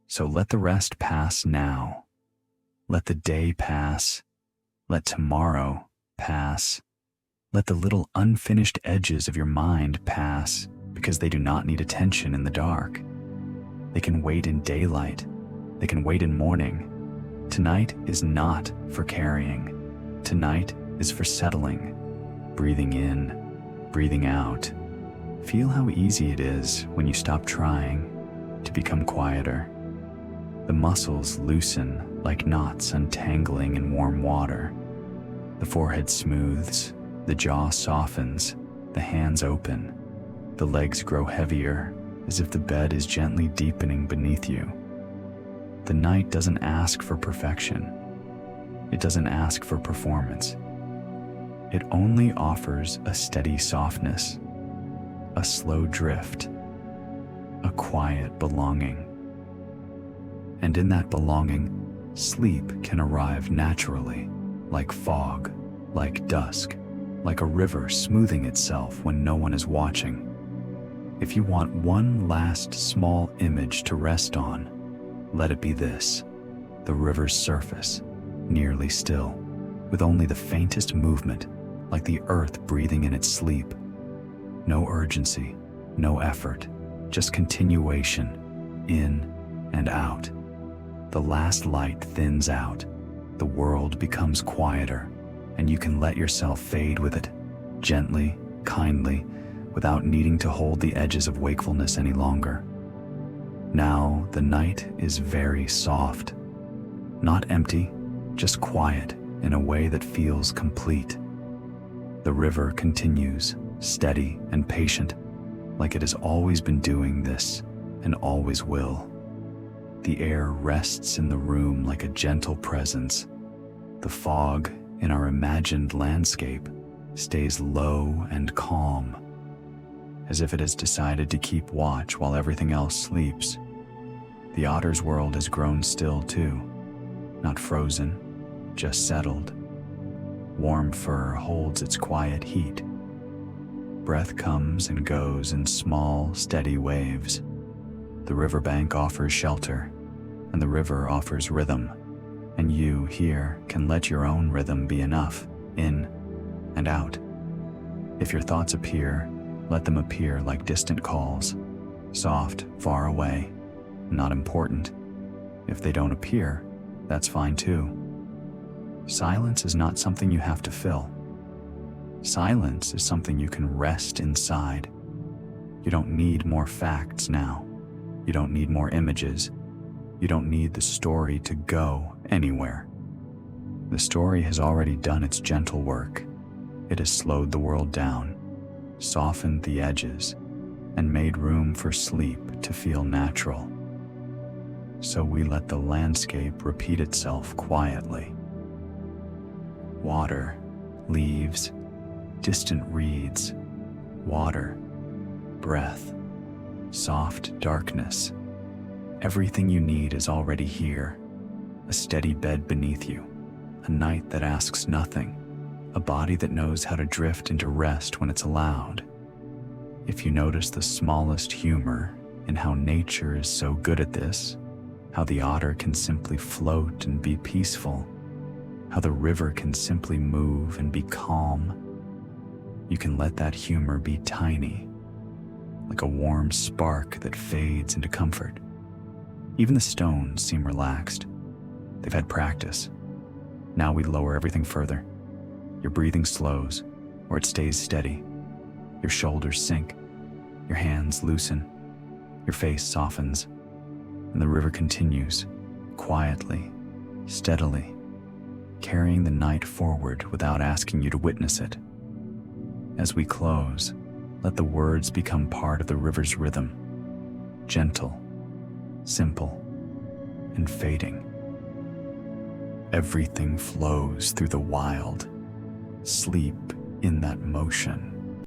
So let the rest pass now. Let the day pass. Let tomorrow pass. Let the little unfinished edges of your mind pass, because they do not need attention in the dark. They can wait in daylight. They can wait in morning. Tonight is not for carrying. Tonight is for settling, breathing in, breathing out. Feel how easy it is when you stop trying to become quieter. The muscles loosen like knots untangling in warm water. The forehead smooths, the jaw softens, the hands open. The legs grow heavier, as if the bed is gently deepening beneath you. The night doesn't ask for perfection. It doesn't ask for performance. It only offers a steady softness, a slow drift, a quiet belonging. And in that belonging, sleep can arrive naturally, like fog, like dusk, like a river smoothing itself when no one is watching. If you want one last small image to rest on, let it be this: the river's surface, nearly still, with only the faintest movement, like the earth breathing in its sleep. No urgency, no effort, just continuation, in and out. The last light thins out, the world becomes quieter, and you can let yourself fade with it, gently, kindly, without needing to hold the edges of wakefulness any longer. Now the night is very soft, not empty, just quiet in a way that feels complete. The river continues, steady and patient, like it has always been doing this and always will. The air rests in the room like a gentle presence. The fog in our imagined landscape stays low and calm, as if it has decided to keep watch while everything else sleeps. The otter's world has grown still too, not frozen, just settled. Warm fur holds its quiet heat. Breath comes and goes in small, steady waves. The riverbank offers shelter, and the river offers rhythm, and you here can let your own rhythm be enough, in and out. If your thoughts appear, let them appear like distant calls, soft, far away, not important. If they don't appear, that's fine too. Silence is not something you have to fill. Silence is something you can rest inside. You don't need more facts now. You don't need more images. You don't need the story to go anywhere. The story has already done its gentle work. It has slowed the world down, softened the edges, and made room for sleep to feel natural. So we let the landscape repeat itself quietly. Water, leaves, distant reeds, water, breath, soft darkness. Everything you need is already here. A steady bed beneath you, a night that asks nothing, a body that knows how to drift into rest when it's allowed. If you notice the smallest humor in how nature is so good at this, how the otter can simply float and be peaceful, how the river can simply move and be calm, you can let that humor be tiny, like a warm spark that fades into comfort. Even the stones seem relaxed. They've had practice. Now we lower everything further. Your breathing slows, or it stays steady. Your shoulders sink. Your hands loosen. Your face softens. And the river continues, quietly, steadily, carrying the night forward without asking you to witness it. As we close, let the words become part of the river's rhythm, gentle, simple, and fading. Everything flows through the wild. Sleep in that motion.